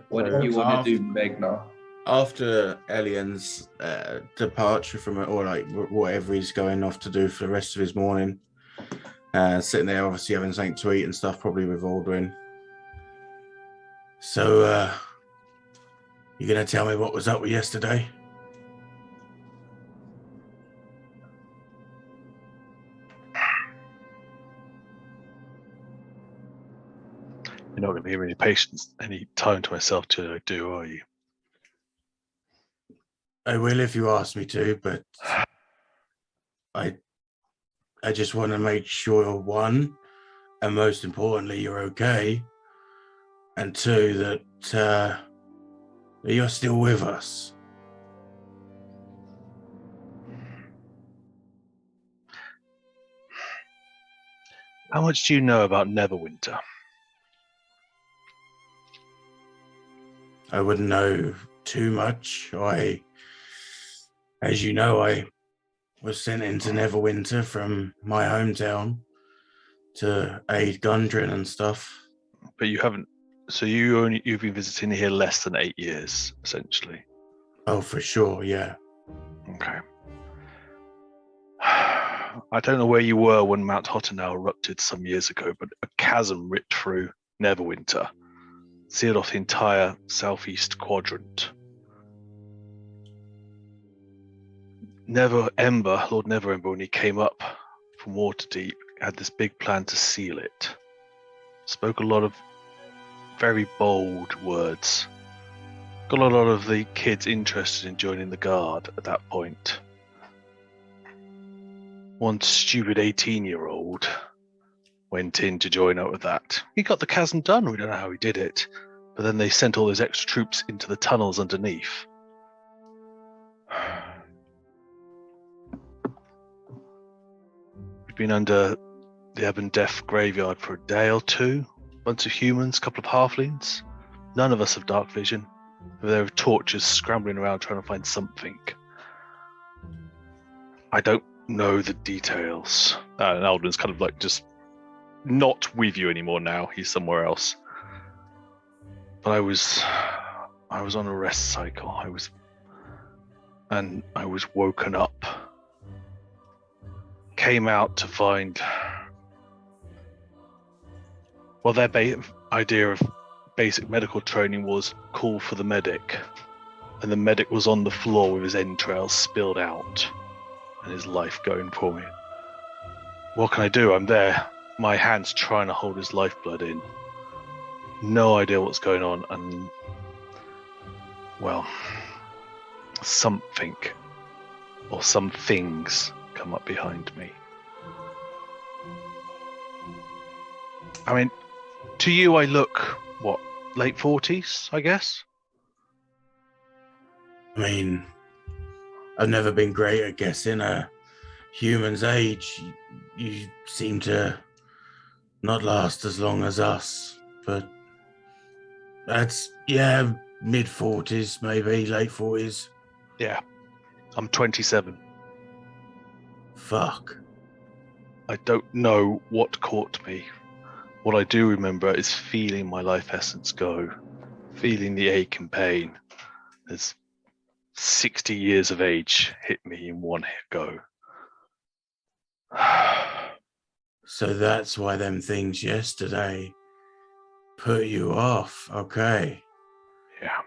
[SPEAKER 1] What
[SPEAKER 6] Or
[SPEAKER 1] do you want to do, Magna?
[SPEAKER 3] After Elian's departure from it, or whatever he's going off to do for the rest of his morning, sitting there obviously having something to eat and stuff, probably with Aldrin. So, you gonna tell me what was up with yesterday?
[SPEAKER 5] You're not going to give me any time to myself to do, are you?
[SPEAKER 3] I will if you ask me to, but I just want to make sure, one, and most importantly, you're okay, and two, that you're still with us.
[SPEAKER 5] How much do you know about Neverwinter?
[SPEAKER 3] I wouldn't know too much. As you know, I was sent into Neverwinter from my hometown to aid Gundren and stuff.
[SPEAKER 5] But you haven't. So you've been visiting here less than 8 years, essentially.
[SPEAKER 3] Oh, for sure, yeah.
[SPEAKER 5] Okay. I don't know where you were when Mount Hottenau erupted some years ago, but a chasm ripped through Neverwinter, sealed off the entire southeast quadrant. Lord Neverember, when he came up from Waterdeep, had this big plan to seal it. Spoke a lot of very bold words. Got a lot of the kids interested in joining the guard at that point. One stupid 18-year-old went in to join up with that. He got the chasm done. We don't know how he did it. But then they sent all those extra troops into the tunnels underneath. We've been under the Ebon Death graveyard for a day or two. Bunch of humans, couple of halflings. None of us have dark vision. There are torches scrambling around trying to find something. I don't know the details. And Aldrin's kind of just not with you anymore now. He's somewhere else. But I was on a rest cycle. I was woken up. Came out to find. Well, their idea of basic medical training was call for the medic, and the medic was on the floor with his entrails spilled out, and his life going for me. What can I do? I'm there. My hand's trying to hold his lifeblood in. No idea what's going on, and well, something or some things come up behind me. I mean, to you I look, late 40s, I guess?
[SPEAKER 3] I mean, I've never been great at guessing a human's age. You seem to not last as long as us, but that's, mid-40s, maybe late 40s.
[SPEAKER 5] Yeah. I'm 27.
[SPEAKER 3] Fuck.
[SPEAKER 5] I don't know what caught me. What I do remember is feeling my life essence go, feeling the ache and pain as 60 years of age hit me in one hit go.
[SPEAKER 3] So that's why them things yesterday put you off. Okay.
[SPEAKER 5] Yeah.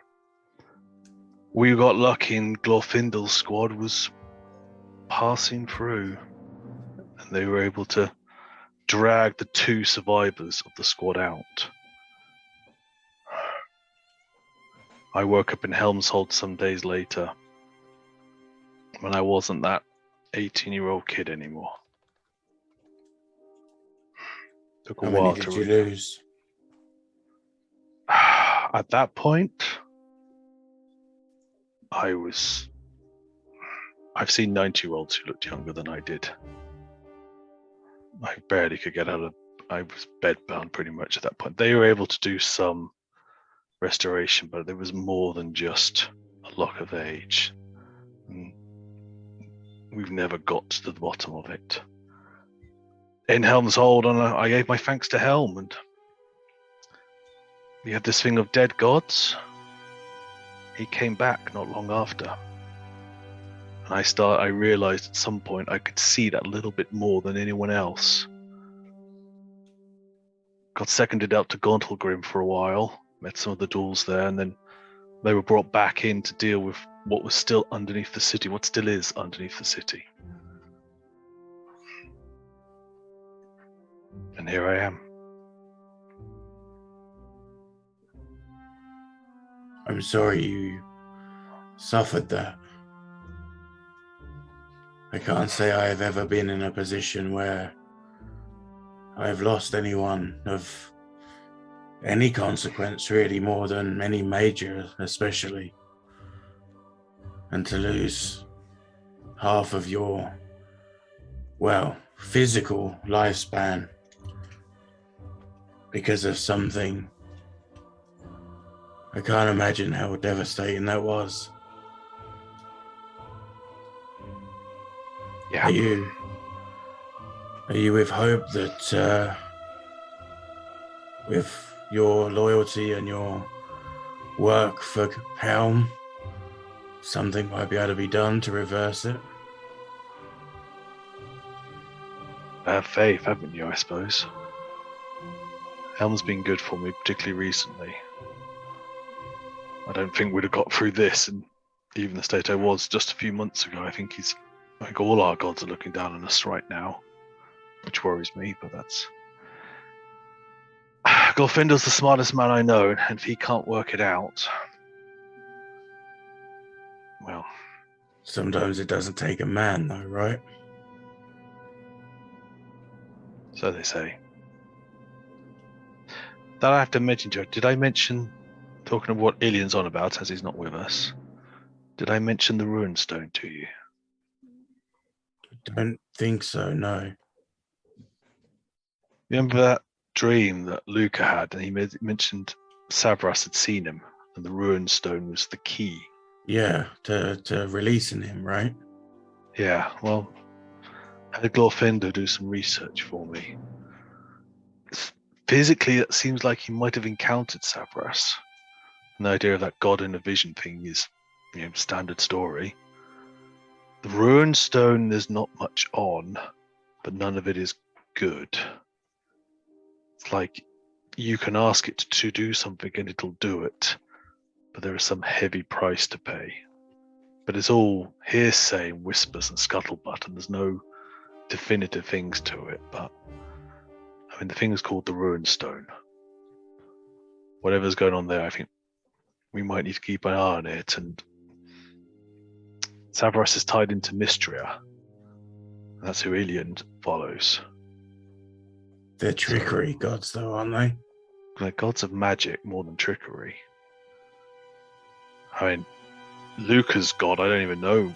[SPEAKER 5] We got lucky and Glorfindel's squad was passing through, and they were able to drag the 2 survivors of the squad out. I woke up in Helmshold some days later when I wasn't that 18-year-old kid anymore. Took a
[SPEAKER 3] How
[SPEAKER 5] while
[SPEAKER 3] many
[SPEAKER 5] to
[SPEAKER 3] did you lose?
[SPEAKER 5] At that point, I've seen 90-year-olds who looked younger than I did. I barely could get out of, I was bedbound pretty much at that point. They were able to do some restoration, but there was more than just a lock of age. And we've never got to the bottom of it. In Helm's Hold, and I gave my thanks to Helm, and we had this thing of dead gods. He came back not long after. And I realized at some point I could see that a little bit more than anyone else. Got seconded out to Gauntlgrim for a while, met some of the duels there, and then they were brought back in to deal with what was still underneath the city, what still is underneath the city. And here I am.
[SPEAKER 3] I'm sorry you suffered that. I can't say I have ever been in a position where I've lost anyone of any consequence, really, more than any major, especially. And to lose half of your, well, physical lifespan because of something, I can't imagine how devastating that was.
[SPEAKER 5] Yeah.
[SPEAKER 3] Are you with hope that with your loyalty and your work for Helm, something might be able to be done to reverse it?
[SPEAKER 5] Have faith, haven't you, I suppose? Helm's been good for me, particularly recently. I don't think we'd have got through this, and even the state I was just a few months ago. I think all our gods are looking down on us right now, which worries me, but that's... Glorfindel's the smartest man I know, and if he can't work it out, well...
[SPEAKER 3] Sometimes it doesn't take a man, though, right?
[SPEAKER 5] So they say. That I have to mention, Joe, did I mention, talking of what Ilian's on about, as he's not with us, did I mention the Ruin Stone to you?
[SPEAKER 3] I don't think so, no.
[SPEAKER 5] Remember that dream that Luca had, and he mentioned Savras had seen him, and the Ruin Stone was the key.
[SPEAKER 3] Yeah, to releasing him, right?
[SPEAKER 5] Yeah, well, I had Glorfindel do some research for me. Physically, it seems like he might have encountered Savras. And the idea of that god in a vision thing is, standard story. The Ruin Stone, there's not much on, but none of it is good. It's like you can ask it to do something and it'll do it, but there is some heavy price to pay. But it's all hearsay and whispers and scuttlebutt, and there's no definitive things to it. But the thing is called the Ruin Stone. Whatever's going on there, I think we might need to keep an eye on it. And Savras is tied into Mystria. That's who Ilian follows.
[SPEAKER 3] They're trickery gods, though, aren't they?
[SPEAKER 5] They're gods of magic more than trickery. Luca's god, I don't even know.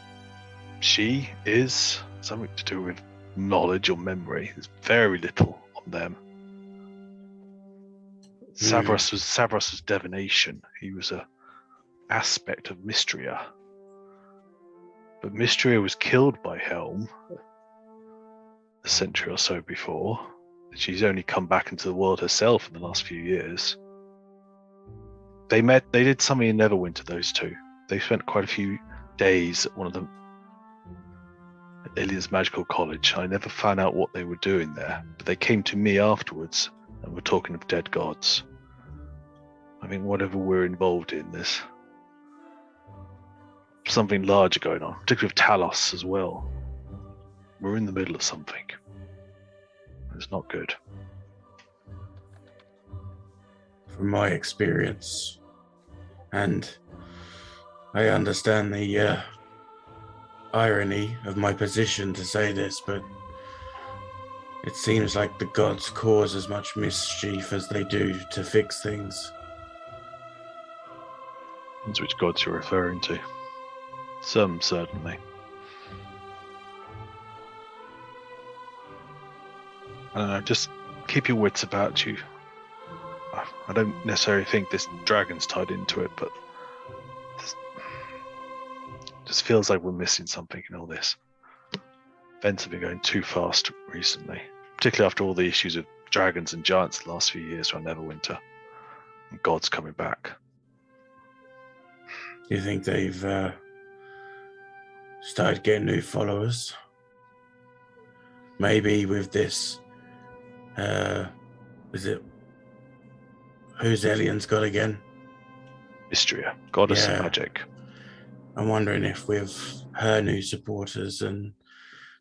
[SPEAKER 5] She is something to do with knowledge or memory. There's very little on them. Savras was divination. He was a aspect of Mystria. But Mystria was killed by Helm a century or so before. She's only come back into the world herself in the last few years. They did something in Neverwinter, those two. They spent quite a few days at one of them. Ilia's magical college. I never found out what they were doing there, but they came to me afterwards and were talking of dead gods. I think whatever we're involved in, there's something larger going on, particularly with Talos as well. We're in the middle of something. It's not good.
[SPEAKER 3] From my experience, and I understand the irony of my position to say this, but it seems like the gods cause as much mischief as they do to fix things.
[SPEAKER 5] Depends which gods you're referring to. Some, certainly. I don't know, just keep your wits about you. I don't necessarily think this dragon's tied into it, but it just feels like we're missing something in all this. Events have been going too fast recently, particularly after all the issues of dragons and giants the last few years around Neverwinter, and gods coming back.
[SPEAKER 3] Do you think they've started getting new followers? Maybe with this, is it, who's Elian's got again?
[SPEAKER 5] Mystria, goddess of magic.
[SPEAKER 3] I'm wondering if with her new supporters and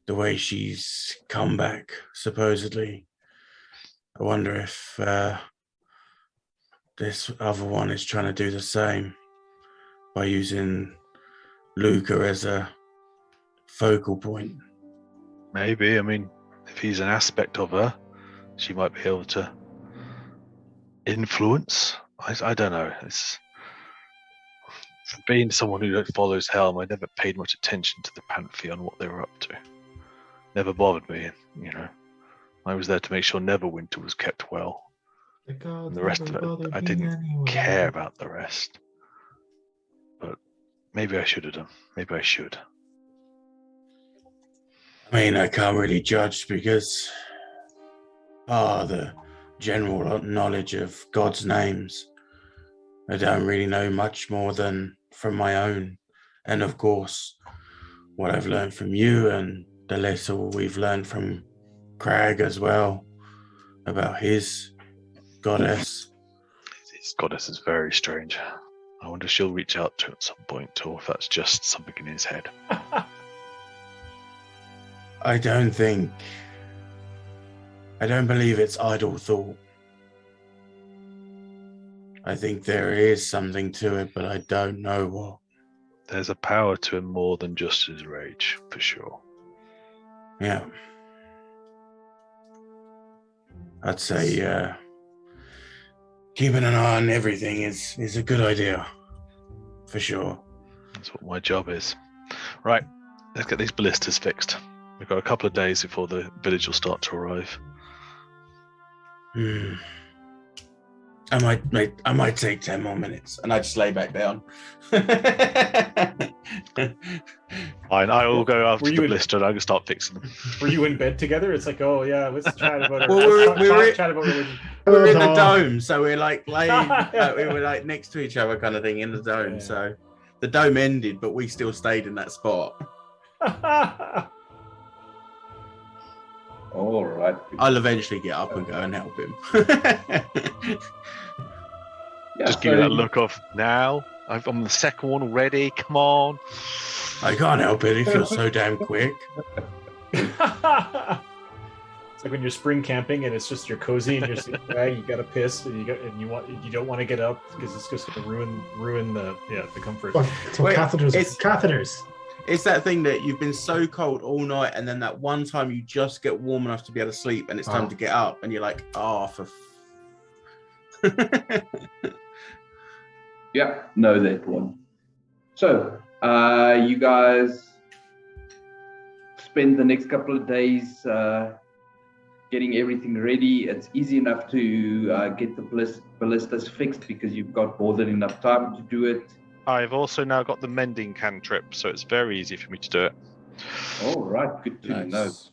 [SPEAKER 3] the way she's come back, supposedly, I wonder if this other one is trying to do the same by using Luca as a focal point.
[SPEAKER 5] Maybe. I mean, if he's an aspect of her, she might be able to influence. I don't know. It's being someone who follows Helm, I never paid much attention to the Pantheon, what they were up to. Never bothered me, you know. I was there to make sure Neverwinter was kept well. And the rest of it, I didn't care about the rest. But maybe I should have done. Maybe I should.
[SPEAKER 3] I mean, I can't really judge because the general knowledge of God's names, I don't really know much more than from my own. And of course, what I've learned from you and the little we've learned from Crag as well about his goddess.
[SPEAKER 5] His goddess is very strange. I wonder if she'll reach out to him at some point, or if that's just something in his head.
[SPEAKER 3] I don't believe it's idle thought. I think there is something to it, but I don't know what.
[SPEAKER 5] There's a power to him more than just his rage, for sure.
[SPEAKER 3] Yeah. I'd say keeping an eye on everything is a good idea, for sure.
[SPEAKER 5] That's what my job is. Right, let's get these ballistas fixed. We've got a couple of days before the village will start to arrive.
[SPEAKER 3] I might take 10 more minutes, and I just lay back down.
[SPEAKER 5] Fine, I will go after the blister and I can start fixing them.
[SPEAKER 4] Were you in bed together? It's like, oh yeah, let's chat about it.
[SPEAKER 3] Well,
[SPEAKER 4] Chat about religion.
[SPEAKER 3] We're in the dome, so we're like laying, we were like next to each other, kind of thing, in the dome. Yeah. So the dome ended, but we still stayed in that spot.
[SPEAKER 1] All right.
[SPEAKER 3] I'll eventually get up and go and help him.
[SPEAKER 5] Just give me that look of now. I'm on the second one already. Come on.
[SPEAKER 3] I can't help it. He feels so damn quick.
[SPEAKER 4] It's like when you're spring camping and it's just you're cozy and you're sitting there, you got to piss and you don't want to get up because it's just going to ruin the comfort.
[SPEAKER 6] Catheters.
[SPEAKER 3] It's that thing that you've been so cold all night, and then that one time you just get warm enough to be able to sleep, and it's time to get up, and you're like,
[SPEAKER 1] Yeah, know that one. So, you guys spend the next couple of days getting everything ready. It's easy enough to get the ballistas fixed because you've got more than enough time to do it.
[SPEAKER 5] I've also now got the mending cantrip, so it's very easy for me to do it.
[SPEAKER 1] All right, good to know.
[SPEAKER 3] Nice.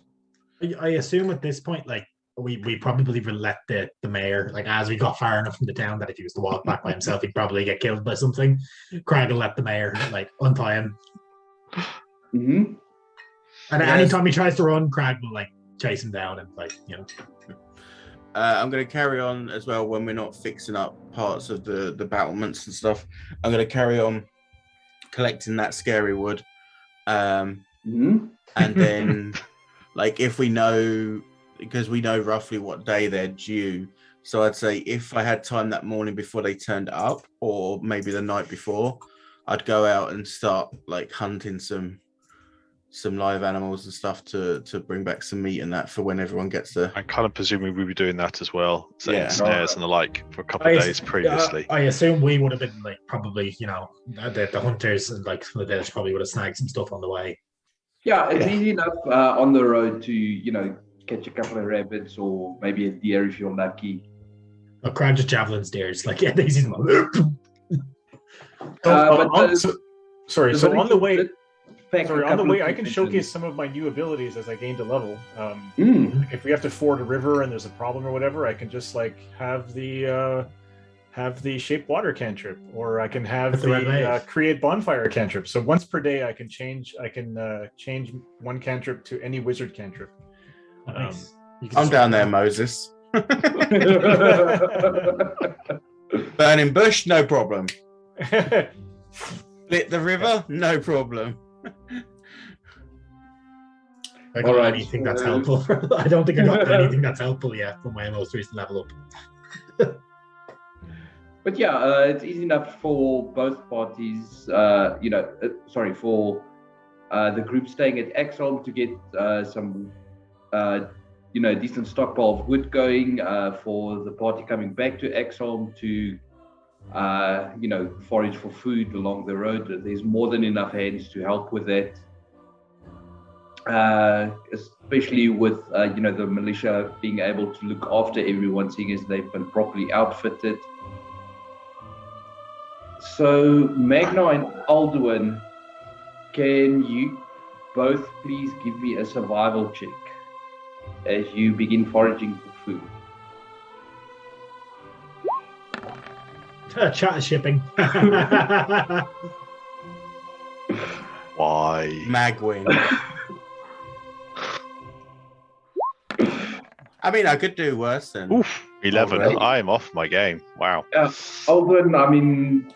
[SPEAKER 6] I assume at this point, like we probably will let the mayor, like as we got far enough from the town that if he was to walk back by himself, he'd probably get killed by something. Crag will let the mayor like untie him.
[SPEAKER 1] Mm-hmm.
[SPEAKER 6] And
[SPEAKER 3] Yes.
[SPEAKER 6] anytime he tries to run, Crag will like chase him down and like, you know.
[SPEAKER 3] I'm going to carry on as well when we're not fixing up parts of the battlements and stuff. I'm going to carry on collecting that scary wood.
[SPEAKER 1] Mm-hmm.
[SPEAKER 3] And then, like, if we know, because we know roughly what day they're due. So I'd say if I had time that morning before they turned up, or maybe the night before, I'd go out and start like hunting some live animals and stuff to bring back some meat and that for when everyone gets there.
[SPEAKER 5] I'm kind of presuming we'd be doing that as well, setting
[SPEAKER 3] Yeah.
[SPEAKER 5] snares and the like for a couple of days previously.
[SPEAKER 6] I assume we would have been like probably, you know, the hunters and like some of the village probably would have snagged some stuff on the way.
[SPEAKER 1] Yeah, it's
[SPEAKER 3] Yeah.
[SPEAKER 1] easy enough on the road to, you know, catch a couple of rabbits or maybe a deer if you're lucky.
[SPEAKER 6] But Crag just javelin steers, like, yeah, Daisy's
[SPEAKER 4] Sorry, so on the way, I
[SPEAKER 1] I
[SPEAKER 4] can showcase some of my new abilities as I gained a level.
[SPEAKER 1] Mm.
[SPEAKER 4] If we have to ford a river and there's a problem or whatever, I can just like have the shape water cantrip, or I can have
[SPEAKER 6] the red wave.
[SPEAKER 4] create bonfire cantrip. So once per day, I can change one cantrip to any wizard cantrip.
[SPEAKER 6] Nice. You can
[SPEAKER 3] I'm
[SPEAKER 6] switch
[SPEAKER 3] down there,
[SPEAKER 6] around.
[SPEAKER 3] Moses. Burning bush, no problem. Split the river, no problem.
[SPEAKER 6] I got
[SPEAKER 1] All right,
[SPEAKER 6] anything that's helpful. I don't think I got anything that's helpful yet from my most recent level up.
[SPEAKER 1] But yeah, it's easy enough for both parties, for the group staying at Axholm to get some, decent stockpile of wood going, for the party coming back to Axholm to, forage for food along the road. There's more than enough hands to help with that. Especially with, the militia being able to look after everyone, seeing as they've been properly outfitted. So, Magna and Alduin, can you both please give me a survival check as you begin foraging for food?
[SPEAKER 6] Chat is shipping.
[SPEAKER 5] Why?
[SPEAKER 3] Magwin. I mean, I could do worse than.
[SPEAKER 5] Oof, 11.
[SPEAKER 3] Already.
[SPEAKER 5] I am off my game. Wow.
[SPEAKER 1] Alduin, I mean,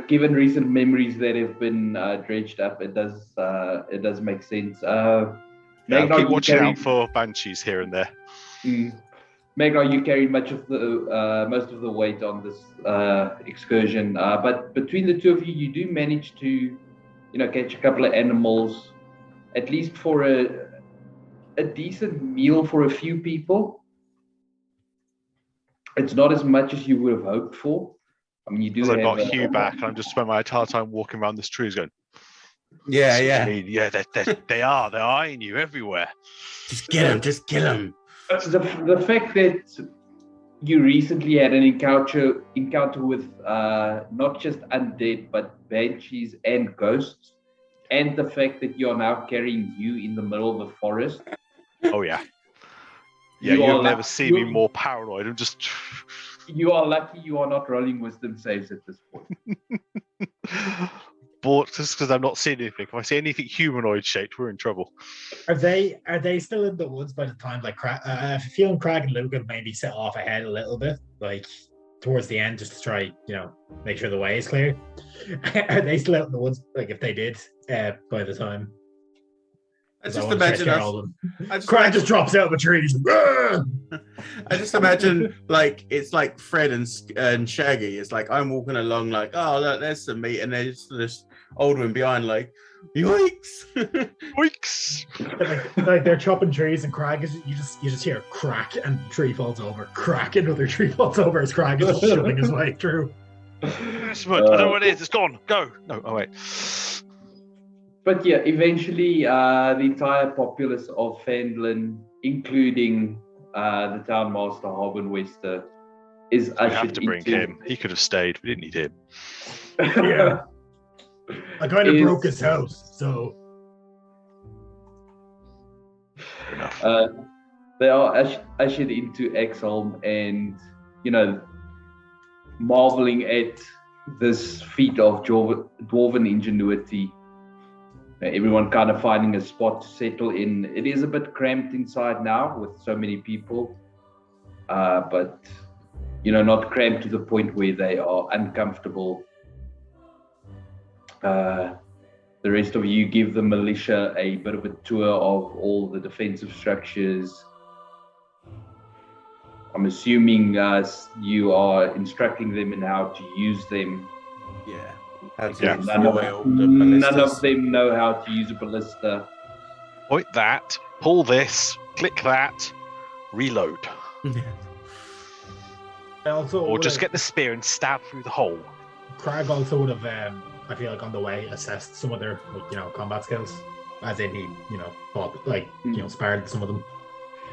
[SPEAKER 1] given recent memories that have been dredged up, it does make sense.
[SPEAKER 5] Yeah,
[SPEAKER 1] Magna,
[SPEAKER 5] keep
[SPEAKER 1] you
[SPEAKER 5] watching
[SPEAKER 1] carry-
[SPEAKER 5] out for banshees here and there.
[SPEAKER 1] Magna, you carry most of the weight on this excursion, but between the two of you, you do manage to, catch a couple of animals, at least for a decent meal for a few people. It's not as much as you would have hoped for. I mean, you do
[SPEAKER 5] Because I
[SPEAKER 1] have
[SPEAKER 5] got Hugh back, and I'm just spending my entire time walking around this trees going,
[SPEAKER 3] Yeah,
[SPEAKER 5] "I
[SPEAKER 3] yeah.
[SPEAKER 5] mean, yeah, they're eyeing you everywhere."
[SPEAKER 3] Just kill him. Just kill him.
[SPEAKER 1] The fact that you recently had an encounter with not just undead but banshees and ghosts, and the fact that you're now carrying you in the middle of the forest.
[SPEAKER 5] Oh yeah. Yeah,
[SPEAKER 1] You are
[SPEAKER 5] you've never
[SPEAKER 1] lucky-
[SPEAKER 5] seen me more paranoid. I'm just
[SPEAKER 1] You are lucky you are not rolling wisdom saves at this point.
[SPEAKER 5] but just because I'm not seeing anything. If I see anything humanoid shaped, we're in trouble.
[SPEAKER 6] Are they still in the woods by the time like feeling Crag and Luke have maybe set off ahead a little bit, like towards the end, just to try, make sure the way is clear. Are they still out in the woods? Like if they did, by the time.
[SPEAKER 3] I just imagine us.
[SPEAKER 6] Crag just drops out of the trees.
[SPEAKER 3] I just imagine like it's like Fred and Shaggy. It's like I'm walking along, like, oh look, there's some meat, and there's this old one behind, like, yikes!
[SPEAKER 5] Weeks.
[SPEAKER 6] like they're chopping trees, and Crag is you just hear a crack, and tree falls over. Crack, another tree falls over as Crag is just shoving his way through.
[SPEAKER 5] I don't know what it is. It's gone. Go. No. Oh wait.
[SPEAKER 1] But yeah, eventually the entire populace of Fandlin, including the town master Harbin Wester, is
[SPEAKER 5] We
[SPEAKER 1] ushered
[SPEAKER 5] have to bring
[SPEAKER 1] into...
[SPEAKER 5] him. He could have stayed. We didn't need him.
[SPEAKER 6] Yeah. I kind of broke his house, so.
[SPEAKER 5] Fair enough.
[SPEAKER 1] They are ushered into Exholm and, marveling at this feat of dwarven ingenuity. Everyone kind of finding a spot to settle in. It is a bit cramped inside now with so many people, but not cramped to the point where they are uncomfortable. The rest of you give the militia a bit of a tour of all the defensive structures. I'm assuming you are instructing them in how to use them.
[SPEAKER 3] Yeah. How to
[SPEAKER 5] Yeah.
[SPEAKER 3] use
[SPEAKER 1] None
[SPEAKER 3] the
[SPEAKER 1] of-
[SPEAKER 3] oil, the
[SPEAKER 1] None of
[SPEAKER 3] ballistas.
[SPEAKER 1] them know how to use a ballista.
[SPEAKER 5] Point that, pull this, click that, reload. Or just get the spear and stab through the hole.
[SPEAKER 6] Crag also would have, I feel like on the way, assessed some of their, combat skills. As in he, fought, sparred some of them.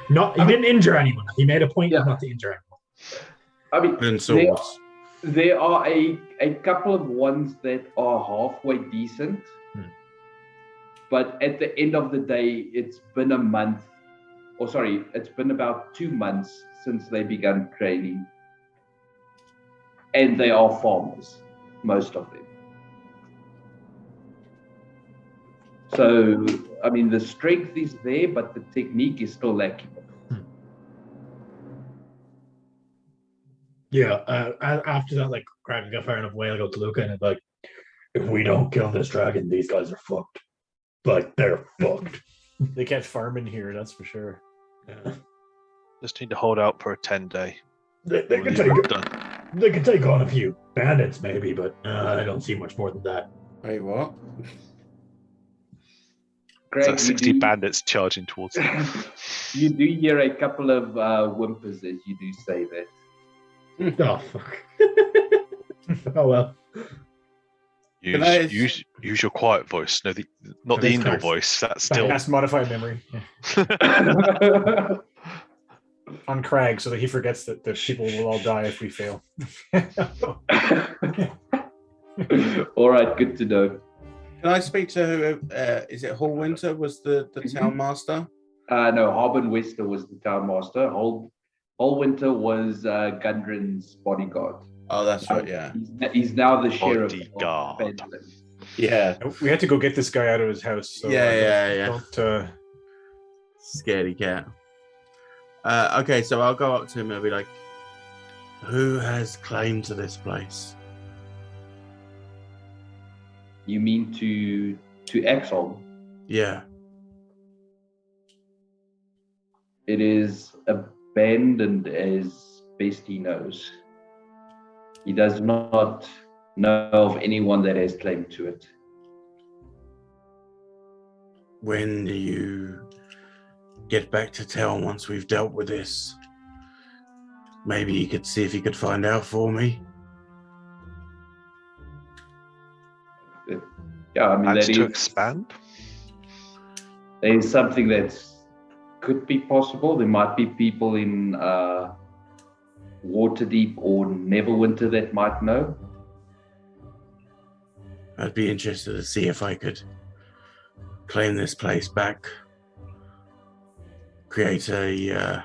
[SPEAKER 6] He didn't injure anyone. He made a point
[SPEAKER 1] Yeah.
[SPEAKER 6] not to injure anyone.
[SPEAKER 1] I mean,
[SPEAKER 3] And swords.
[SPEAKER 1] there are a couple of ones that are halfway decent. But at the end of the day, it's been it's been about 2 months since they began training. And they are farmers, most of them. So, I mean, the strength is there, but the technique is still lacking.
[SPEAKER 6] Yeah, after that, Crag got far enough away, I go to Luca and it's like, if we don't kill this dragon, these guys are fucked. They're fucked.
[SPEAKER 4] They can't farm in here, that's for sure.
[SPEAKER 6] Yeah.
[SPEAKER 5] Just need to hold out for a 10-day.
[SPEAKER 6] They
[SPEAKER 5] We'll
[SPEAKER 6] can
[SPEAKER 5] leave it
[SPEAKER 6] take
[SPEAKER 5] done.
[SPEAKER 6] They can take on a few bandits, maybe, but I don't see much more than that.
[SPEAKER 3] Wait, what?
[SPEAKER 1] Greg,
[SPEAKER 5] So 60 bandits charging towards them.
[SPEAKER 1] You do hear a couple of whimpers as you do say that.
[SPEAKER 6] Oh, fuck. Oh, well.
[SPEAKER 5] Use your quiet voice. No, not the
[SPEAKER 6] That's
[SPEAKER 5] indoor
[SPEAKER 6] correct.
[SPEAKER 5] voice. That's still.
[SPEAKER 4] Cast modify memory on Crag so that he forgets that the people will all die if we fail.
[SPEAKER 1] All right, good to know.
[SPEAKER 3] Can I speak to is it Hallwinter was the town master?
[SPEAKER 1] No, Harbin Wester was the town master. Hallwinter was Gundren's bodyguard.
[SPEAKER 3] Oh, that's right, yeah.
[SPEAKER 1] He's now the sheriff.
[SPEAKER 5] Bodyguard.
[SPEAKER 1] Of Fenland.
[SPEAKER 3] Yeah.
[SPEAKER 4] We had to go get this guy out of his house. So
[SPEAKER 3] Yeah.
[SPEAKER 4] Don't.
[SPEAKER 3] Scaredy cat. Okay, so I'll go up to him and I'll be like, who has claim to this place?
[SPEAKER 1] You mean to Exholm?
[SPEAKER 3] Yeah.
[SPEAKER 1] It is abandoned as best he knows. He does not know of anyone that has claim to it.
[SPEAKER 3] When do you get back to town once we've dealt with this? Maybe you could see if you could find out for me.
[SPEAKER 1] Yeah, I mean,
[SPEAKER 5] Plans
[SPEAKER 1] that
[SPEAKER 5] to
[SPEAKER 1] is,
[SPEAKER 5] expand.
[SPEAKER 1] that is something that could be possible. There might be people in Waterdeep or Neverwinter that might know.
[SPEAKER 3] I'd be interested to see if I could claim this place back, create a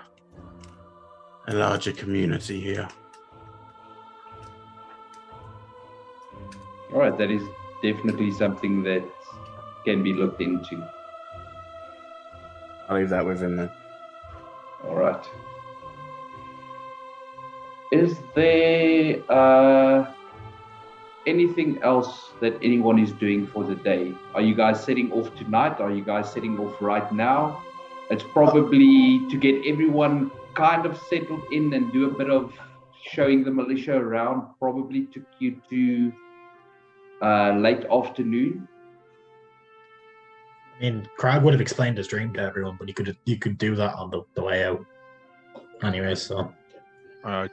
[SPEAKER 3] larger community here.
[SPEAKER 1] All right, that is definitely something that can be looked into.
[SPEAKER 3] I'll leave that with him then.
[SPEAKER 1] All right. Is there anything else that anyone is doing for the day? Are you guys setting off tonight? Are you guys setting off right now? It's probably to get everyone kind of settled in and do a bit of showing the militia around. Probably took you to late afternoon.
[SPEAKER 6] I mean, Crag would have explained his dream to everyone, but you could do that on the way out. Anyway, so.
[SPEAKER 5] I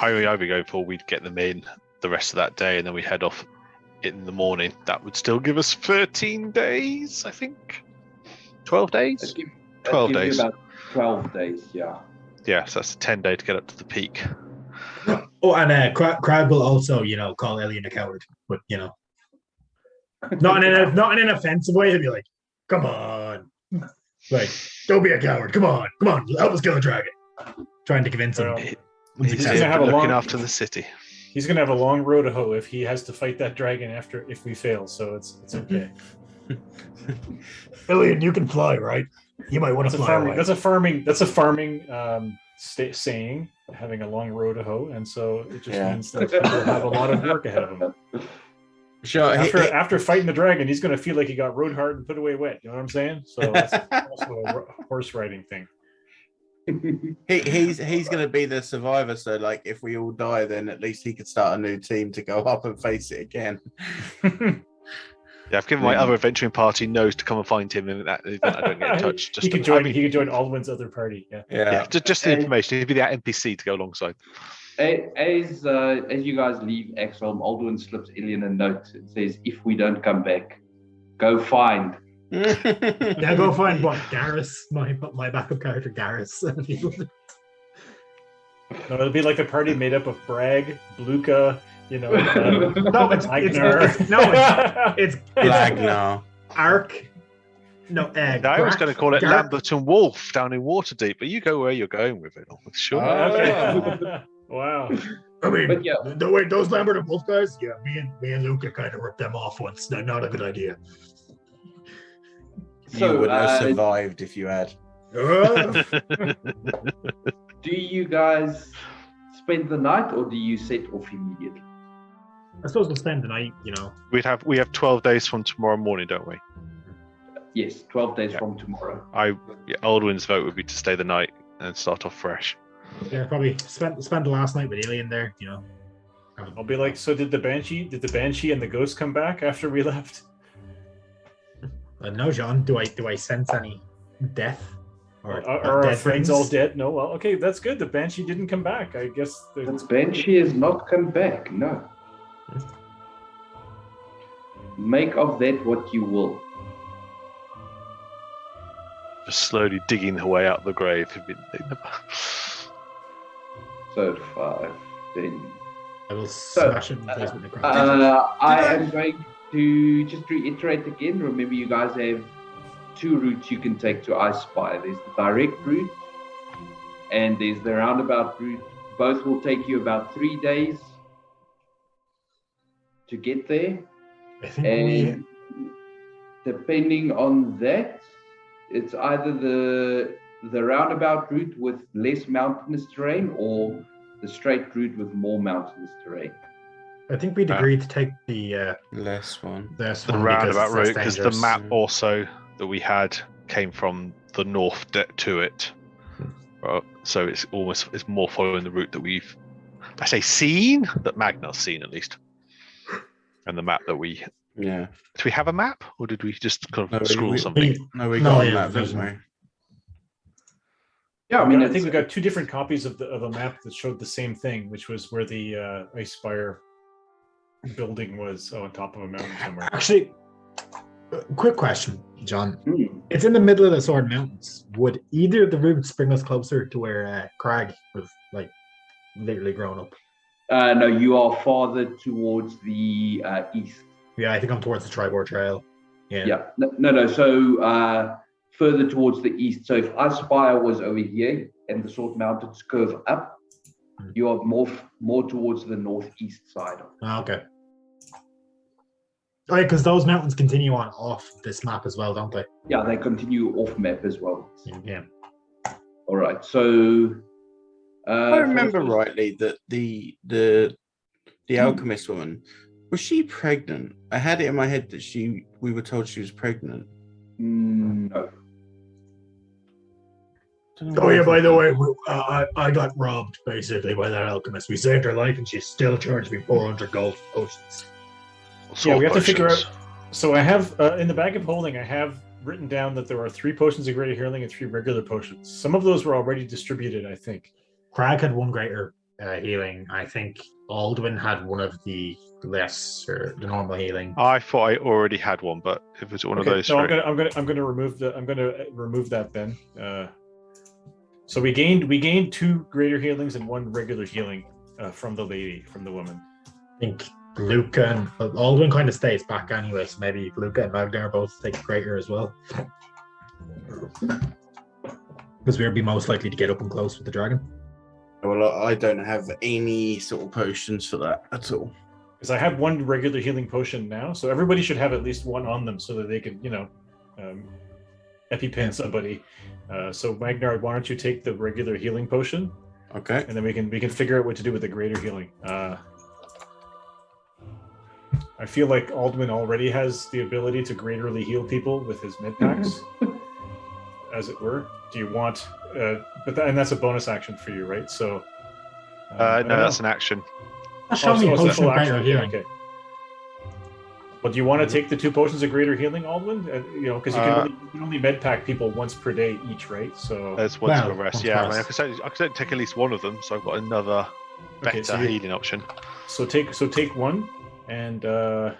[SPEAKER 5] would be going for we'd get them in the rest of that day and then we head off in the morning. That would still give us 13 days, I think. 12 days? 12
[SPEAKER 1] That'd give you
[SPEAKER 5] days.
[SPEAKER 1] about 12 days, yeah.
[SPEAKER 5] Yeah, so that's a 10-day to get up to the peak.
[SPEAKER 6] Oh, and Crag will also, call Alien a coward, but Not in an offensive way. He'd be like, "Come on, like don't be a coward. Come on, help us kill the dragon." Trying to convince him.
[SPEAKER 4] Well,
[SPEAKER 5] He's
[SPEAKER 4] gonna have a
[SPEAKER 5] looking
[SPEAKER 4] long-
[SPEAKER 5] after the city.
[SPEAKER 4] He's gonna have a long road to hoe if he has to fight that dragon if we fail. So it's okay.
[SPEAKER 6] Ilian, you can fly, right? You might want to fly away.
[SPEAKER 4] That's a farming saying, having a long road to hoe, and so it just means that people have a lot of work ahead of them.
[SPEAKER 3] Sure.
[SPEAKER 4] After fighting the dragon, he's going to feel like he got rode hard and put away wet. You know what I'm saying? So that's also a horse riding thing.
[SPEAKER 3] He's going to be the survivor. So, like, if we all die, then at least he could start a new team to go up and face it again.
[SPEAKER 5] Yeah, I've given my other adventuring party knows to come and find him, and that I don't get in touch.
[SPEAKER 4] He could join Alduin's other party.
[SPEAKER 5] Yeah. Just the information. He'd be that NPC to go alongside.
[SPEAKER 1] As you guys leave Axholm, Alduin slips Ilian a note. It says, "If we don't come back, go find."
[SPEAKER 6] Yeah, go find what? Garrus, my backup character, Garrus.
[SPEAKER 4] No, it'll be like a party made up of Bragg, Bluka,
[SPEAKER 6] no, it's
[SPEAKER 3] Blagnar.
[SPEAKER 6] Ark. No,
[SPEAKER 5] I was going to call it Lambert and Wolf down in Waterdeep, but you go where you're going with it. Sure.
[SPEAKER 4] Okay. Wow.
[SPEAKER 6] I mean,
[SPEAKER 1] But yeah.
[SPEAKER 6] the way those Lambert and Wolf guys, yeah, me and Luca kind of ripped them off once. Not a good idea.
[SPEAKER 3] You wouldn't have survived if you had.
[SPEAKER 1] Do you guys spend the night, or do you set off immediately?
[SPEAKER 6] I suppose we'll spend the night,
[SPEAKER 5] We have 12 days from tomorrow morning, don't we?
[SPEAKER 1] Yes, 12 days from tomorrow.
[SPEAKER 5] Alduin's vote would be to stay the night and start off fresh.
[SPEAKER 6] Yeah, probably spend the last night with Ilian there,
[SPEAKER 4] I'll be like, so did the Banshee and the ghost come back after we left?
[SPEAKER 6] No, John. Do I sense any death?
[SPEAKER 4] Or are our friends all dead? No, well, okay, that's good. The Banshee didn't come back. I guess
[SPEAKER 1] The Banshee has not come back, no. Make of that what you will.
[SPEAKER 5] Just slowly digging her way out of the grave.
[SPEAKER 1] So 5, 10.
[SPEAKER 6] I will smash it in the face with the crown.
[SPEAKER 1] I am going to just reiterate again. Remember, you guys have 2 routes you can take to Ice Spire. There's the direct route and there's the roundabout route. Both will take you about 3 days to get there.
[SPEAKER 6] I think
[SPEAKER 1] And depending on that, it's either the roundabout route with less mountainous terrain or the straight route with more mountainous terrain.
[SPEAKER 6] I think we'd agreed to take the
[SPEAKER 3] less one.
[SPEAKER 5] The roundabout route, because the map also that we had came from the north to it. So it's more following the route that we've, I say, seen, that Magnar's seen at least. And the map that we...
[SPEAKER 3] Yeah.
[SPEAKER 5] Do we have a map, or did we just kind of scroll something?
[SPEAKER 3] We got a map, didn't we?
[SPEAKER 1] Yeah,
[SPEAKER 4] I think we got 2 different copies of a map that showed the same thing, which was where the Ice Spire building was on top of a mountain somewhere.
[SPEAKER 6] Actually, quick question, John. It's in the middle of the Sword Mountains. Would either of the routes bring us closer to where Crag was, like, literally grown up?
[SPEAKER 1] No, you are farther towards the east.
[SPEAKER 6] Yeah, I think I'm towards the Tribor Trail.
[SPEAKER 1] Yeah. No. So further towards the east. So if Ice Spire was over here and the Sword Mountains curve up, you are more towards the northeast side.
[SPEAKER 6] Okay. Oh, yeah, because those mountains continue on off this map as well, don't they?
[SPEAKER 1] Yeah, they continue off map as well.
[SPEAKER 6] Yeah.
[SPEAKER 1] All right. So
[SPEAKER 3] I remember rightly that the alchemist woman, was she pregnant? I had it in my head that we were told she was pregnant.
[SPEAKER 1] No.
[SPEAKER 6] Oh yeah, by the way, I got robbed basically by that alchemist. We saved her life and she still charged me 400 gold for potions.
[SPEAKER 4] Yeah, we have to figure out. So I have in the bag of holding, I have written down that there are 3 potions of greater healing and 3 regular potions. Some of those were already distributed, I think.
[SPEAKER 6] Crag had 1 greater healing. I think Alduin had one of the lesser, the normal healing.
[SPEAKER 5] I thought I already had one, but if it's one of those,
[SPEAKER 4] no, I'm gonna remove that then. So we gained 2 greater healings and 1 regular healing from the woman.
[SPEAKER 6] I think Luca and Alduin kind of stays back anyway, so maybe Luca and Magnar both take greater as well. Because we'll be most likely to get up and close with the dragon.
[SPEAKER 3] Well, I don't have any sort of potions for that at all.
[SPEAKER 4] Because I have one regular healing potion now, so everybody should have at least one on them so that they can, EpiPen somebody. So Magnar, why don't you take the regular healing potion?
[SPEAKER 3] Okay.
[SPEAKER 4] And then we can figure out what to do with the greater healing. I feel like Alduin already has the ability to greaterly heal people with his med packs, as it were. Do you want? And that's a bonus action for you, right? So.
[SPEAKER 5] No, that's an action.
[SPEAKER 6] Show me a
[SPEAKER 4] it's a
[SPEAKER 6] potion
[SPEAKER 4] full
[SPEAKER 6] of greater
[SPEAKER 4] action.
[SPEAKER 6] healing.
[SPEAKER 4] Okay. Well, do you want to take the 2 potions of greater healing, Alduin? Because you can only med pack people once per day each, right? So.
[SPEAKER 5] There's one to rest.
[SPEAKER 6] once
[SPEAKER 5] Yeah,
[SPEAKER 6] per
[SPEAKER 5] I mean,
[SPEAKER 6] rest.
[SPEAKER 5] I could take at least one of them, so I've got another better
[SPEAKER 4] Okay, so
[SPEAKER 5] healing option.
[SPEAKER 4] So take one, and I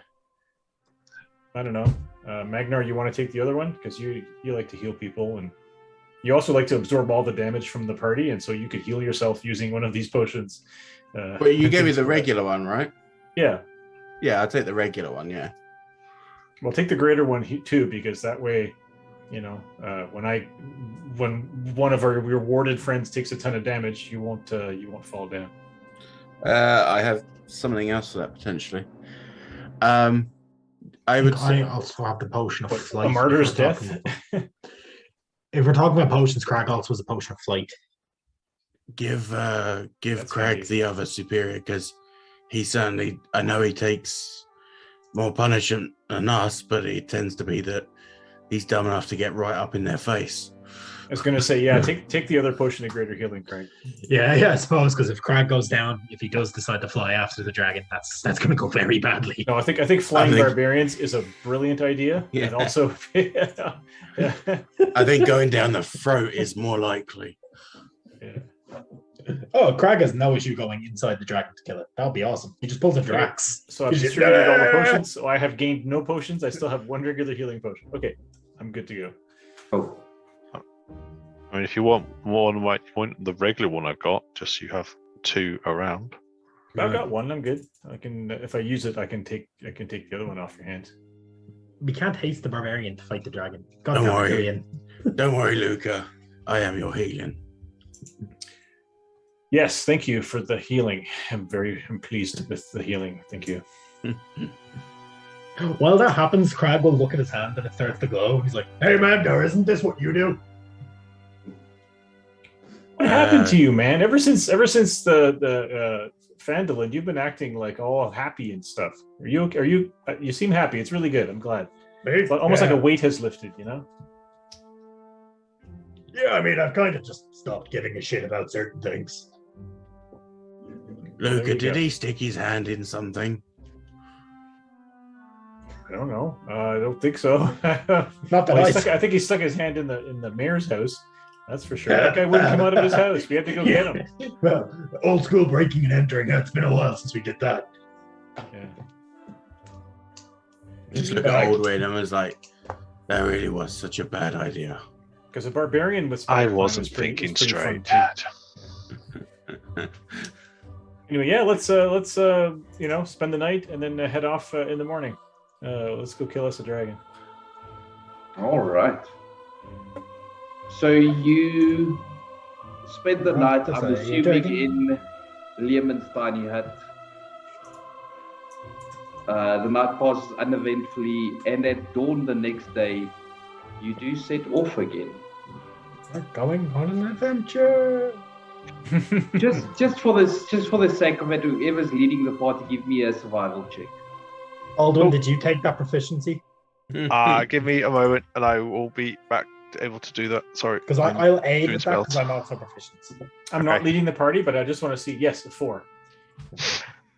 [SPEAKER 4] don't know, Magnar, you want to take the other one because you like to heal people, and you also like to absorb all the damage from the party, and so you could heal yourself using one of these potions.
[SPEAKER 3] But you gave me the regular one, right?
[SPEAKER 4] Yeah.
[SPEAKER 3] Yeah, I'll take the regular one. Yeah.
[SPEAKER 4] Well, take the greater one too, because that way, when one of our rewarded friends takes a ton of damage, you won't fall down.
[SPEAKER 3] I have something else for that potentially. I would
[SPEAKER 6] I also have the potion of flight.
[SPEAKER 4] A martyr's
[SPEAKER 6] if we're
[SPEAKER 4] death.
[SPEAKER 6] talking- If we're talking about potions, Crag also has a potion of flight.
[SPEAKER 3] give
[SPEAKER 4] That's
[SPEAKER 3] Craig
[SPEAKER 4] handy.
[SPEAKER 3] the other superior, because I know he takes more punishment than us, but it tends to be that he's dumb enough to get right up in their face.
[SPEAKER 4] I was going to say, yeah, take the other potion of greater healing, Craig.
[SPEAKER 6] Yeah, I suppose, because if Crag goes down, if he does decide to fly after the dragon, that's going to go very badly.
[SPEAKER 4] No, I think flying
[SPEAKER 3] I think-
[SPEAKER 4] barbarians is a brilliant idea,
[SPEAKER 3] Yeah.
[SPEAKER 4] and also, yeah.
[SPEAKER 3] I think going down the throat is more likely.
[SPEAKER 4] Yeah.
[SPEAKER 6] Oh, Crag has no issue going inside the dragon to kill it. That would be awesome. He just pulls a Drax.
[SPEAKER 4] So I've distributed all the potions. So I have gained no potions. I still have one regular healing potion. Okay, I'm good to go.
[SPEAKER 1] Oh,
[SPEAKER 5] I mean, if you want one, you want the regular one I've got, just so you have 2 around.
[SPEAKER 4] I've got one. I'm good. I can, if I use it, I can take the other one off your hands.
[SPEAKER 6] We can't haste the barbarian to fight the dragon. God
[SPEAKER 3] Don't
[SPEAKER 6] damn it,
[SPEAKER 3] worry.
[SPEAKER 6] Julian.
[SPEAKER 3] Don't worry, Luca. I am your healing.
[SPEAKER 4] Yes, thank you for the healing. I'm pleased with the healing. Thank you.
[SPEAKER 6] While that happens, Crag will look at his hand and it starts to glow. He's like, "Hey, Magnar, isn't this what you do?"
[SPEAKER 4] What happened to you, man? Ever since the Phandalin, you've been acting like all happy and stuff. You seem happy. It's really good. I'm glad. It's almost like a weight has lifted, you know?
[SPEAKER 6] Yeah, I mean, I've kind of just stopped giving a shit about certain things.
[SPEAKER 3] Luca,
[SPEAKER 4] you
[SPEAKER 3] did
[SPEAKER 4] go.
[SPEAKER 3] he stick his hand in something?
[SPEAKER 4] I don't know. I don't think so.
[SPEAKER 6] Not that
[SPEAKER 4] I think he stuck his hand in the mayor's house. That's for sure. That guy wouldn't come out of his house. We had to go get him.
[SPEAKER 6] Well, old school breaking and entering. It's been a while since we did that.
[SPEAKER 4] Yeah.
[SPEAKER 3] Just look at Aldwin and was like, that really was such a bad idea.
[SPEAKER 4] Because a barbarian with
[SPEAKER 5] I
[SPEAKER 4] spider
[SPEAKER 5] wasn't
[SPEAKER 4] climb is
[SPEAKER 5] thinking
[SPEAKER 4] pretty fun
[SPEAKER 5] straight.
[SPEAKER 4] too. Anyway, yeah, let's spend the night and then head off in the morning. Let's go kill us a dragon.
[SPEAKER 1] all right. So you spend the night,
[SPEAKER 6] that's
[SPEAKER 1] I'm
[SPEAKER 6] a
[SPEAKER 1] assuming,
[SPEAKER 6] dragon.
[SPEAKER 1] in Liamon's tiny hut. The night passes uneventfully, and at dawn the next day, you do set off again.
[SPEAKER 6] We're going on an adventure.
[SPEAKER 1] just for the sake of it, whoever's leading the party, give me a survival check.
[SPEAKER 6] Alduin, did you take that proficiency?
[SPEAKER 5] Give me a moment, and I will be back able to do that. Sorry.
[SPEAKER 6] Because I'll aid
[SPEAKER 5] doing
[SPEAKER 6] with that because
[SPEAKER 5] spells.
[SPEAKER 6] I'm not so proficient.
[SPEAKER 4] I'm not
[SPEAKER 5] Okay.
[SPEAKER 4] leading the party, but I just want to see. Yes, a 4.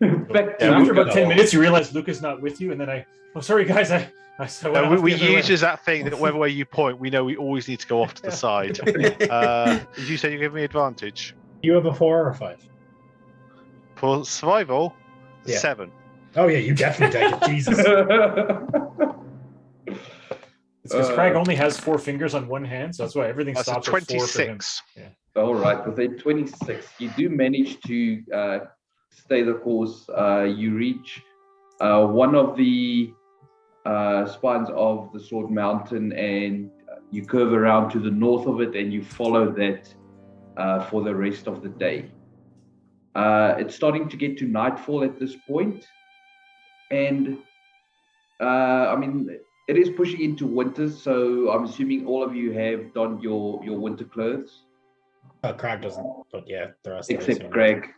[SPEAKER 1] Back to
[SPEAKER 4] And after
[SPEAKER 1] Luca.
[SPEAKER 4] about 10 minutes, you realize Luca's not with you, and then sorry guys, I went
[SPEAKER 5] No,
[SPEAKER 4] off
[SPEAKER 5] we
[SPEAKER 4] the other way.
[SPEAKER 5] use that thing that wherever way you point, we know we always need to go off to the side. You said you give me advantage
[SPEAKER 6] You have a 4 or a 5?
[SPEAKER 5] for survival.
[SPEAKER 6] Yeah.
[SPEAKER 5] 7.
[SPEAKER 6] Oh yeah, you definitely take it. Jesus.
[SPEAKER 4] It's because Craig only has 4 fingers on one hand, so that's why everything
[SPEAKER 5] That's a
[SPEAKER 4] stops at 4 for him.
[SPEAKER 5] 26.
[SPEAKER 1] All right, with a 26, you do manage to stay the course. You reach one of the spines of the Sword Mountain, and you curve around to the north of it, and you follow that for the rest of the day. It's starting to get to nightfall at this point, and it is pushing into winter, so I'm assuming all of you have donned your winter clothes.
[SPEAKER 6] Crag doesn't, but yeah, the rest.
[SPEAKER 1] Except Greg.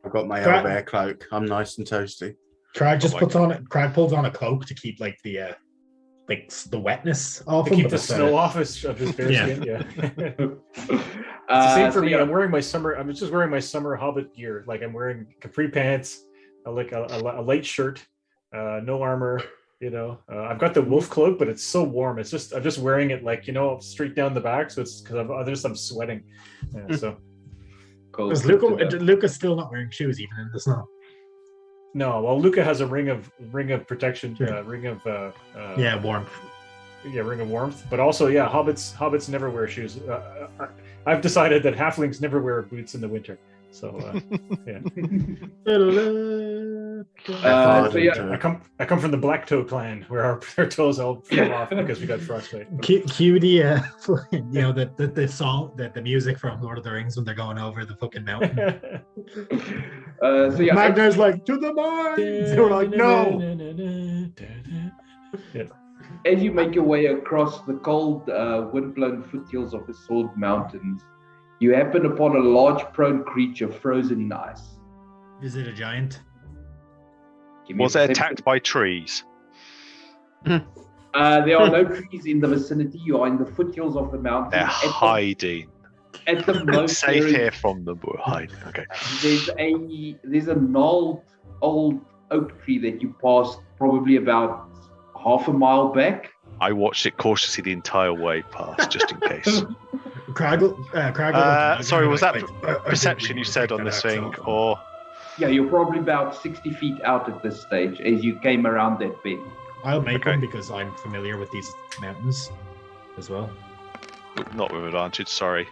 [SPEAKER 3] I've got my
[SPEAKER 6] Crag-
[SPEAKER 3] owlbear cloak. I'm nice and toasty.
[SPEAKER 6] Crag just pulls on a cloak to keep like the wetness off
[SPEAKER 4] To
[SPEAKER 6] him.
[SPEAKER 4] keep the snow off of his bare skin. Yeah. It's the same for me. I'm wearing my summer. I'm just wearing my summer Hobbit gear. Like I'm wearing capri pants, like a light shirt, no armor. I've got the wolf cloak, but it's so warm. I'm just wearing it like straight down the back. So it's because I'm sweating. Yeah, so.
[SPEAKER 1] Cool.
[SPEAKER 6] Is Luca's still not wearing shoes even in the snow?
[SPEAKER 4] No, well, Luca has a ring of protection, ring of
[SPEAKER 6] warmth.
[SPEAKER 4] Yeah, ring of warmth. But also, hobbits never wear shoes. I've decided that halflings never wear boots in the winter. So yeah. I come from the Black Toe clan, where our toes all fell off because we got frostbite.
[SPEAKER 6] Cue the the song, the music from Lord of the Rings when they're going over the fucking mountain. Magnar's like, to the mines. They were like, no.
[SPEAKER 4] Yeah.
[SPEAKER 1] As you make your way across the cold, wind-blown foothills of the Sword Mountains, you happen upon a large prone creature frozen in ice.
[SPEAKER 6] Is it a giant?
[SPEAKER 5] Was it attacked by trees?
[SPEAKER 1] There are no trees in the vicinity. You are in the foothills of the mountain.
[SPEAKER 5] They're hiding.
[SPEAKER 1] At the most,
[SPEAKER 5] safe here from them, but we're hiding. Okay.
[SPEAKER 1] There's an old oak tree that you passed probably about half a mile back.
[SPEAKER 5] I watched it cautiously the entire way past, just in case.
[SPEAKER 6] Sorry,
[SPEAKER 5] was that perception you said on this thing, or?
[SPEAKER 1] Yeah, you're probably about 60 feet out at this stage as you came around that bend.
[SPEAKER 6] I'll make one because I'm familiar with these mountains as well.
[SPEAKER 5] Not with advantage, sorry.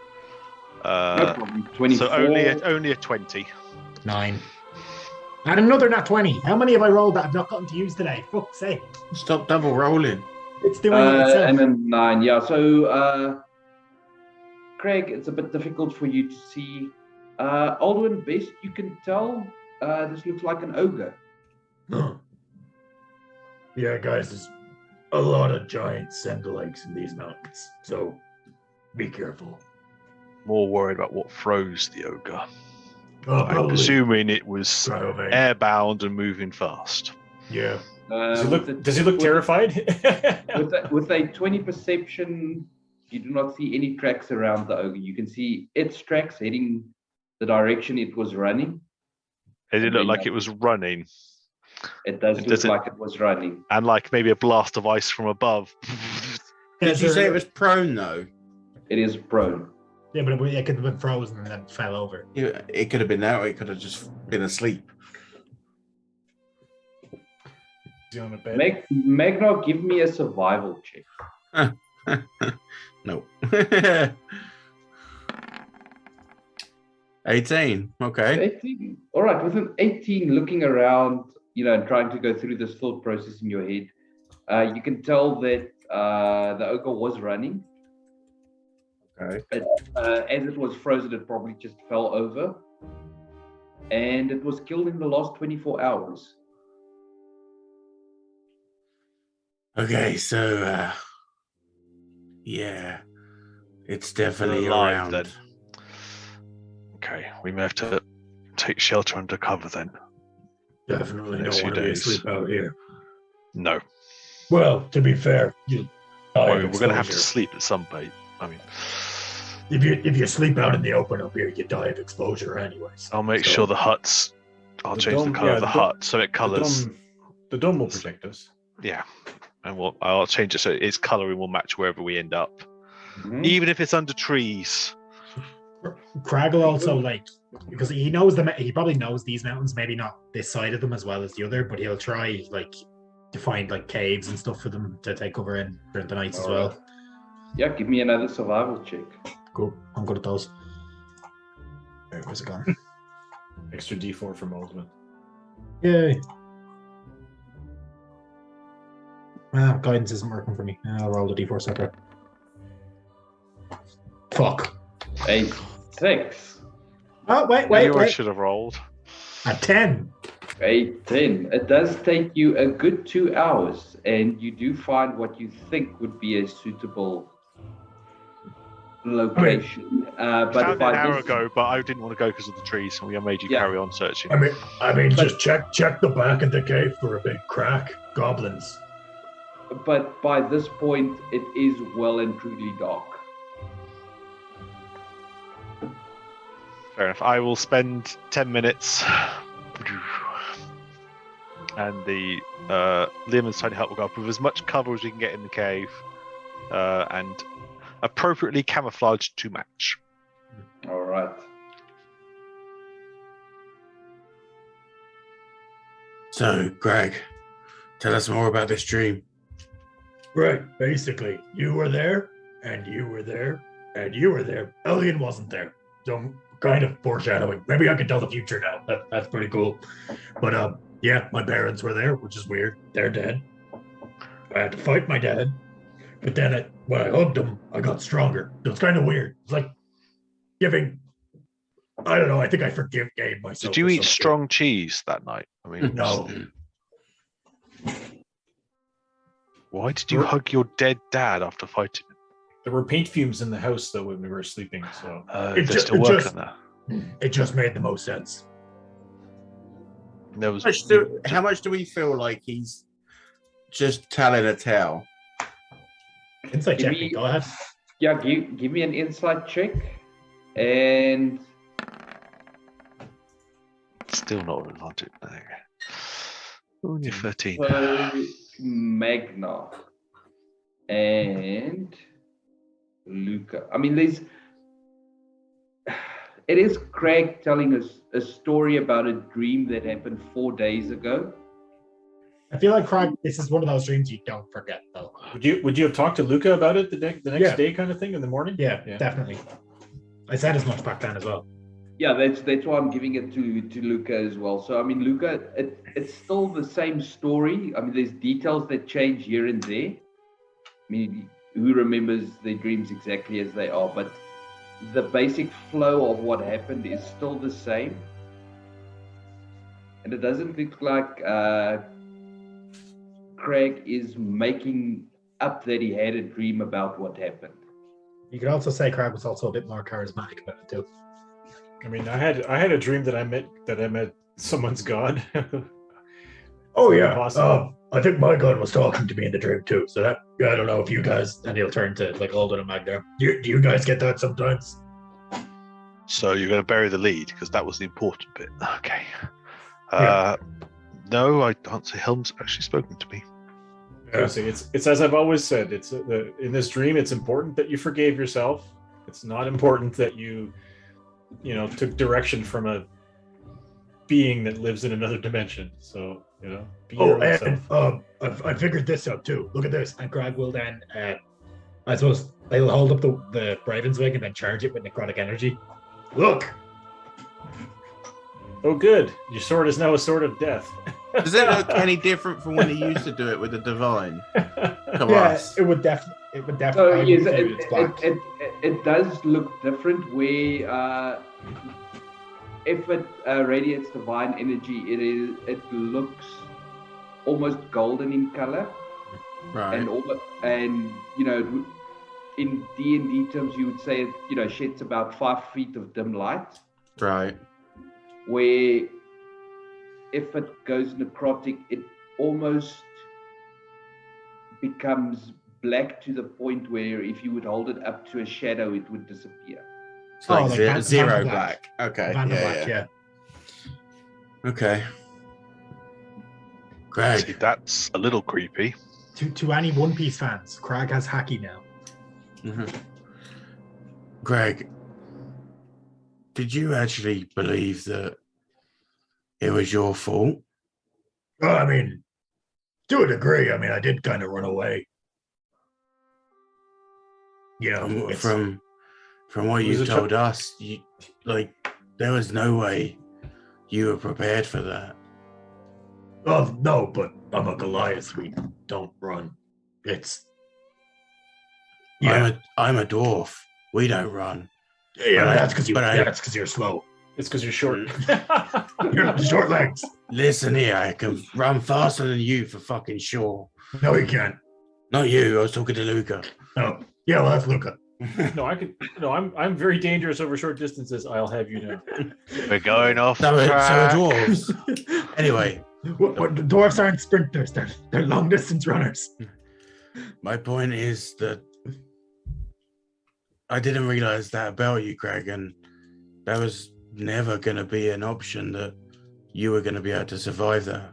[SPEAKER 1] No problem. 24.
[SPEAKER 5] So only a 20.
[SPEAKER 6] 9. And another nat 20. How many have I rolled that I've not gotten to use today? Fuck's sake.
[SPEAKER 3] Stop double rolling.
[SPEAKER 6] It's doing it itself.
[SPEAKER 1] And then 9, yeah. So, Craig, it's a bit difficult for you to see. Aldwin, best you can tell, this looks like an ogre.
[SPEAKER 2] Huh. Yeah, guys, there's a lot of giant Sendalakes in these mountains, so be careful.
[SPEAKER 5] More worried about what froze the ogre.
[SPEAKER 2] Probably
[SPEAKER 5] Presuming it was
[SPEAKER 2] Cryovac.
[SPEAKER 5] airbound and moving fast.
[SPEAKER 2] Yeah.
[SPEAKER 4] Does he look terrified?
[SPEAKER 1] With a 20 perception, you do not see any tracks around the ogre. You can see its tracks heading the direction it was running.
[SPEAKER 5] Did it look like it was running?
[SPEAKER 1] It does look like it was running.
[SPEAKER 5] And like maybe a blast of ice from above.
[SPEAKER 3] Did you say it was prone though?
[SPEAKER 1] It is prone.
[SPEAKER 6] Yeah, but it could have been frozen and then fell over.
[SPEAKER 3] Yeah, it could have been that, or it could have just been asleep.
[SPEAKER 4] Is he on a bed?
[SPEAKER 1] Magnar, give me a survival check.
[SPEAKER 3] No. 18. Okay.
[SPEAKER 1] 18. All right, with an 18, looking around, and trying to go through this thought process in your head, you can tell that the ogre was running.
[SPEAKER 3] Okay.
[SPEAKER 1] As it was frozen, it probably just fell over. And it was killed in the last 24 hours.
[SPEAKER 3] Okay, so yeah, it's definitely
[SPEAKER 5] alive
[SPEAKER 3] around.
[SPEAKER 5] then. Okay, we may have to take shelter under cover then.
[SPEAKER 2] Definitely
[SPEAKER 5] Next
[SPEAKER 2] don't want to
[SPEAKER 5] few
[SPEAKER 2] be
[SPEAKER 5] days.
[SPEAKER 2] asleep out here.
[SPEAKER 5] No.
[SPEAKER 2] Well, to be fair,
[SPEAKER 5] We're going to have to sleep at some point. I mean,
[SPEAKER 2] if you sleep out in the open up here, you die of exposure anyways.
[SPEAKER 5] I'll make sure the huts. I'll change the color of the hut so it colors.
[SPEAKER 4] The dome will protect us.
[SPEAKER 5] Yeah, and I'll change it so its coloring will match wherever we end up,
[SPEAKER 1] Mm-hmm.
[SPEAKER 5] even if it's under trees.
[SPEAKER 6] Crag will also because he knows he probably knows these mountains, maybe not this side of them as well as the other, but he'll try to find caves and stuff for them to take cover in during the nights as well.
[SPEAKER 1] Yeah, give me another survival check.
[SPEAKER 6] Cool. I'm good at those. Where's it gone?
[SPEAKER 4] Extra D4 from Aldwin.
[SPEAKER 6] Yay. Guidance isn't working for me. I'll roll the d4 separate. Fuck.
[SPEAKER 1] A 6.
[SPEAKER 6] Oh, wait.
[SPEAKER 5] I should have rolled.
[SPEAKER 6] A 10.
[SPEAKER 1] A 10. It does take you a good 2 hours, and you do find what you think would be a suitable location.
[SPEAKER 5] Found
[SPEAKER 1] But
[SPEAKER 5] it an
[SPEAKER 1] by
[SPEAKER 5] hour
[SPEAKER 1] this,
[SPEAKER 5] ago, but I didn't want to go because of the trees, so we made you
[SPEAKER 1] Yeah.
[SPEAKER 5] carry on searching.
[SPEAKER 2] I mean, just check the back of the cave for a big crack. Goblins.
[SPEAKER 1] but by this point, it is well and truly dark.
[SPEAKER 5] Fair enough. I will spend 10 minutes, and the Liam and Tiny Hut will go up with as much cover as we can get in the cave, and appropriately camouflaged to match.
[SPEAKER 1] All right.
[SPEAKER 3] So, Greg, tell us more about this dream.
[SPEAKER 2] Right. Basically, you were there, and you were there, and you were there. Elian wasn't there. So kind of foreshadowing. Maybe I can tell the future now. That's pretty cool. But yeah, my parents were there, which is weird. They're dead. I had to fight my dad, but then when I hugged him, I got stronger. So it's kind of weird. It's like giving. I don't know. I think I forgave myself.
[SPEAKER 5] Did you
[SPEAKER 2] or
[SPEAKER 5] eat
[SPEAKER 2] something.
[SPEAKER 5] strong cheese that night? I mean,
[SPEAKER 2] No.
[SPEAKER 5] Why did you hug your dead dad after fighting him?
[SPEAKER 4] There were paint fumes in the house though when we were sleeping. So
[SPEAKER 5] They're still working there.
[SPEAKER 2] It just made the most sense.
[SPEAKER 5] There was.
[SPEAKER 3] How much do we feel like he's just telling a tale?
[SPEAKER 6] Insight check me. Go ahead.
[SPEAKER 1] Yeah, give me an insight check, and
[SPEAKER 5] Still not with logic. No. Only 13.
[SPEAKER 1] so Magna and Luca. I mean, it is Craig telling us a story about a dream that happened 4 days ago.
[SPEAKER 6] I feel like Craig, this is one of those dreams you don't forget, though.
[SPEAKER 4] would you have talked to Luca about it the next day, kind of thing, in the morning?
[SPEAKER 6] Yeah, definitely. I said as much back then as well.
[SPEAKER 1] Yeah, that's why I'm giving it to Luca as well. So I mean, Luca, it's still the same story. I mean, there's details that change here and there. I mean, who remembers their dreams exactly as they are? But the basic flow of what happened is still the same. And it doesn't look like Craig is making up that he had a dream about what happened.
[SPEAKER 6] You could also say Craig was also a bit more charismatic about it too.
[SPEAKER 4] I mean, I had a dream that I met someone's god.
[SPEAKER 2] Oh yeah.
[SPEAKER 4] Possible.
[SPEAKER 2] I think my god was talking to me in the dream too. So that I don't know if you guys, and he'll turn to like Alden and Magda. Do you guys get that sometimes?
[SPEAKER 5] So you're going to bury the lead because that was the important bit. Okay.
[SPEAKER 2] Yeah.
[SPEAKER 5] No, I can't say Helm's actually spoken to me.
[SPEAKER 2] Yeah.
[SPEAKER 4] It's as I've always said. It's in this dream. It's important that you forgave yourself. It's not important that you took direction from a being that lives in another dimension. So be your own self.
[SPEAKER 2] And I figured this out too. Look at this.
[SPEAKER 6] And Craig will then, I suppose, they'll hold up the Braven's wing and then charge it with necrotic energy.
[SPEAKER 2] Look.
[SPEAKER 4] Oh, good. Your sword is now a sword of death.
[SPEAKER 3] Does it look any different from when he used to do it with the divine? Come
[SPEAKER 6] Yeah,
[SPEAKER 3] on.
[SPEAKER 6] it would definitely.
[SPEAKER 1] So yes,
[SPEAKER 6] it's black.
[SPEAKER 1] it does look different. Where if it radiates divine energy, it looks almost golden in color,
[SPEAKER 3] Right.
[SPEAKER 1] and in D&D terms, you would say it sheds about 5 feet of dim light.
[SPEAKER 3] Right.
[SPEAKER 1] Where if it goes necrotic, it almost becomes black to the point where if you would hold it up to a shadow, it would disappear.
[SPEAKER 3] It's like
[SPEAKER 6] like
[SPEAKER 3] zero
[SPEAKER 6] Van
[SPEAKER 3] black. Okay.
[SPEAKER 6] Van
[SPEAKER 3] Yeah,
[SPEAKER 6] Black,
[SPEAKER 3] yeah. Okay.
[SPEAKER 5] See,
[SPEAKER 3] Greg.
[SPEAKER 5] that's a little creepy.
[SPEAKER 6] To any One Piece fans, Craig has Haki now.
[SPEAKER 3] Mhm. Greg, did you actually believe that it was your fault?
[SPEAKER 2] Well, I mean, to a degree. I mean, I did kind of run away.
[SPEAKER 3] From what you
[SPEAKER 4] Was it
[SPEAKER 3] told us, there was no way you were prepared for that.
[SPEAKER 2] Oh, no, but I'm a Goliath. We don't run. It's... Yeah,
[SPEAKER 3] I'm a dwarf. We don't run.
[SPEAKER 2] yeah,
[SPEAKER 3] but
[SPEAKER 2] that's because
[SPEAKER 3] but
[SPEAKER 2] you're slow.
[SPEAKER 4] It's because you're short.
[SPEAKER 2] You're short legs.
[SPEAKER 3] Listen here, I can run faster than you for fucking sure.
[SPEAKER 2] No, you can't.
[SPEAKER 3] Not you. I was talking to Luca.
[SPEAKER 2] No. Yeah, well, that's Luca.
[SPEAKER 4] No, I could. No, I'm very dangerous over short distances. I'll have you know.
[SPEAKER 5] We're going off
[SPEAKER 3] So are
[SPEAKER 5] track.
[SPEAKER 3] dwarves. Anyway,
[SPEAKER 6] What, the dwarves aren't sprinters, they're long distance runners.
[SPEAKER 3] my point is that I didn't realize that about you, Craig, and that was never going to be an option that you were going to be able to survive that.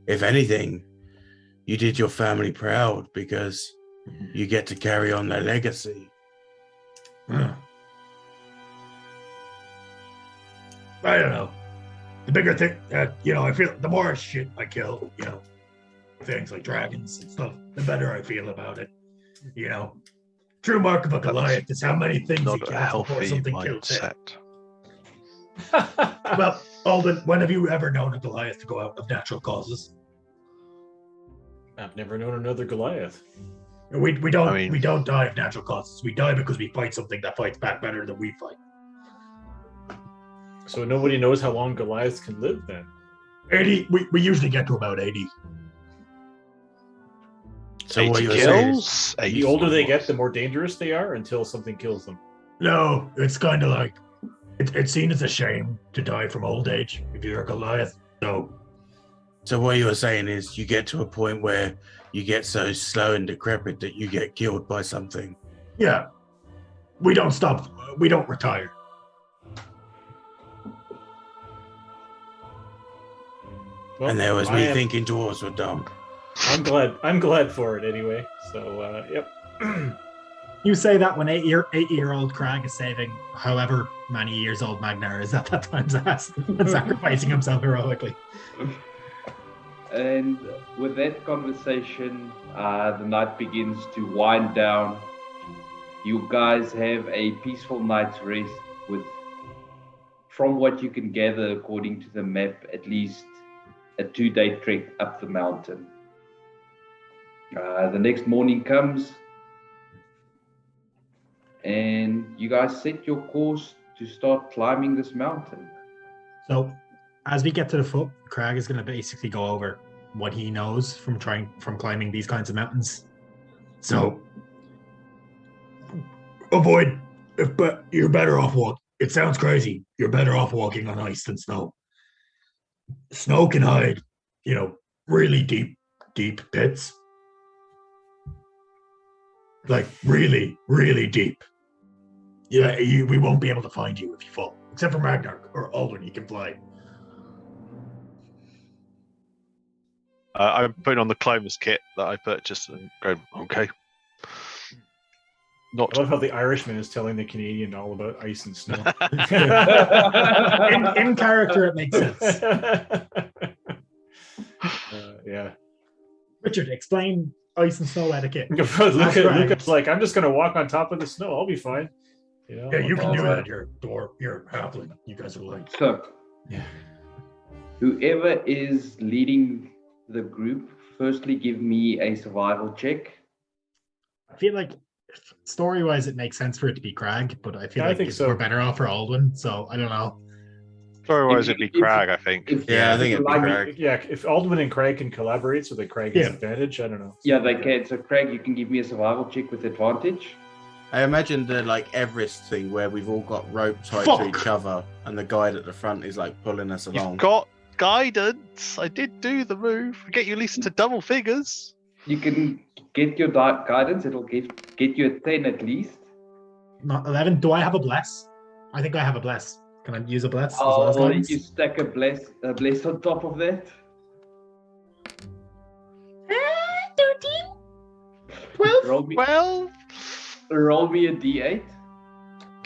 [SPEAKER 3] If anything, you did your family proud because you get to carry on their legacy.
[SPEAKER 2] Huh. I don't know. The bigger thing, I feel the more shit I kill, things like dragons and stuff, the better I feel about it. True mark of a Goliath is how many things he
[SPEAKER 5] Not a
[SPEAKER 2] kills before
[SPEAKER 5] healthy
[SPEAKER 2] something kills him.
[SPEAKER 5] mindset.
[SPEAKER 2] Well, Alden, when have you ever known a Goliath to go out of natural causes?
[SPEAKER 4] I've never known another Goliath.
[SPEAKER 2] We don't
[SPEAKER 5] I mean-
[SPEAKER 2] we don't die of natural causes. We die because we fight something that fights back better than we fight.
[SPEAKER 4] So nobody knows how long Goliaths can live then.
[SPEAKER 2] 80. We usually get to about 80.
[SPEAKER 3] So
[SPEAKER 5] 80
[SPEAKER 3] what you're saying is,
[SPEAKER 5] kills.
[SPEAKER 4] The older they get, the more dangerous they are until something kills them.
[SPEAKER 2] No, it's kind of like it's seen as a shame to die from old age if you're a Goliath.
[SPEAKER 3] so what you're saying is you get to a point where you get so slow and decrepit that you get killed by something.
[SPEAKER 2] Yeah, we don't stop. We don't retire.
[SPEAKER 4] Well,
[SPEAKER 3] And there was
[SPEAKER 4] I
[SPEAKER 3] me
[SPEAKER 4] am-
[SPEAKER 3] thinking dwarves were dumb.
[SPEAKER 4] I'm glad for it anyway. So yep.
[SPEAKER 6] You say that when 80-year-old Crag is saving however many years old Magnar is at that time's ass and sacrificing himself heroically.
[SPEAKER 1] And with that conversation, the night begins to wind down. You guys have a peaceful night's rest with, from what you can gather according to the map, at least a 2-day trek up the mountain. The next morning comes, and you guys set your course to start climbing this mountain.
[SPEAKER 6] So, as we get to the foot, Crag is going to basically go over what he knows from climbing these kinds of mountains.
[SPEAKER 2] So avoid. But you're better off walking. It sounds crazy. You're better off walking on ice than snow. Snow can hide, really deep pits. Like really, really deep. Yeah, we won't be able to find you if you fall. Except for Magnar or Aldrin, he can fly.
[SPEAKER 5] I'm putting on the climber's kit that I purchased and going, okay. Not
[SPEAKER 4] I love how the Irishman is telling the Canadian all about ice and snow.
[SPEAKER 6] In character, it makes sense.
[SPEAKER 4] Yeah.
[SPEAKER 6] Richard, explain ice and snow etiquette.
[SPEAKER 4] Luca's like, I'm just going to walk on top of the snow. I'll be fine.
[SPEAKER 2] Yeah, you can do that. You're halfling. You guys are like.
[SPEAKER 1] So,
[SPEAKER 4] Yeah.
[SPEAKER 1] whoever is leading the group, firstly give me a survival check.
[SPEAKER 6] I feel like story-wise, it makes sense for it to be Crag, but I feel
[SPEAKER 4] Yeah, I
[SPEAKER 6] like
[SPEAKER 4] think so.
[SPEAKER 6] we're better off for Aldwin, so I don't know.
[SPEAKER 5] story-wise, it'd be Crag, I think.
[SPEAKER 3] Yeah, I think it'd be
[SPEAKER 1] like-
[SPEAKER 3] Craig.
[SPEAKER 4] Yeah, if Aldwin and Craig can collaborate so that Craig has
[SPEAKER 6] Yeah.
[SPEAKER 4] advantage, I don't know.
[SPEAKER 1] Yeah, they can. So, Craig, you can give me a survival check with advantage.
[SPEAKER 3] I imagine the Everest thing where we've all got rope tied
[SPEAKER 6] Fuck.
[SPEAKER 3] to each other and the guide at the front is pulling us along.
[SPEAKER 5] You've got guidance. I did do the move. Get you at least to double figures.
[SPEAKER 1] You can get your guidance. It'll get you a 10 at least.
[SPEAKER 6] Not 11. Do I have a bless? I think I have a bless. Can I use a bless as well as
[SPEAKER 1] I'll let
[SPEAKER 6] guidance?
[SPEAKER 1] you stack a bless on top of that.
[SPEAKER 6] 13? 12?
[SPEAKER 1] Roll me a d8.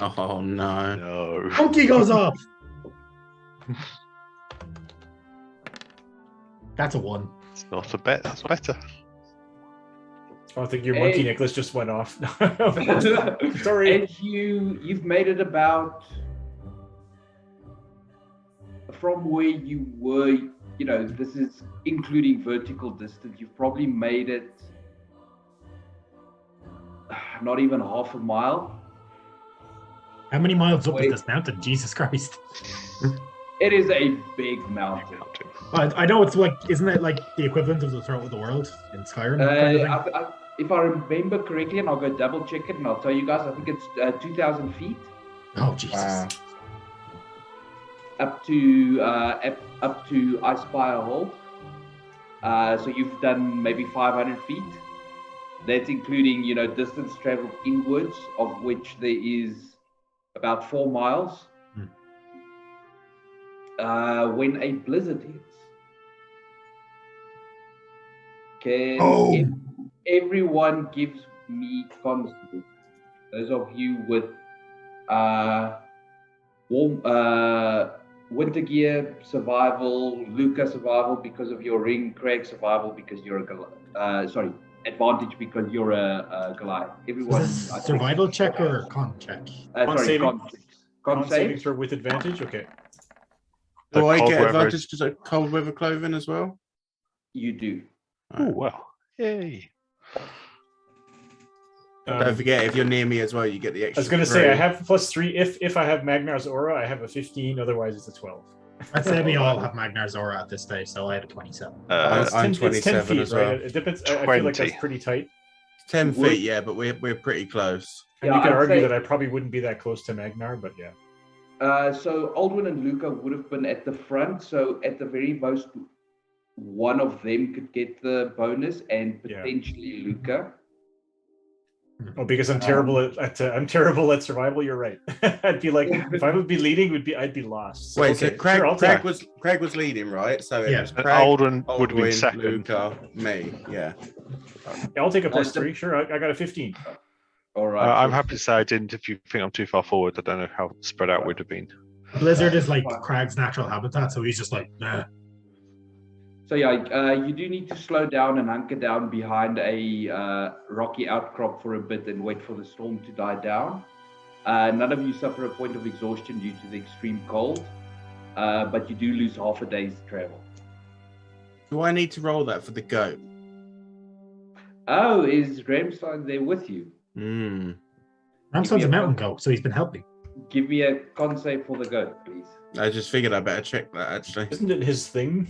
[SPEAKER 3] Oh no.
[SPEAKER 5] No.
[SPEAKER 6] Monkey goes off. That's a 1.
[SPEAKER 5] It's not a bet. That's better.
[SPEAKER 4] Oh, I think your monkey
[SPEAKER 1] Hey.
[SPEAKER 4] necklace just went off. Sorry.
[SPEAKER 1] And you've made it about from where you were this is including vertical distance. You've probably made it not even half a mile.
[SPEAKER 6] How many miles up
[SPEAKER 1] Wait.
[SPEAKER 6] is this mountain? Jesus Christ.
[SPEAKER 1] It is a big mountain.
[SPEAKER 6] I know it's like, isn't it like the equivalent of the throat of the world in Skyrim? That kind of thing?
[SPEAKER 1] If I remember correctly, and I'll go double check it, and I'll tell you guys, I think it's 2,000 feet
[SPEAKER 6] Oh, Jesus.
[SPEAKER 3] Wow.
[SPEAKER 1] up to Icefire Hold. So you've done maybe 500 feet. That's including, distance traveled inwards, of which there is about 4 miles. When a blizzard hits, everyone gives me constant. Those of you with warm winter gear, survival, Luca survival because of your ring, Craig survival because you're a advantage because you're a Goliath. Everyone.
[SPEAKER 6] Is this survival check or con check?
[SPEAKER 1] Con
[SPEAKER 4] saving
[SPEAKER 1] save.
[SPEAKER 4] throw with advantage. Okay.
[SPEAKER 3] Do I
[SPEAKER 5] cold
[SPEAKER 3] get
[SPEAKER 5] weather
[SPEAKER 3] advantage because of cold weather clothing as well?
[SPEAKER 1] You do.
[SPEAKER 5] Oh, well. Yay.
[SPEAKER 3] Don't forget, if you're near me as well, you get the extra.
[SPEAKER 4] I was going to say I have +3 if I have Magnar's aura. I have a 15. Otherwise, it's a 12.
[SPEAKER 6] I'd say we all have Magnar's aura at this stage, so I have a 27.
[SPEAKER 3] I'm 27
[SPEAKER 4] it's 10 feet,
[SPEAKER 3] as well.
[SPEAKER 4] right? It depends. I feel like that's
[SPEAKER 5] 20.
[SPEAKER 4] pretty tight.
[SPEAKER 3] 10 feet, yeah, but we're pretty close.
[SPEAKER 4] And you could
[SPEAKER 1] I'd
[SPEAKER 4] argue
[SPEAKER 1] say-
[SPEAKER 4] that I probably wouldn't be that close to Magnar, but yeah.
[SPEAKER 1] So Aldwin and Luca would have been at the front. So at the very most, one of them could get the bonus, and potentially Luca.
[SPEAKER 4] Oh, because I'm terrible I'm terrible at survival. You're right. I'd be like, if I would be leading, I'd be lost. So,
[SPEAKER 3] Wait,
[SPEAKER 4] okay,
[SPEAKER 3] so Craig,
[SPEAKER 4] sure, I'll
[SPEAKER 3] Craig
[SPEAKER 4] take-
[SPEAKER 3] was leading, right? So it
[SPEAKER 6] Yeah.
[SPEAKER 3] was Craig,
[SPEAKER 5] Aldrin would have been
[SPEAKER 3] Aldwin,
[SPEAKER 5] second.
[SPEAKER 3] Luca, me, yeah.
[SPEAKER 4] I'll take a
[SPEAKER 1] Nice.
[SPEAKER 4] +3. Sure, I got a 15.
[SPEAKER 1] All right.
[SPEAKER 5] I'm happy to say I didn't. If you think I'm too far forward, I don't know how spread out we'd have been.
[SPEAKER 6] Blizzard is like Craig's natural habitat, so he's just like, nah.
[SPEAKER 1] So you do need to slow down and hunker down behind a rocky outcrop for a bit and wait for the storm to die down. None of you suffer a point of exhaustion due to the extreme cold, but you do lose half a day's travel.
[SPEAKER 3] Do I need to roll that for the goat?
[SPEAKER 1] Oh, is Ramstein there with you?
[SPEAKER 6] Ramson's a mountain goat, so he's been helping.
[SPEAKER 1] Give me a con save for the goat, please.
[SPEAKER 3] I just figured I better check that actually.
[SPEAKER 4] Isn't it his thing?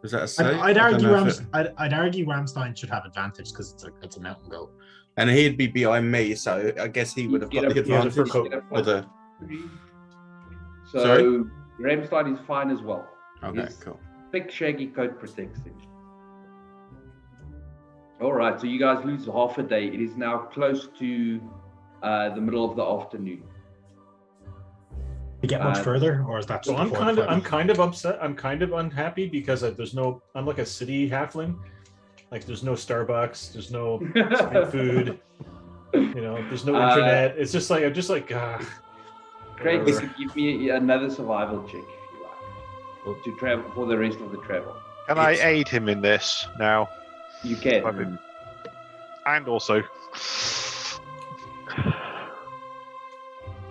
[SPEAKER 3] Is that a save?
[SPEAKER 6] I'd
[SPEAKER 3] I don't
[SPEAKER 6] argue
[SPEAKER 3] know if
[SPEAKER 6] I'd argue Ramstein should have advantage because it's a mountain goat.
[SPEAKER 3] and he'd be behind me, so I guess he would have got the
[SPEAKER 4] he has a fur
[SPEAKER 3] advantage.
[SPEAKER 4] coat.
[SPEAKER 3] Or the...
[SPEAKER 1] So
[SPEAKER 3] Sorry?
[SPEAKER 1] Ramstein is fine as well.
[SPEAKER 3] Okay,
[SPEAKER 1] His
[SPEAKER 3] cool.
[SPEAKER 1] thick, shaggy coat protects him. All right, so you guys lose half a day. It is now close to the middle of the afternoon.
[SPEAKER 6] You get much further, or is that
[SPEAKER 4] So
[SPEAKER 6] just
[SPEAKER 4] I'm
[SPEAKER 6] before the fight?
[SPEAKER 4] kind of upset. I'm kind of unhappy because I'm like a city halfling. Like there's no Starbucks, there's no street food, there's no internet. It's just like I'm just like
[SPEAKER 1] Craig,
[SPEAKER 4] whatever.
[SPEAKER 1] you can give me another survival check if you like, to travel for the rest of the travel.
[SPEAKER 5] Can I aid him in this now?
[SPEAKER 1] You can.
[SPEAKER 5] I mean, and also,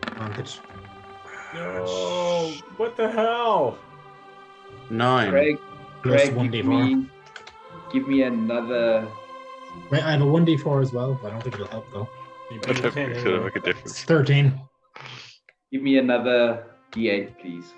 [SPEAKER 6] Advantage.
[SPEAKER 4] No, what the hell?
[SPEAKER 3] 9.
[SPEAKER 1] Craig,
[SPEAKER 6] Plus
[SPEAKER 1] give
[SPEAKER 6] 1d4.
[SPEAKER 1] me another.
[SPEAKER 6] Wait, I have a 1d4 as well, but I don't think it'll help though.
[SPEAKER 4] You
[SPEAKER 5] I
[SPEAKER 4] beat
[SPEAKER 5] don't
[SPEAKER 4] the 10
[SPEAKER 5] think it's going to
[SPEAKER 4] anyway.
[SPEAKER 5] make a
[SPEAKER 6] It's
[SPEAKER 5] difference.
[SPEAKER 6] 13.
[SPEAKER 1] Give me another D8, please.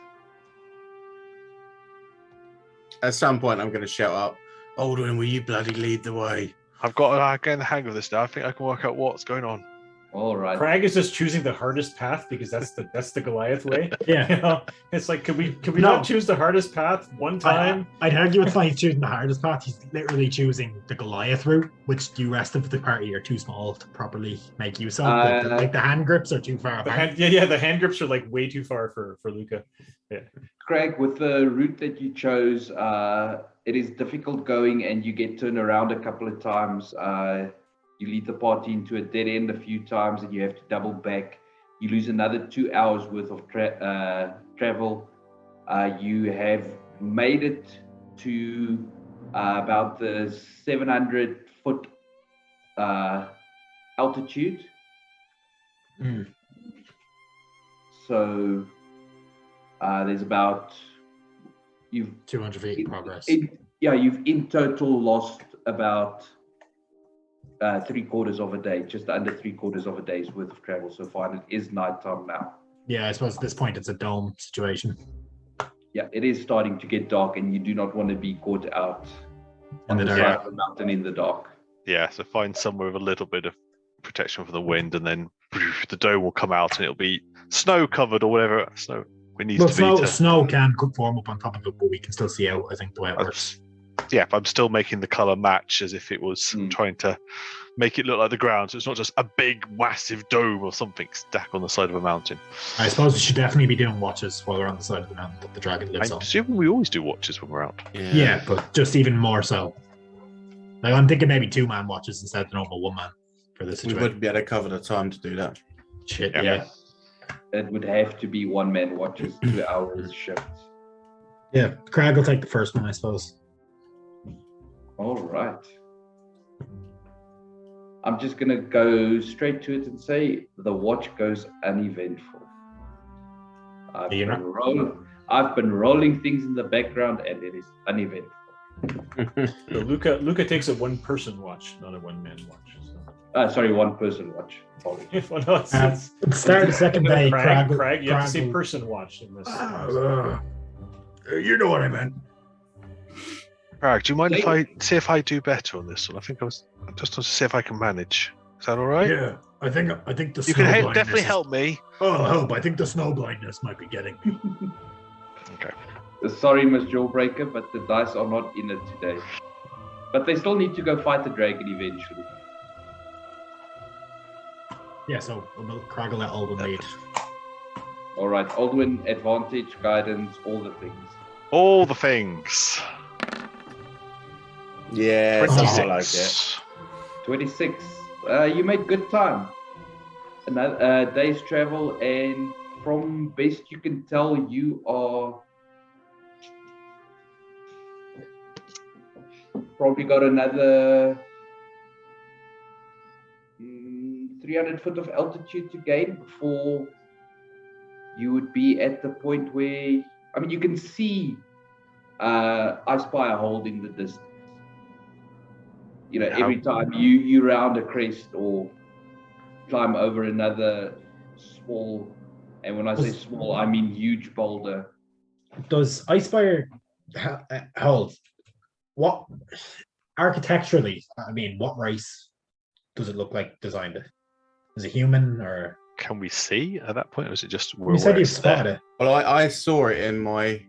[SPEAKER 3] At some point, I'm going to shout up, Aldwin, will you bloody lead the way?
[SPEAKER 5] I've got getting the hang of this now. I think I can work out what's going on.
[SPEAKER 1] All right.
[SPEAKER 4] Crag is just choosing the hardest path because that's the Goliath way.
[SPEAKER 6] Yeah.
[SPEAKER 4] It's like could we
[SPEAKER 6] No.
[SPEAKER 4] not choose the hardest path one time?
[SPEAKER 6] I'd argue it's not he's choosing the hardest path. He's literally choosing the Goliath route, which the rest of the party are too small to properly make use of. Like the hand grips are too far
[SPEAKER 4] The
[SPEAKER 6] apart.
[SPEAKER 4] the hand grips are like way too far for Luca.
[SPEAKER 1] Craig, with the route that you chose, it is difficult going and you get turned around a couple of times. You lead the party into a dead end a few times and you have to double back. You lose another 2 hours worth of travel. You have made it to about the 700-foot altitude.
[SPEAKER 6] Mm.
[SPEAKER 1] So there's about You've
[SPEAKER 6] 200 feet progress.
[SPEAKER 1] You've in total lost about 3/4 of a day, just under 3/4 of a day's worth of travel so far, and it is nighttime now.
[SPEAKER 6] Yeah, I suppose at this point it's a dome situation.
[SPEAKER 1] Yeah, it is starting to get dark, and you do not want to be caught out
[SPEAKER 6] In
[SPEAKER 1] on
[SPEAKER 6] the
[SPEAKER 1] the
[SPEAKER 6] dark.
[SPEAKER 1] side of the mountain in the dark.
[SPEAKER 5] Yeah, so find somewhere with a little bit of protection from the wind, and then the dome will come out, and it'll be snow covered or whatever snow it needs
[SPEAKER 6] But
[SPEAKER 5] to be.
[SPEAKER 6] snow can form up on top of it, but we can still see out, I think, the way it works.
[SPEAKER 5] Yeah, but I'm still making the color match as if it was trying to make it look like the ground. So it's not just a big, massive dome or something stacked on the side of a mountain.
[SPEAKER 6] I suppose we should definitely be doing watches while we're on the side of the mountain that the dragon lives
[SPEAKER 5] I'm
[SPEAKER 6] on.
[SPEAKER 5] assuming we always do watches when we're out.
[SPEAKER 6] Yeah, but just even more so. Like, I'm thinking maybe 2-man watches instead of normal 1-man for this
[SPEAKER 3] We
[SPEAKER 6] situation.
[SPEAKER 3] wouldn't be able to cover the time to do that.
[SPEAKER 6] Shit,
[SPEAKER 5] Yeah.
[SPEAKER 6] yeah.
[SPEAKER 1] It would have to be 1-man watches, 2 hours shifts.
[SPEAKER 6] Yeah, Crag will take the first one, I suppose.
[SPEAKER 1] All right. I'm just going to go straight to it and say the watch goes uneventful. I've been rolling things in the background, and it is uneventful.
[SPEAKER 4] So Luca takes a 1-person watch, not a 1-man watch.
[SPEAKER 1] Sorry, 1-person watch. Sorry.
[SPEAKER 4] Well, no,
[SPEAKER 6] It's start the second day.
[SPEAKER 4] Crag, you have to say
[SPEAKER 6] will-
[SPEAKER 4] person watch in this.
[SPEAKER 2] You know what I meant.
[SPEAKER 5] Rag, do you mind if I see if I do better on this one? I just want to see if I can manage. Is that all right?
[SPEAKER 2] Yeah, I think the
[SPEAKER 5] You
[SPEAKER 2] snow
[SPEAKER 5] can
[SPEAKER 2] blindness
[SPEAKER 5] definitely
[SPEAKER 2] is-
[SPEAKER 5] help me.
[SPEAKER 2] Oh, help! I think the snow blindness might be getting me.
[SPEAKER 5] Okay.
[SPEAKER 1] Sorry, Miss Jawbreaker, but the dice are not in it today. But they still need to go fight the dragon eventually.
[SPEAKER 6] Yeah, so Crag will let Alden lead.
[SPEAKER 1] All right, Aldwin, advantage, guidance, all the things.
[SPEAKER 5] All the things.
[SPEAKER 3] Yeah, something like
[SPEAKER 5] 26.
[SPEAKER 1] 26. You made good time. Another day's travel, and from best you can tell, you are probably got another 300 foot of altitude to gain before you would be at the point where, I mean, you can see Icespire holding the distance. You know, every time you round a crest or climb over another small, and when I say small, I mean huge boulder.
[SPEAKER 6] Does Icespire hold? What architecturally? I mean, what race does it look like designed it? Is it human or?
[SPEAKER 5] Can we see at that point, or is it just
[SPEAKER 6] You said you
[SPEAKER 5] it's there?
[SPEAKER 6] spotted it.
[SPEAKER 3] Well, I saw it in my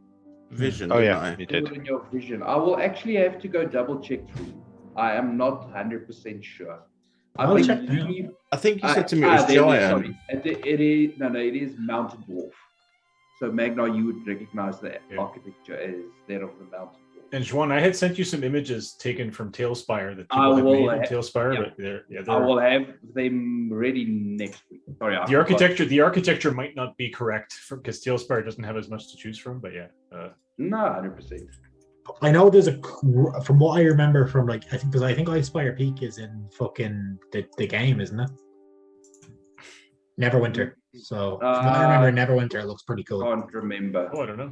[SPEAKER 3] vision.
[SPEAKER 5] Oh
[SPEAKER 3] didn't
[SPEAKER 5] yeah,
[SPEAKER 3] I?
[SPEAKER 5] you
[SPEAKER 1] Put
[SPEAKER 5] did.
[SPEAKER 1] in your vision. I will actually have to go double check for you. I am not 100% sure.
[SPEAKER 6] I'll check now.
[SPEAKER 3] I think you said to me it was giant.
[SPEAKER 1] It is mountain dwarf. So Magnar, you would recognize the architecture as that of the mountain dwarf.
[SPEAKER 4] And Juan, I had sent you some images taken from Tailspire that
[SPEAKER 1] I
[SPEAKER 4] people have
[SPEAKER 1] will
[SPEAKER 4] made in
[SPEAKER 1] have-
[SPEAKER 4] Tailspire,
[SPEAKER 1] yeah.
[SPEAKER 4] but they're
[SPEAKER 1] I will have them ready next week. Sorry, I forgot.
[SPEAKER 4] the architecture might not be correct because Tailspire doesn't have as much to choose from, but yeah.
[SPEAKER 1] No, 100%.
[SPEAKER 6] I know there's from what I remember from I think Icespire Peak is in fucking the game, isn't it? Neverwinter. So from what I remember, Neverwinter, it looks pretty cool.
[SPEAKER 1] Can't remember.
[SPEAKER 4] Oh, I don't know.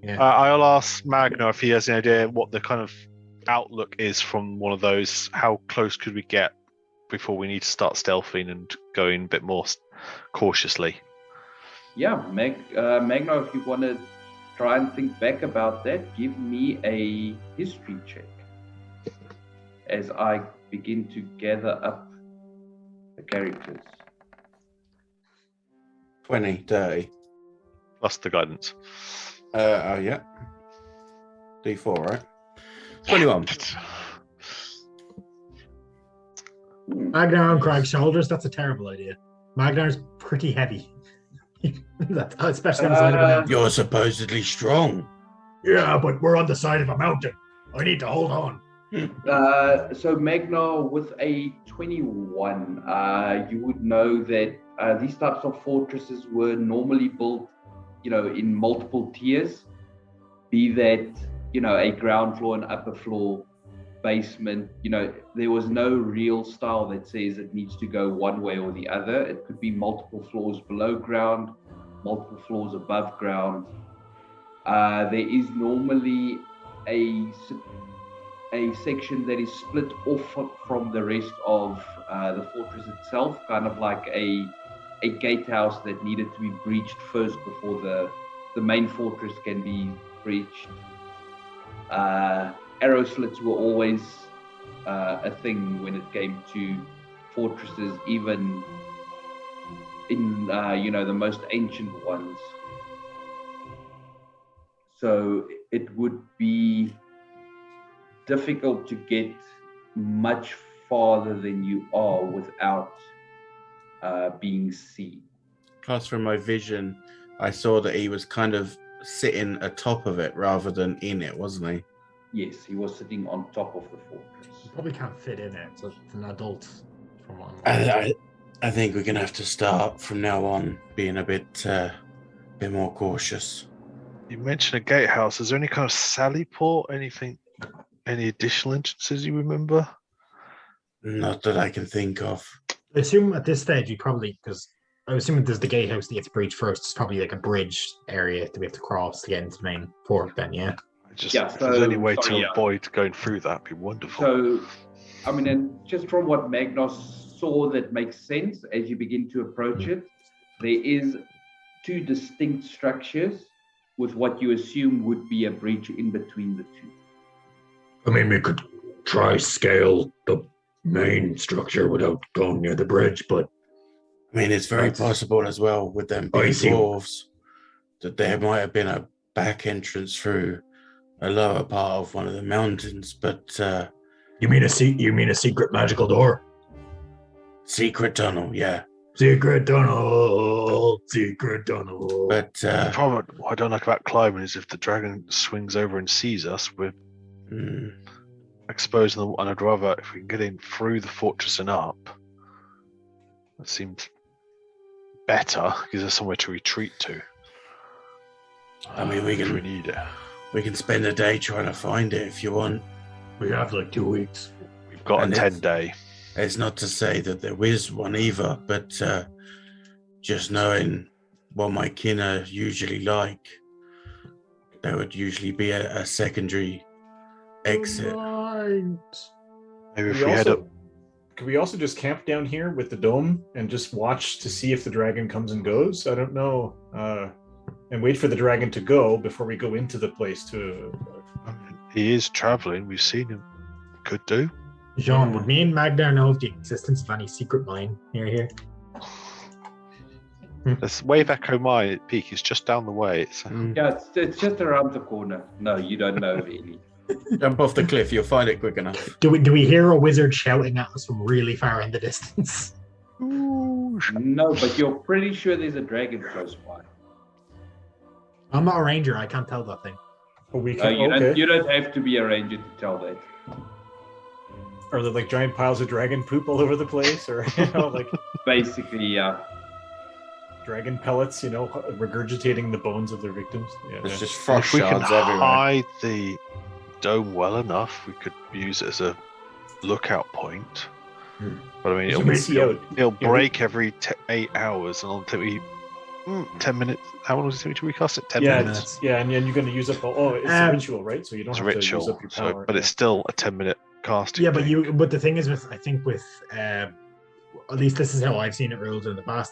[SPEAKER 6] Yeah.
[SPEAKER 5] I'll ask Magna if he has an idea what the kind of outlook is from one of those. How close could we get before we need to start stealthing and going a bit more cautiously?
[SPEAKER 1] Yeah, Magna, if you want to try and think back about that, give me a history check as I begin to gather up the characters.
[SPEAKER 3] 20, 30.
[SPEAKER 5] Plus the guidance.
[SPEAKER 3] Yeah. D4, right? 21.
[SPEAKER 6] Magnar on Crag's shoulders, that's a terrible idea. Magnar's pretty heavy. Especially on the side of an
[SPEAKER 3] You're supposedly strong.
[SPEAKER 2] Yeah, but we're on the side of a mountain. I need to hold on.
[SPEAKER 1] So Magna, with a 21, you would know that these types of fortresses were normally built, in multiple tiers, be that, a ground floor, an upper floor, basement. There was no real style that says it needs to go one way or the other. It could be multiple floors below ground, multiple floors above ground. There is normally a section that is split off from the rest of the fortress itself, kind of like a gatehouse that needed to be breached first before the main fortress can be breached. Arrow slits were always a thing when it came to fortresses, even in the most ancient ones. So it would be difficult to get much farther than you are without being seen.
[SPEAKER 3] Plus, from my vision, I saw that he was kind of sitting atop of it rather than in it, wasn't he?
[SPEAKER 1] Yes, he was sitting on top of the fortress.
[SPEAKER 6] You probably can't fit in it. So it's an adult. From what
[SPEAKER 3] I think we're gonna have to start from now on being a bit more cautious.
[SPEAKER 5] You mentioned a gatehouse. Is there any kind of sally port? Anything? Any additional entrances you remember?
[SPEAKER 3] Not that I can think of.
[SPEAKER 6] I assume at this stage you probably, because I assume there's the gatehouse that gets breached first. It's probably like a bridge area that we have to cross to get into the main fort. Then, yeah.
[SPEAKER 5] If there's any way to avoid going through that, would be wonderful.
[SPEAKER 1] So, I mean, and just from what Magnos saw, that makes sense as you begin to approach it. There is two distinct structures with what you assume would be a breach in between the two.
[SPEAKER 2] I mean, we could try scale the main structure without going near the bridge, but
[SPEAKER 3] I mean, it's very possible as well with them big dwarves that there might have been a back entrance through a lower part of one of the mountains. But
[SPEAKER 2] you mean a secret magical door?
[SPEAKER 3] Secret tunnel, yeah.
[SPEAKER 2] Secret tunnel.
[SPEAKER 3] But
[SPEAKER 5] the problem I don't like about climbing is if the dragon swings over and sees us, we're exposing them. And I'd rather if we can get in through the fortress and up. That seems better because there's somewhere to retreat to.
[SPEAKER 3] I mean, we
[SPEAKER 5] need it.
[SPEAKER 3] We can spend a day trying to find it if you want.
[SPEAKER 2] We have like 2 weeks.
[SPEAKER 5] We've got a 10-day.
[SPEAKER 3] It's not to say that there is one either, but just knowing what my kin are usually like, there would usually be a secondary exit.
[SPEAKER 5] Maybe if we head up.
[SPEAKER 4] Could we also just camp down here with the dome and just watch to see if the dragon comes and goes? I don't know. And wait for the dragon to go before we go into the place to...
[SPEAKER 5] He is traveling. We've seen him. Could do.
[SPEAKER 6] Jean, would me and Magda know of the existence of any secret mine near here?
[SPEAKER 5] This Wave Echo Mine Peak is just down the way.
[SPEAKER 1] Yeah, it's just around the corner. No, you don't know of any.
[SPEAKER 3] Jump off the cliff, you'll find it quick enough.
[SPEAKER 6] Do we hear a wizard shouting at us from really far in the distance?
[SPEAKER 1] No, but you're pretty sure there's a dragon close by.
[SPEAKER 6] I'm not a ranger. I can't tell that thing.
[SPEAKER 1] You don't have to be a ranger to tell that.
[SPEAKER 4] Are there like giant piles of dragon poop all over the place, or like
[SPEAKER 1] basically, yeah,
[SPEAKER 4] dragon pellets, regurgitating the bones of their victims? Yeah,
[SPEAKER 3] it's just frost
[SPEAKER 5] if we can
[SPEAKER 3] shards everywhere.
[SPEAKER 5] hide the dome well enough, we could use it as a lookout point. But I mean, it'll break every 8 hours, and it'll take me 10 minutes. How long does it take me to recast it? 10 minutes.
[SPEAKER 4] Yeah, and you're going to use up. It's a ritual, right? So you don't have to use up your power.
[SPEAKER 5] But it's still a 10-minute casting.
[SPEAKER 6] Yeah, but the thing is, at least this is how I've seen it ruled in the past.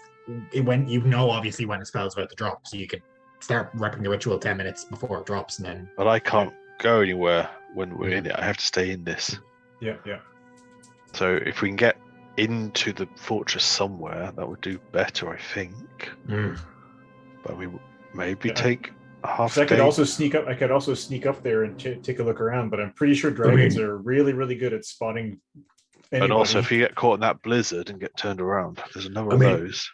[SPEAKER 6] Obviously when a spell's about to drop, so you can start repping the ritual 10 minutes before it drops, and then.
[SPEAKER 5] But I can't go anywhere when we're in it. I have to stay in this.
[SPEAKER 4] Yeah.
[SPEAKER 5] So if we can get into the fortress somewhere, that would do better, I think. But we maybe take a half day.
[SPEAKER 4] I could also sneak up there and take a look around, but I'm pretty sure dragons are really, really good at spotting anybody.
[SPEAKER 5] And also, if you get caught in that blizzard and get turned around, there's a number of those.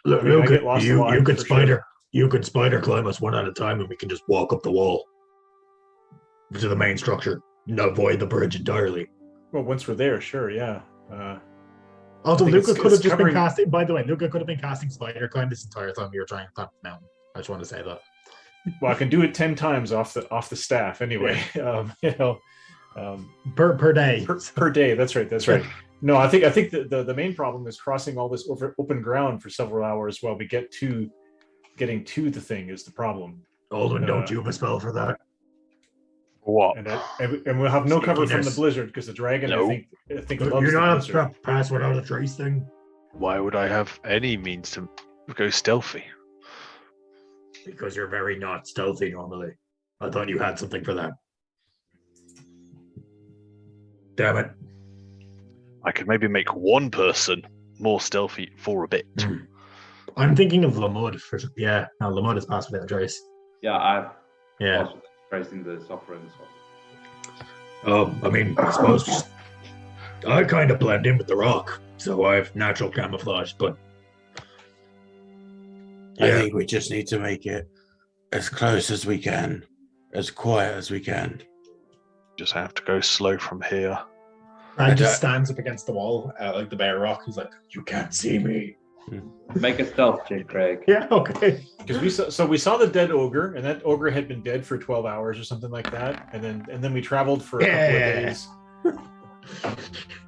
[SPEAKER 2] You could spider climb us one at a time, and we can just walk up the wall to the main structure and avoid the bridge entirely.
[SPEAKER 4] Well, once we're there, sure, yeah.
[SPEAKER 6] Also, Luca could have just been casting. By the way, Luca could have been casting spider climb this entire time we were trying to climb the mountain. I just want to say that.
[SPEAKER 4] Well, I can do it 10 times off the staff anyway.
[SPEAKER 6] Per day.
[SPEAKER 4] Per day. That's right. No, I think the main problem is crossing all this open ground for several hours while we getting to the thing is the problem.
[SPEAKER 2] Olin, don't you have a spell for that?
[SPEAKER 5] What?
[SPEAKER 4] And we'll have no cover from the
[SPEAKER 2] Sneakiness.
[SPEAKER 4] blizzard because the dragon,
[SPEAKER 5] No.
[SPEAKER 4] I think
[SPEAKER 2] Do
[SPEAKER 4] loves
[SPEAKER 2] you
[SPEAKER 4] the
[SPEAKER 2] not
[SPEAKER 4] blizzard.
[SPEAKER 2] have pass without a trace thing?
[SPEAKER 5] Why would I have any means to go stealthy?
[SPEAKER 2] Because you're very not stealthy normally. I thought you had something for that. Damn it.
[SPEAKER 5] I could maybe make one person more stealthy for a bit.
[SPEAKER 2] I'm thinking of Lamud. No, Lamud is passed without a trace.
[SPEAKER 1] Yeah, I've
[SPEAKER 2] Yeah.
[SPEAKER 1] also tracing the software as well.
[SPEAKER 2] I mean, I suppose just I kind of blend in with the rock, so I have natural camouflage. But
[SPEAKER 3] I think we just need to make it as close as we can, as quiet as we can.
[SPEAKER 5] Just have to go slow from here.
[SPEAKER 6] Brad just stands up against the wall, like the bare rock. He's like,
[SPEAKER 2] you can't see me.
[SPEAKER 1] Make a stealth check, Craig.
[SPEAKER 6] yeah, okay.
[SPEAKER 4] Because we saw the dead ogre, and that ogre had been dead for 12 hours or something like that, and then we traveled for a couple of days,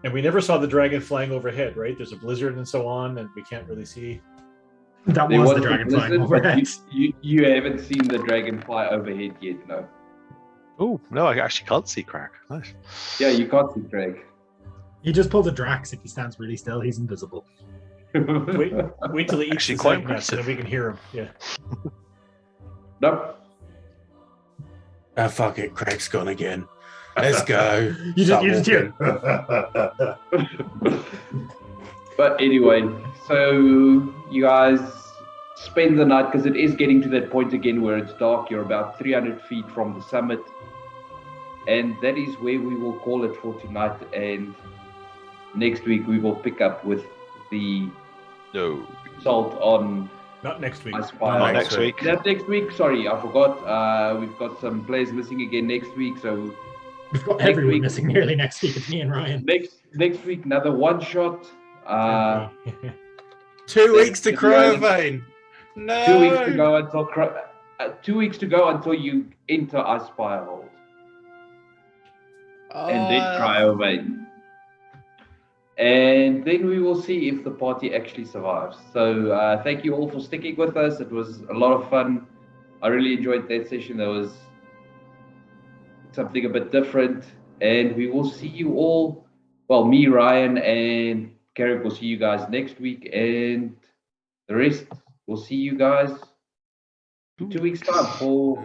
[SPEAKER 4] and we never saw the dragon flying overhead. Right? There's a blizzard and so on, and we can't really see.
[SPEAKER 6] That
[SPEAKER 1] There
[SPEAKER 6] was the
[SPEAKER 1] a
[SPEAKER 6] dragon flying
[SPEAKER 1] blizzard, but
[SPEAKER 6] overhead.
[SPEAKER 1] you haven't seen the dragon fly overhead yet, no.
[SPEAKER 5] Oh, no, I actually can't see Crack. Nice.
[SPEAKER 1] Yeah, you can't see Craig.
[SPEAKER 6] He just pulls a Drax. If he stands really still, he's invisible.
[SPEAKER 4] Wait till he eats
[SPEAKER 5] Actually
[SPEAKER 4] the
[SPEAKER 5] quite
[SPEAKER 4] egg nest, and then we can hear him. Yeah.
[SPEAKER 1] Nope.
[SPEAKER 3] Ah, fuck it, Craig's gone again. Let's go.
[SPEAKER 6] You just hear.
[SPEAKER 1] But anyway, so you guys spend the night because it is getting to that point again where it's dark. You're about 300 feet from the summit. And that is where we will call it for tonight. And next week we will pick up with the
[SPEAKER 5] No.
[SPEAKER 1] assault on
[SPEAKER 4] Not next week.
[SPEAKER 1] Aspire.
[SPEAKER 5] Not next week.
[SPEAKER 1] That's next week. Sorry, I forgot. We've got some players missing again next week. So
[SPEAKER 6] We've got
[SPEAKER 1] Next
[SPEAKER 6] everyone
[SPEAKER 1] week.
[SPEAKER 6] missing nearly next week. It's me and Ryan.
[SPEAKER 1] next week, another one shot.
[SPEAKER 3] 2 weeks to
[SPEAKER 1] Yeah.
[SPEAKER 3] Cryovane. No.
[SPEAKER 1] 2 weeks to go until 2 weeks to go until you enter Aspire Hold, and then Cryovane. And then we will see if the party actually survives. So thank you all for sticking with us. It was a lot of fun. I really enjoyed that session. There was something a bit different. And we will see you all. Well, me, Ryan, and Carrick will see you guys next week. And the rest, we'll see you guys in 2 weeks' time for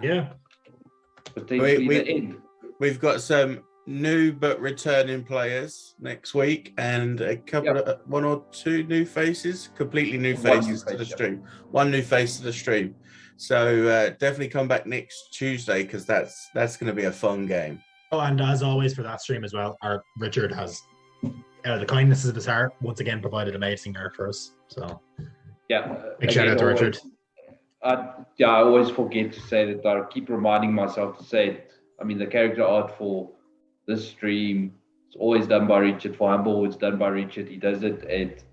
[SPEAKER 1] potentially
[SPEAKER 3] We-
[SPEAKER 1] the end.
[SPEAKER 3] We've got some new but returning players next week, and a couple of one or two new faces, completely new
[SPEAKER 1] One new
[SPEAKER 3] faces to the
[SPEAKER 1] face,
[SPEAKER 3] stream. One new face to the stream. So definitely come back next Tuesday because that's going to be a fun game.
[SPEAKER 6] Oh, and as always for that stream as well, our Richard has, out of the kindnesses of his heart, once again provided amazing art for us. So
[SPEAKER 1] Yeah.
[SPEAKER 6] big shout out to Richard.
[SPEAKER 1] I always forget to say that. I keep reminding myself to say it. I mean, the character art for this stream is always done by Richard. For Humble, it's done by Richard. He does it at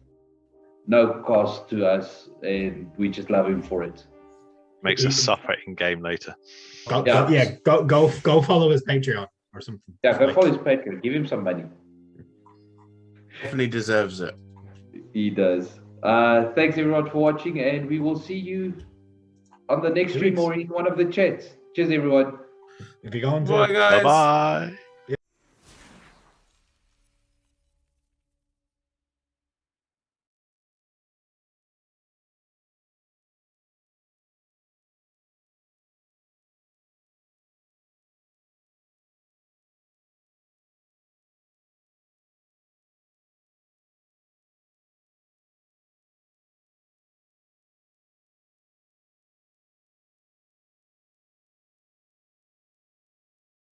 [SPEAKER 1] no cost to us, and we just love him for it.
[SPEAKER 5] Makes us suffer in game later.
[SPEAKER 6] Go follow his Patreon or something.
[SPEAKER 1] Yeah, go follow his Patreon. Give him some money.
[SPEAKER 3] Definitely deserves it.
[SPEAKER 1] He does. Thanks everyone for watching, and we will see you on the next stream or in one of the chats. Cheers, everyone.
[SPEAKER 6] If you go into
[SPEAKER 3] Bye, guys.
[SPEAKER 5] Bye-bye.